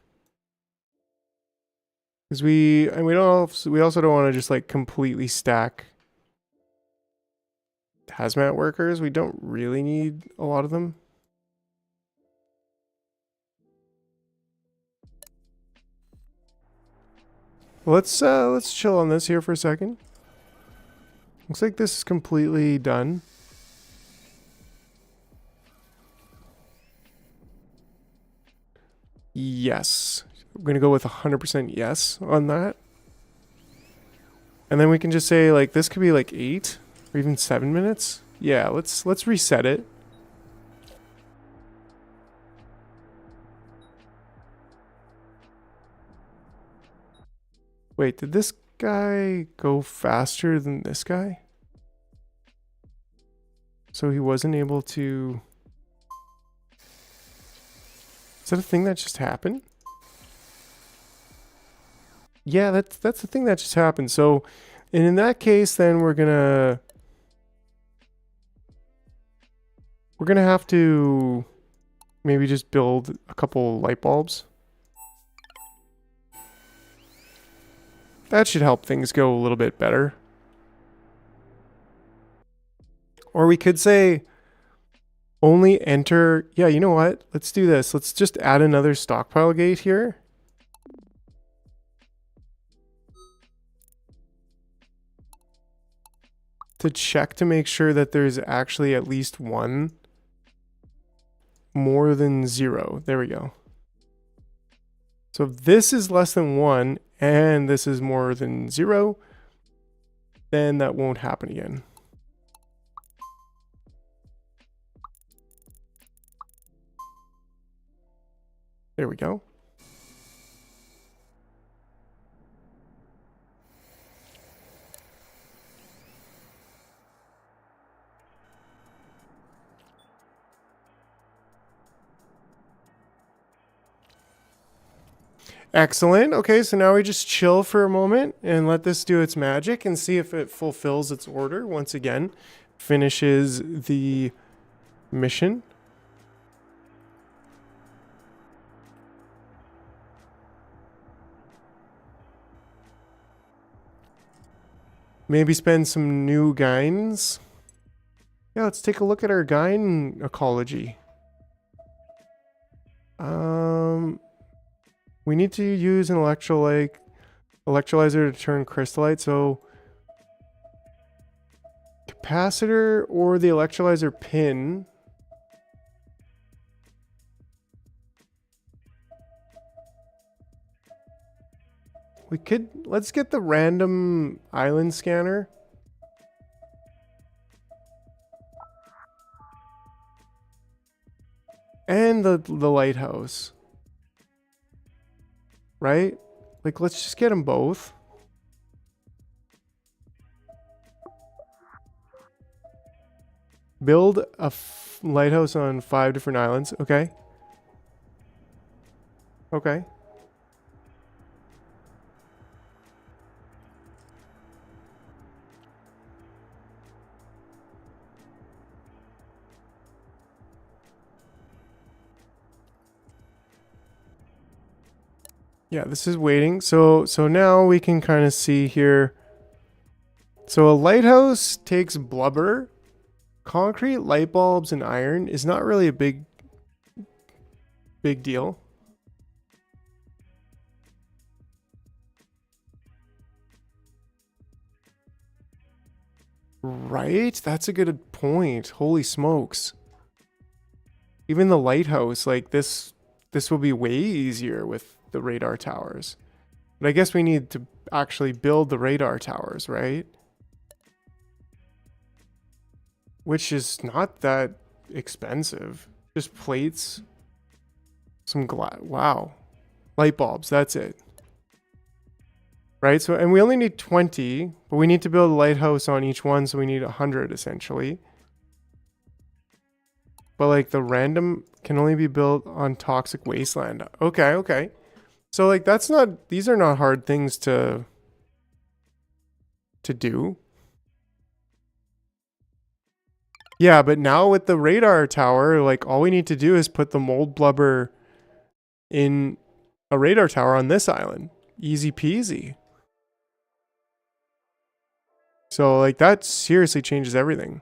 Because we also don't want to just like completely stack hazmat workers. We don't really need a lot of them. Let's chill on this here for a second. Looks like this is completely done. Yes. I'm going to go with 100% yes on that. And then we can just say like this could be like 8 or even 7 minutes. Yeah, let's reset it. Wait, did this guy go faster than this guy? So he wasn't able to... Is that a thing that just happened? Yeah, that's the thing that just happened. So, and in that case, then we're gonna have to maybe just build a couple light bulbs. That should help things go a little bit better. Or we could say only enter... Yeah, you know what? Let's do this. Let's just add another stockpile gate here. To check to make sure that there's actually at least one more than 0. There we go. So if this is less than 1 and this is more than 0, then that won't happen again. There we go. Excellent. Okay, so now we just chill for a moment and let this do its magic and see if it fulfills its order once again. Finishes the mission. Maybe spend some new Gynes. Yeah, let's take a look at our Gyne ecology. We need to use an electrolyzer to turn crystallite. So capacitor or the electrolyzer pin. We could, let's get the random island scanner. And the lighthouse. Right? Like, let's just get them both. Build a lighthouse on 5 different islands. Okay. Okay. Yeah, this is waiting. So now we can kind of see here. So a lighthouse takes blubber. Concrete, light bulbs, and iron is not really a big deal. Right? That's a good point. Holy smokes. Even the lighthouse, like this will be way easier with the radar towers. But I guess we need to actually build the radar towers, right? Which is not that expensive. Just plates. Some glass. Wow. Light bulbs, that's it. Right? So, and we only need 20, but we need to build a lighthouse on each one, so we need 100 essentially. But like the random can only be built on toxic wasteland. Okay, okay. So like that's not, these are not hard things to do. Yeah, but now with the radar tower, like all we need to do is put the mold blubber in a radar tower on this island. Easy peasy. So like that seriously changes everything.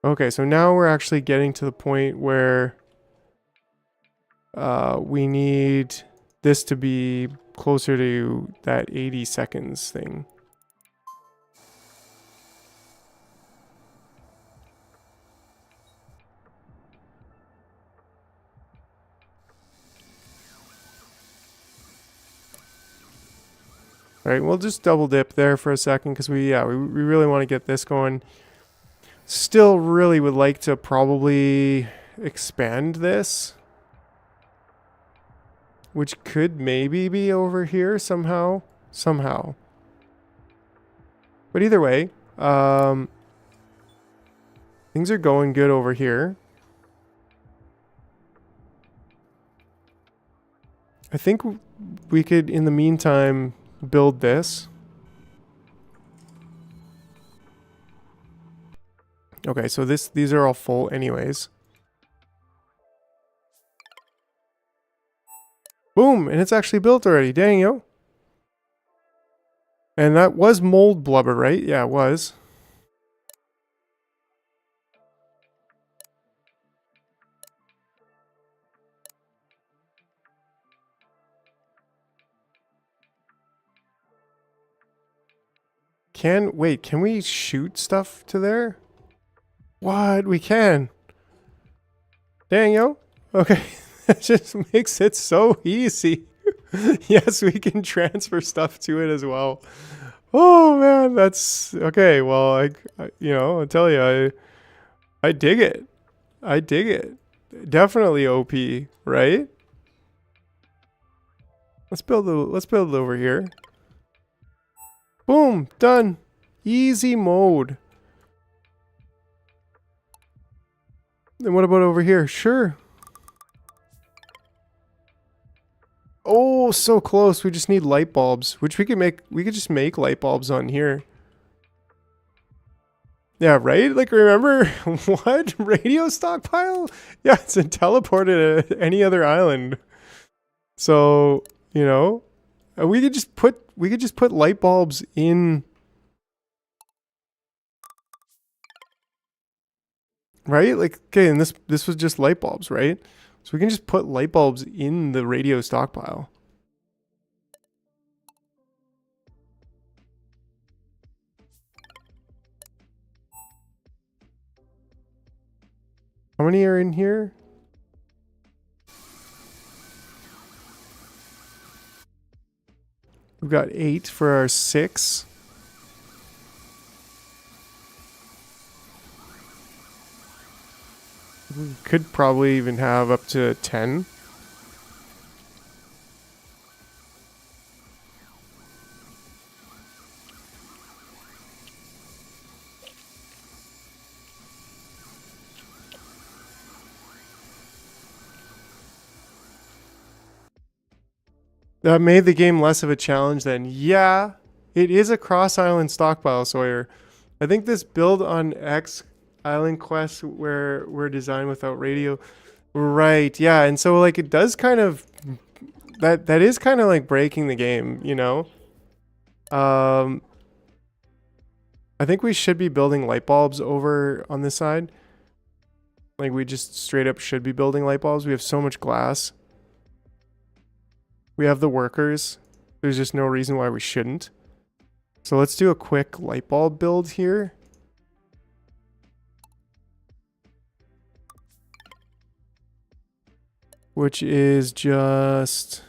Okay, so now we're actually getting to the point where we need this to be closer to that 80 seconds thing. All right, we'll just double dip there for a second because we really want to get this going. Still really would like to probably expand this, which could maybe be over here somehow. But either way, things are going good over here. I think we could, in the meantime, build this. Okay, so these are all full anyways. Boom, and it's actually built already. Dang, yo. And that was mold blubber, right? Yeah, it was. Can we shoot stuff to there? What? We can. Dang, yo. Okay. That just makes it so easy. Yes, we can transfer stuff to it as well. Oh, man. That's... Okay, well, I you know, I'll tell you, I dig it. I dig it. Definitely OP, right? Let's build it over here. Boom, done. Easy mode. And what about over here? Sure. Oh, so close. We just need light bulbs, which we could make. We could just make light bulbs on here. Yeah, right? Like, remember what? Radio stockpile? Yeah, it's teleported to any other island. So, you know, we could just put light bulbs in right? Like, okay, and this was just light bulbs, right? So we can just put light bulbs in the radio stockpile. How many are in here? We've got 8 for our 6. We could probably even have up to 10. That made the game less of a challenge then. Yeah, it is a cross-island stockpile, Sawyer. I think this build on X island quests were designed without radio. Right, yeah, and so like it does kind of that is kind of like breaking the game, you know? I think we should be building light bulbs over on this side. Like we just straight up should be building light bulbs. We have so much glass. We have the workers. There's just no reason why we shouldn't. So let's do a quick light bulb build here. Which is just...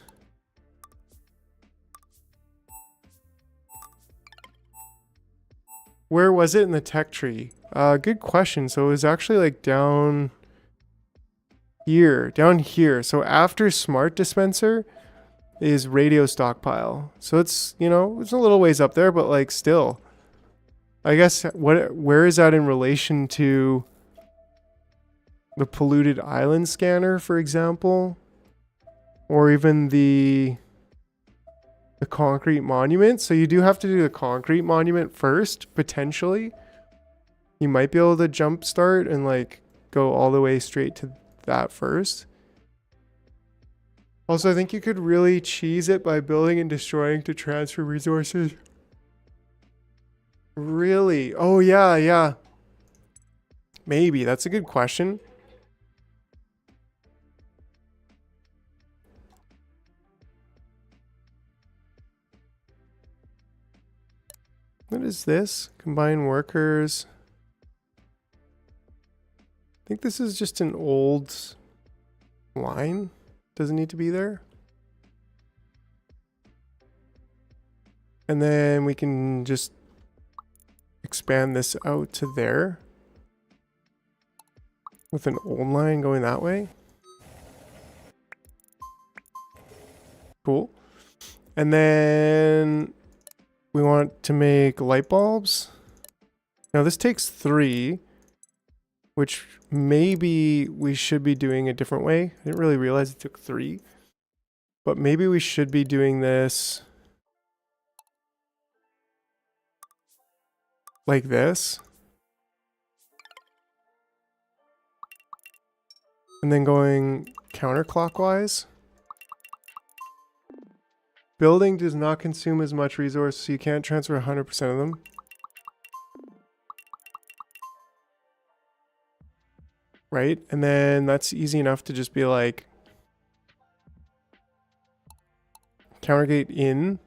Where was it in the tech tree? Good question. So it was actually like down here. Down here. So after smart dispenser is radio stockpile. So it's, you know, it's a little ways up there, but like still. I guess where is that in relation to the polluted island scanner, for example? Or even the concrete monument. So you do have to do the concrete monument first, potentially. You might be able to jump start and like go all the way straight to that first. Also, I think you could really cheese it by building and destroying to transfer resources. Really? Oh, yeah, yeah. Maybe. That's a good question. What is this? Combine workers. I think this is just an old line. Doesn't need to be there. And then we can just expand this out to there with an old line going that way. Cool. And then we want to make light bulbs. Now this takes 3, which maybe we should be doing a different way. I didn't really realize it took 3, but maybe we should be doing this like this. And then going counterclockwise. Building does not consume as much resource, so you can't transfer 100% of them. Right? And then that's easy enough to just be like countergate in.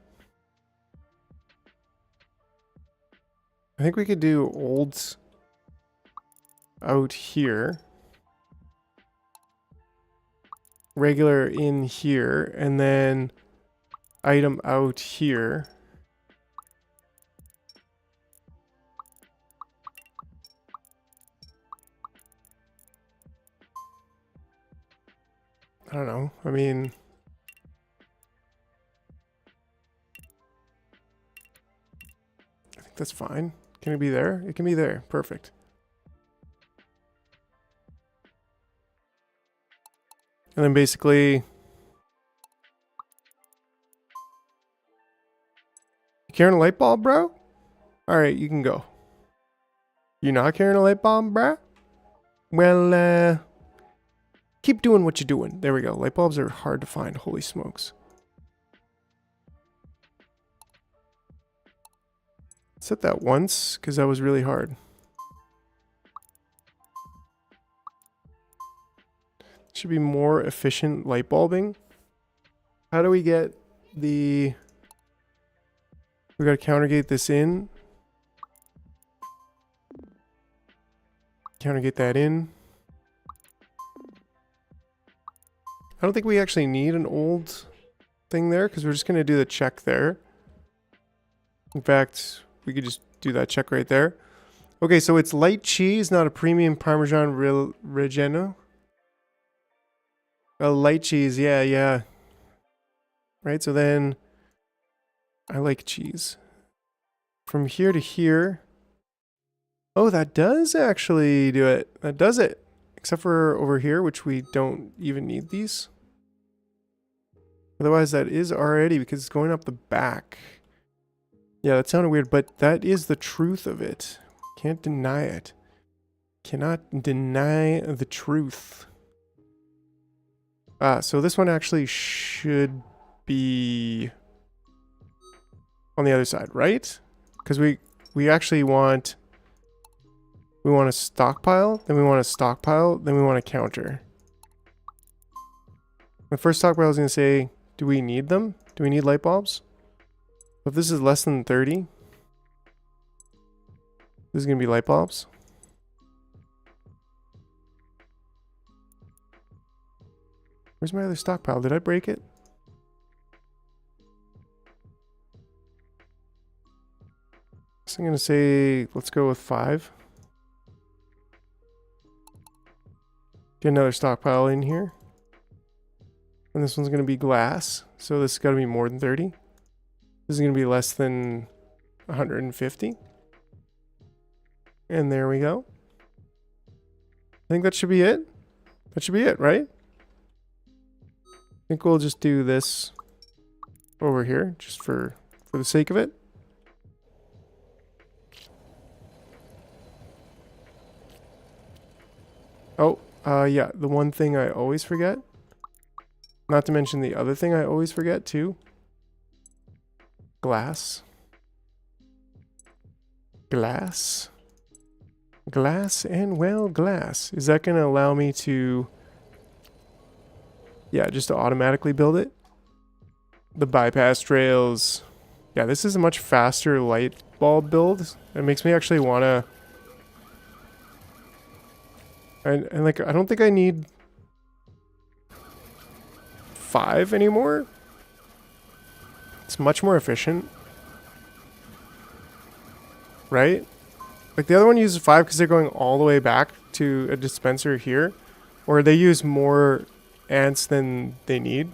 I think we could do olds out here. Regular in here, and then item out here. I don't know. I mean, I think that's fine. Can it be there? It can be there. Perfect. And then basically, you carrying a light bulb, bro? All right, you can go. You not carrying a light bulb, bro? Well, keep doing what you're doing. There we go. Light bulbs are hard to find. Holy smokes. Set that once, because that was really hard. Should be more efficient light bulbing. How do we get the... We gotta countergate this in. Countergate that in. I don't think we actually need an old thing there because we're just gonna do the check there. In fact, we could just do that check right there. Okay, so it's light cheese, not a premium Parmesan Reggiano. A light cheese, yeah. Right, so then I like cheese. From here to here. Oh, that does actually do it. That does it. Except for over here, which we don't even need these. Otherwise, that is already because it's going up the back. Yeah, that sounded weird, but that is the truth of it. Can't deny it. Cannot deny the truth. So this one actually should be on the other side, right? Because we actually want... We want to stockpile, then we want to stockpile, then we want to counter. The first stockpile is going to say, do we need them? Do we need light bulbs? If this is less than 30, this is going to be light bulbs. Where's my other stockpile? Did I break it? So I'm going to say, let's go with 5. Get another stockpile in here. And this one's going to be glass. So this has got to be more than 30. This is going to be less than 150. And there we go. I think that should be it. That should be it, right? I think we'll just do this over here, just for the sake of it. Oh. Yeah, the one thing I always forget. Not to mention the other thing I always forget too. Glass. Glass. Glass and well, glass. Is that going to allow me to... Yeah, just to automatically build it? The bypass trails. Yeah, this is a much faster light bulb build. It makes me actually want to... And like, I don't think I need 5 anymore. It's much more efficient. Right? Like the other one uses 5 because they're going all the way back to a dispenser here. Or they use more ants than they need.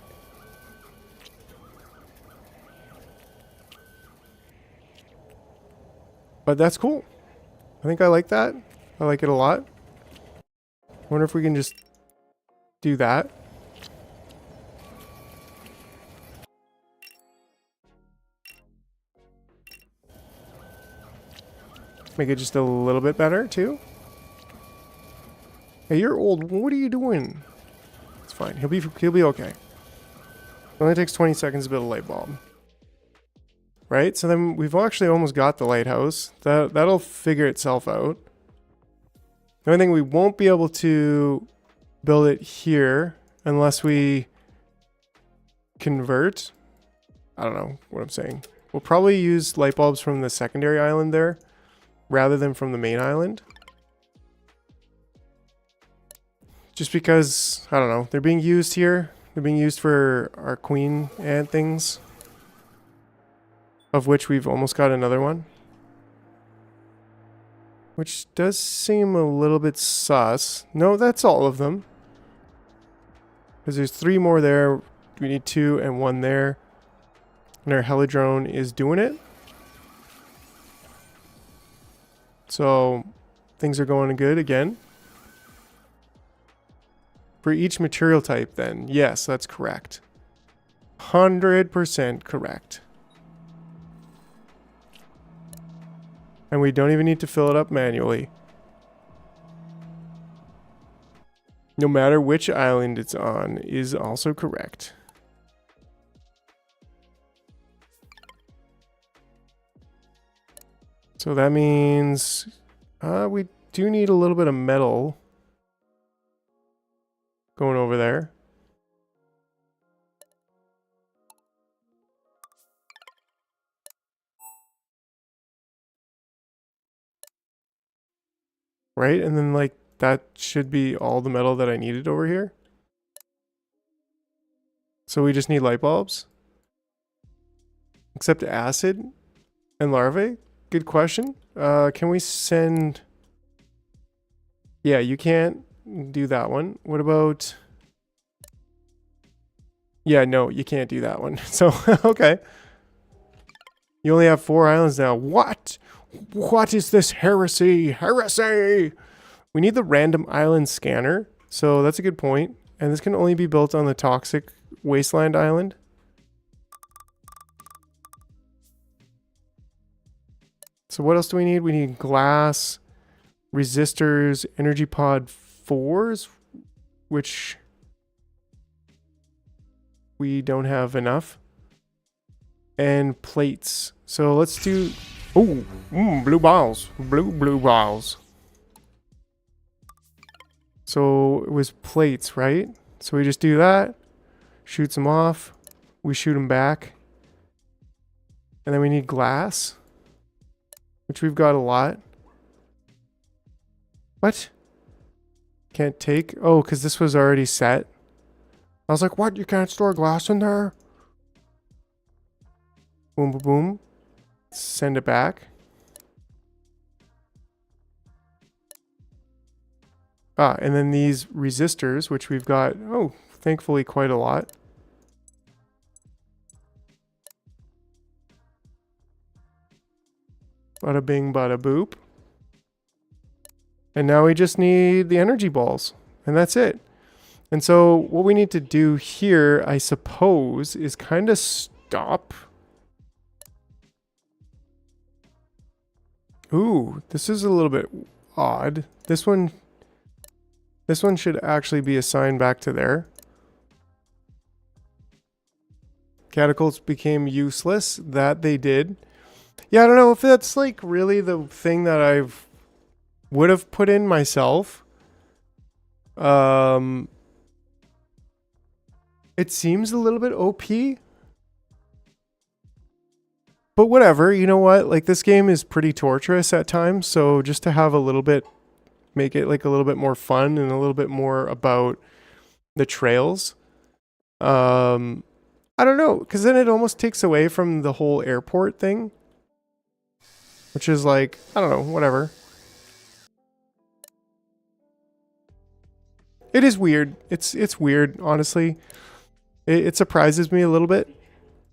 But that's cool. I think I like that. I like it a lot. I wonder if we can just do that. Make it just a little bit better, too. Hey, you're old. What are you doing? It's fine. He'll be okay. It only takes 20 seconds to build a light bulb. Right? So then we've actually almost got the lighthouse. That'll figure itself out. The only thing we won't be able to build it here unless we convert. I don't know what I'm saying. We'll probably use light bulbs from the secondary island there rather than from the main island. Just because, I don't know, they're being used here. They're being used for our queen ant things, of which we've almost got another one. Which does seem a little bit sus. No, that's all of them. Because there's 3 more there. We need 2 and 1 there. And our helidrone is doing it. So things are going good again. For each material type then. Yes, that's correct. 100% correct. And we don't even need to fill it up manually. No matter which island it's on is also correct. So that means we do need a little bit of metal. going over there. Right? And then like that should be all the metal that I needed over here. So we just need light bulbs. Except acid and larvae? Good question. Can we send... Yeah, you can't do that one. What about... Yeah, no, you can't do that one. So, okay. You only have 4 islands now. What? What is this heresy? Heresy! We need the random island scanner. So that's a good point. And this can only be built on the toxic wasteland island. So what else do we need? We need glass, resistors, energy pod 4s, which we don't have enough. And plates. So let's do... Oh, blue balls. Blue balls. So it was plates, right? So we just do that. Shoots them off. We shoot them back. And then we need glass, which we've got a lot. What? Can't take? Oh, because this was already set. I was like, what? You can't store glass in there? Boom, boom, boom. Send it back. Ah, and then these resistors, which we've got, oh, thankfully quite a lot. Bada bing, bada boop. And now we just need the energy balls. And that's it. And so what we need to do here, I suppose, is kind of stop. Ooh, this is a little bit odd. This one should actually be assigned back to there. Catapults became useless. That they did. Yeah, I don't know if that's like really the thing that I would have put in myself. It seems a little bit OP. But whatever, you know what? Like this game is pretty torturous at times, so just to have a little bit, make it like a little bit more fun and a little bit more about the trails. I don't know, because then it almost takes away from the whole airport thing. Which is like, I don't know, whatever. It is weird. It's weird, honestly. It surprises me a little bit.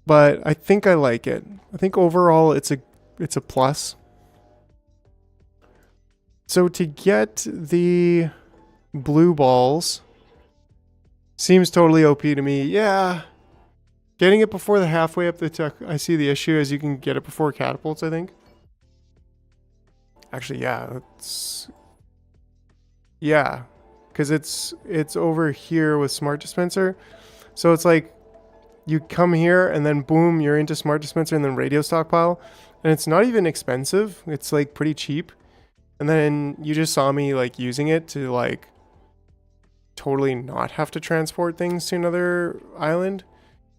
But I think I like it. I think overall it's a plus. So to get the blue balls seems totally OP to me. Yeah. Getting it before the halfway up the tech, I see the issue is you can get it before catapults, I think. Actually, yeah. Yeah. Because it's over here with smart dispenser. So it's like you come here and then boom, you're into smart dispenser and then radio stockpile. And it's not even expensive. It's like pretty cheap. And then you just saw me like using it to like totally not have to transport things to another island.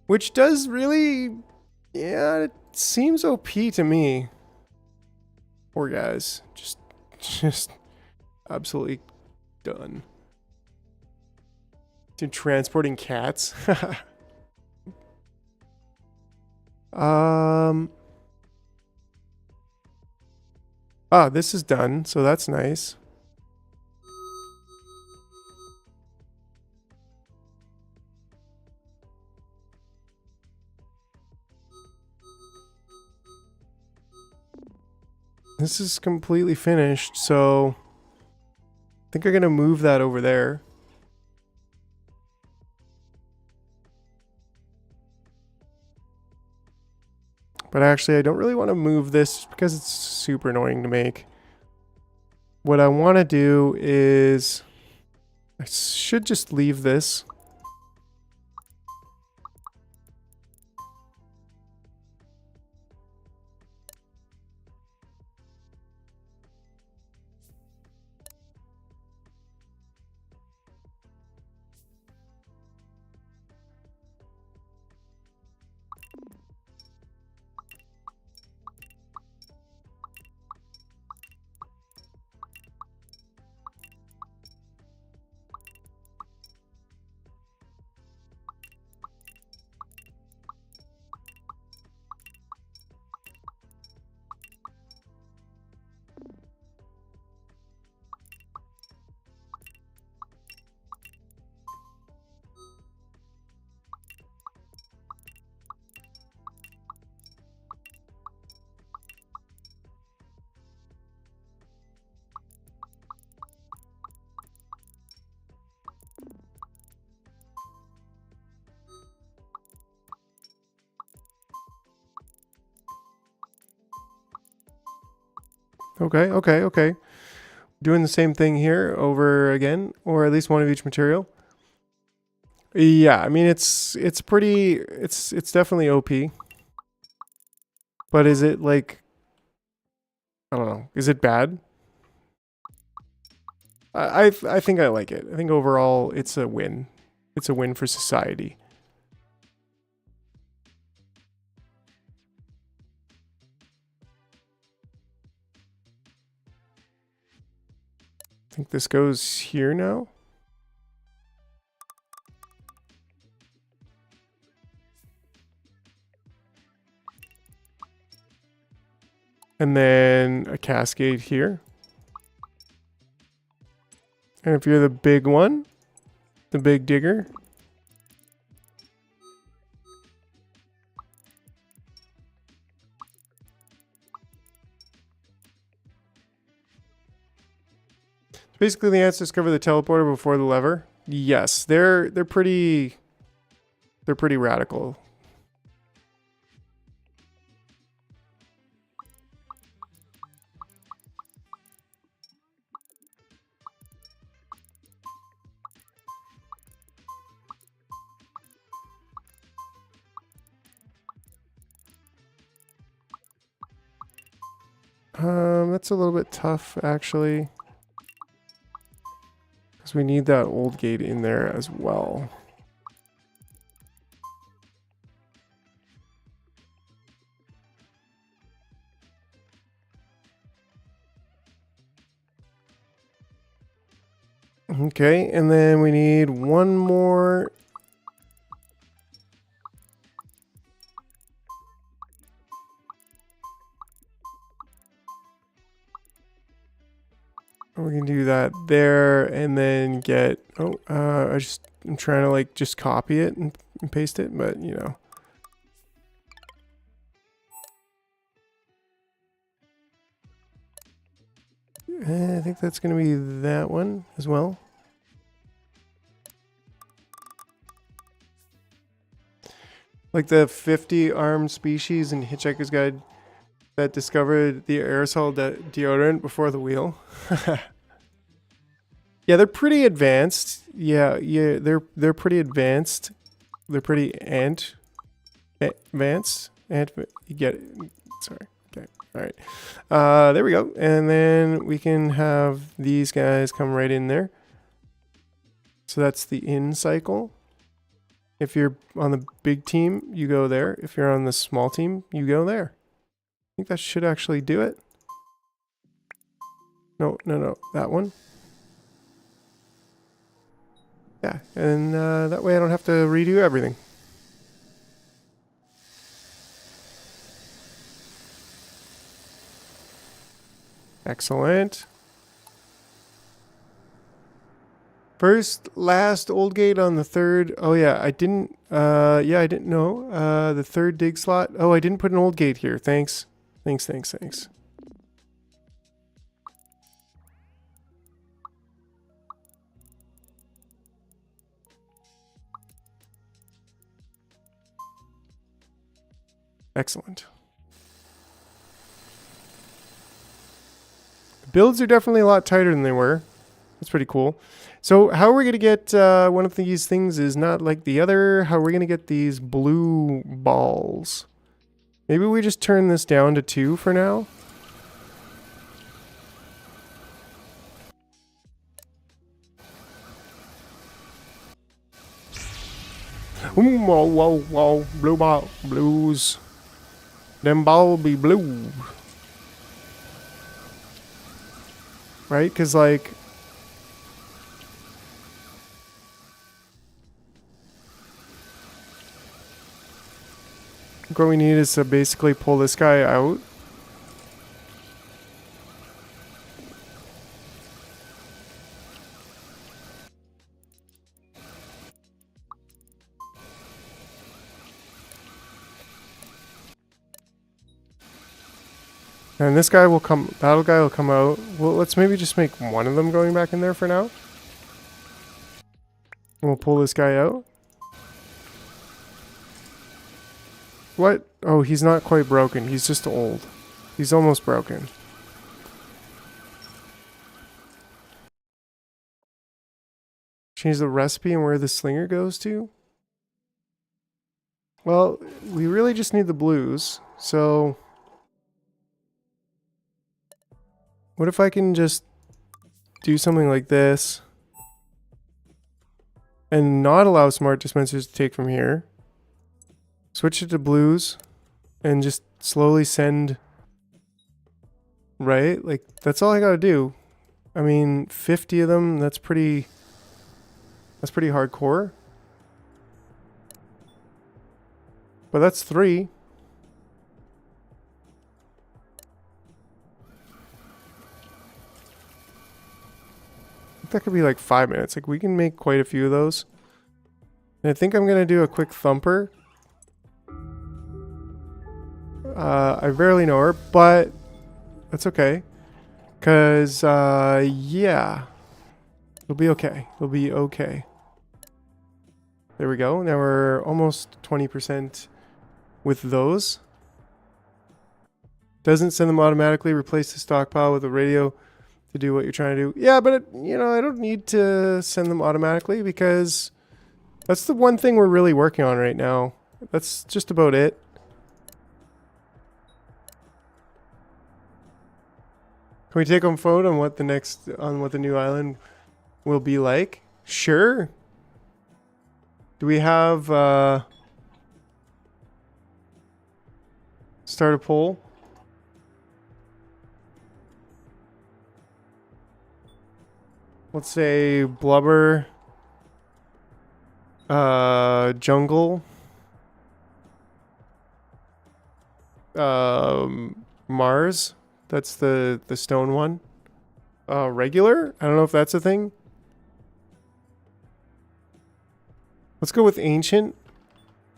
Which does really, yeah, it seems OP to me. Poor guys. Just absolutely done. To transporting cats. Ah, this is done, so that's nice. This is completely finished, so I think I'm gonna move that over there. But actually, I don't really want to move this because it's super annoying to make. What I want to do is... I should just leave this. Okay, okay, okay. Doing the same thing here over again, or at least one of each material. Yeah, I mean it's definitely OP. But is it like, I don't know, is it bad? I think I like it. I think overall it's a win. It's a win for society. I think this goes here now. And then a cascade here. And if you're the big one, the big digger, basically the ants discover the teleporter before the lever. Yes, they're pretty radical. That's a little bit tough actually. Because we need that old gate in there as well. Okay, and then we need one more. We can do that there and then get, I'm trying to like just copy it and paste it, but you know. I think that's going to be that one as well. Like the 50 armed species in Hitchhiker's Guide that discovered the aerosol deodorant before the wheel. Yeah, they're pretty advanced. Yeah, they're pretty advanced. They're pretty advanced. And you get it. Sorry. Okay. All right. There we go. And then we can have these guys come right in there. So that's the in cycle. If you're on the big team, you go there. If you're on the small team, you go there. I think that should actually do it. No, that one. Yeah, and that way I don't have to redo everything. Excellent. First, last old gate on the third. Oh yeah, I didn't know. The third dig slot. Oh, I didn't put an old gate here. Thanks. Excellent. The builds are definitely a lot tighter than they were. That's pretty cool. So how are we going to get one of these things is not like the other? How are we going to get these blue balls? Maybe we just turn this down to 2 for now. Ooh, whoa, blue ball, blues. Them ball be blue. Right? Because like... what we need is to basically pull this guy out. And this guy will come, battle guy will come out. Well, let's maybe just make one of them going back in there for now. And we'll pull this guy out. What? Oh, he's not quite broken. He's just old. He's almost broken. Change the recipe and where the slinger goes to. Well, we really just need the blues. So what if I can just do something like this and not allow smart dispensers to take from here? Switch it to blues and just slowly send, right? Like, that's all I gotta do. I mean, 50 of them, that's pretty hardcore. But that's 3. That could be like 5 minutes. Like, we can make quite a few of those. And I think I'm gonna do a quick thumper. I barely know her, but that's okay. Cause yeah, it'll be okay. It'll be okay. There we go. Now we're almost 20% with those. Doesn't send them automatically. Replace the stockpile with a radio to do what you're trying to do. Yeah, but it, you know, I don't need to send them automatically because that's the one thing we're really working on right now. That's just about it. Can we take on phone on what the new island will be like? Sure. Do we have start a poll? Let's say blubber, jungle, Mars. That's the stone one. Regular? I don't know if that's a thing. Let's go with ancient.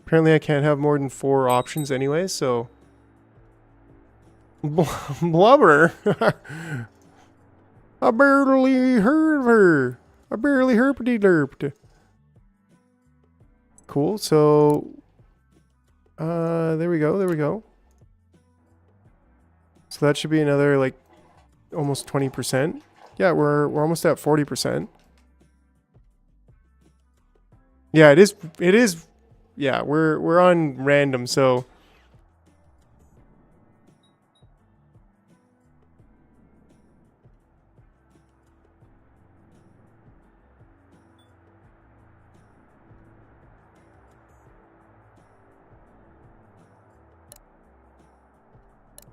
Apparently I can't have more than 4 options anyway, so. Blubber. I barely heard of her. I barely herpity derped. Cool, so there we go, there we go. So that should be another like almost 20%. Yeah, we're almost at 40%. Yeah, it is yeah, we're on random, so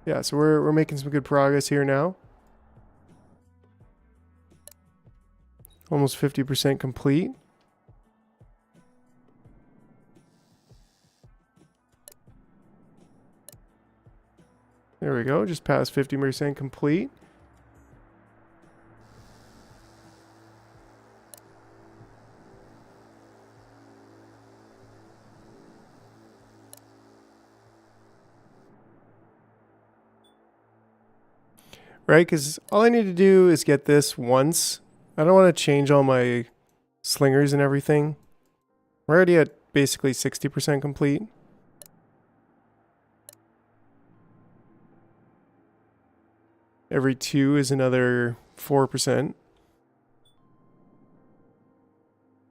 yeah, so we're making some good progress here now. Almost 50% complete. There we go, just past 50% complete. Right, because all I need to do is get this once. I don't want to change all my slingers and everything. We're already at basically 60% complete. Every 2 is another 4%.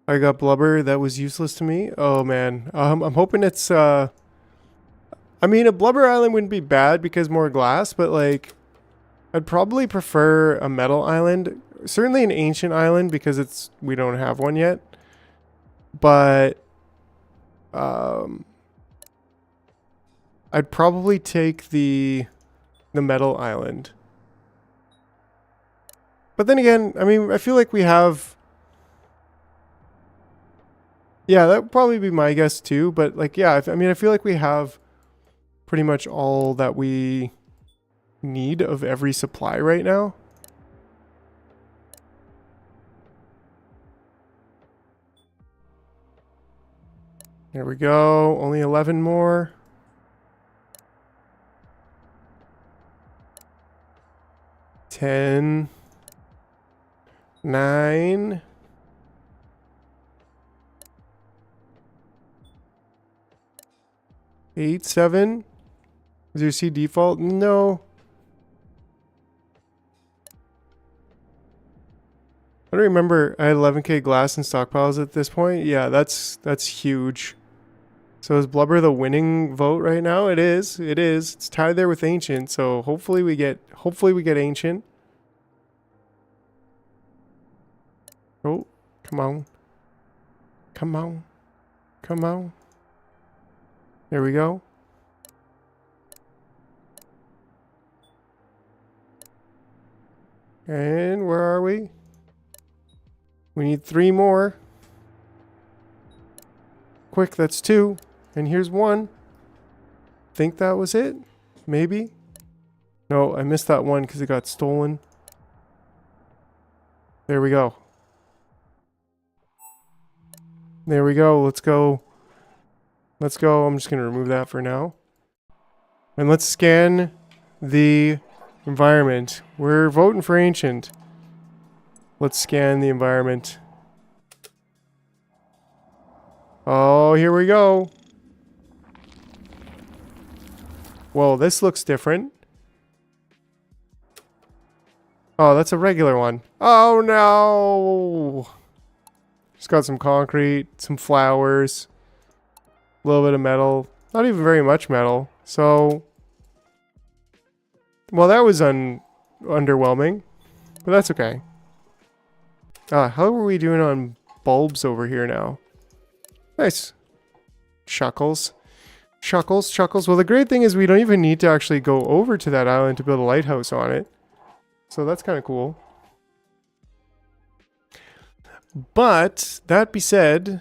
I got blubber. That was useless to me. Oh man. I'm hoping it's I mean, a blubber island wouldn't be bad because more glass, but like I'd probably prefer a metal island. Certainly an ancient island because we don't have one yet. But I'd probably take the metal island. But then again, I mean, I feel like we have... Yeah, that would probably be my guess too. But like, yeah, I mean, I feel like we have pretty much all that we need of every supply right now. There we go. Only 11 more. 10. 9. 8, 7. Does your C default? No. I don't remember. I had 11k glass in stockpiles at this point. Yeah, that's huge. So is Blubber the winning vote right now? It is. It is. It's tied there with Ancient. So hopefully we get Ancient. Oh, come on. Come on. Come on. There we go. And where are we? We need 3 more. Quick, that's 2. And here's 1. Think that was it? Maybe? No, I missed that one because it got stolen. There we go. There we go. Let's go. Let's go. I'm just going to remove that for now. And let's scan the environment. We're voting for Ancient. Let's scan the environment. Oh, here we go. Whoa, this looks different. Oh, that's a regular one. Oh, no. Just got some concrete, some flowers, a little bit of metal. Not even very much metal. So, well, that was underwhelming, but that's okay. How are we doing on bulbs over here now? Nice. Chuckles. Chuckles, chuckles. Well, the great thing is we don't even need to actually go over to that island to build a lighthouse on it. So that's kind of cool. But, that be said...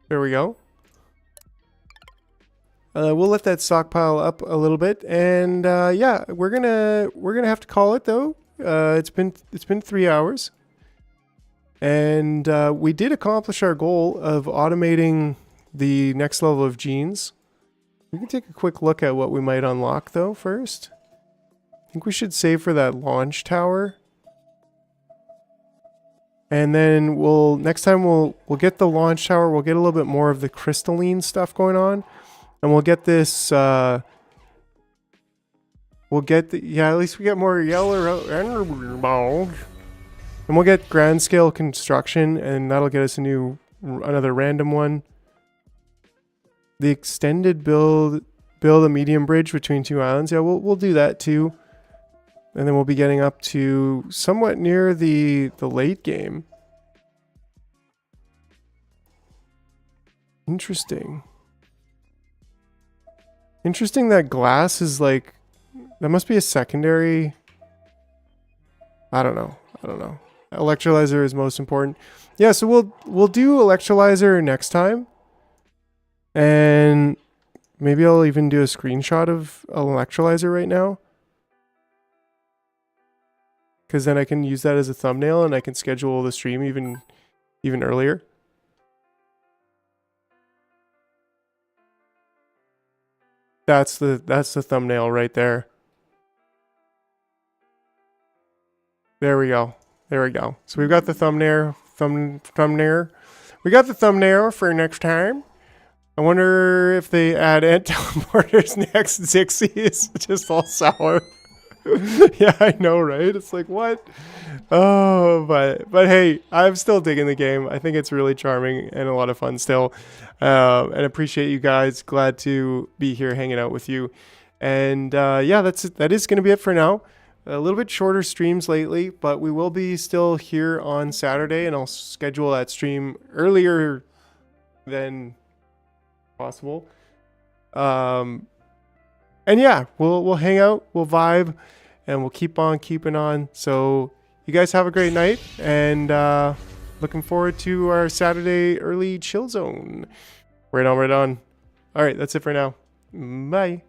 There we go. We'll let that stockpile up a little bit, and yeah, we're gonna have to call it though. It's been 3 hours, and we did accomplish our goal of automating the next level of Gynes. We can take a quick look at what we might unlock though first. I think we should save for that launch tower, and then next time we'll get the launch tower. We'll get a little bit more of the crystalline stuff going on. And we'll get this, at least we get more yellow balls. And we'll get grand scale construction, and that'll get us another random one. The extended build a medium bridge between 2 islands. Yeah, we'll do that too. And then we'll be getting up to somewhat near the late game. Interesting. Interesting that glass is like... That must be a secondary... I don't know. Electrolyzer is most important. Yeah, so we'll do electrolyzer next time. And maybe I'll even do a screenshot of an electrolyzer right now. Because then I can use that as a thumbnail and I can schedule the stream even earlier. That's the thumbnail right there. There we go. There we go. So we've got the thumbnail. We got the thumbnail for next time. I wonder if they add ant teleporters next. Zixie is just all sour. Yeah, I know, right? It's like, what? Oh, but hey, I'm still digging the game. I think it's really charming and a lot of fun still. And appreciate you guys. Glad to be here hanging out with you. And yeah, that is going to be it for now. A little bit shorter streams lately, but we will be still here on Saturday, and I'll schedule that stream earlier than possible. And yeah, we'll hang out, we'll vibe, and we'll keep on keeping on. So you guys have a great night, and looking forward to our Saturday early chill zone. Right on, right on. All right, that's it for now. Bye.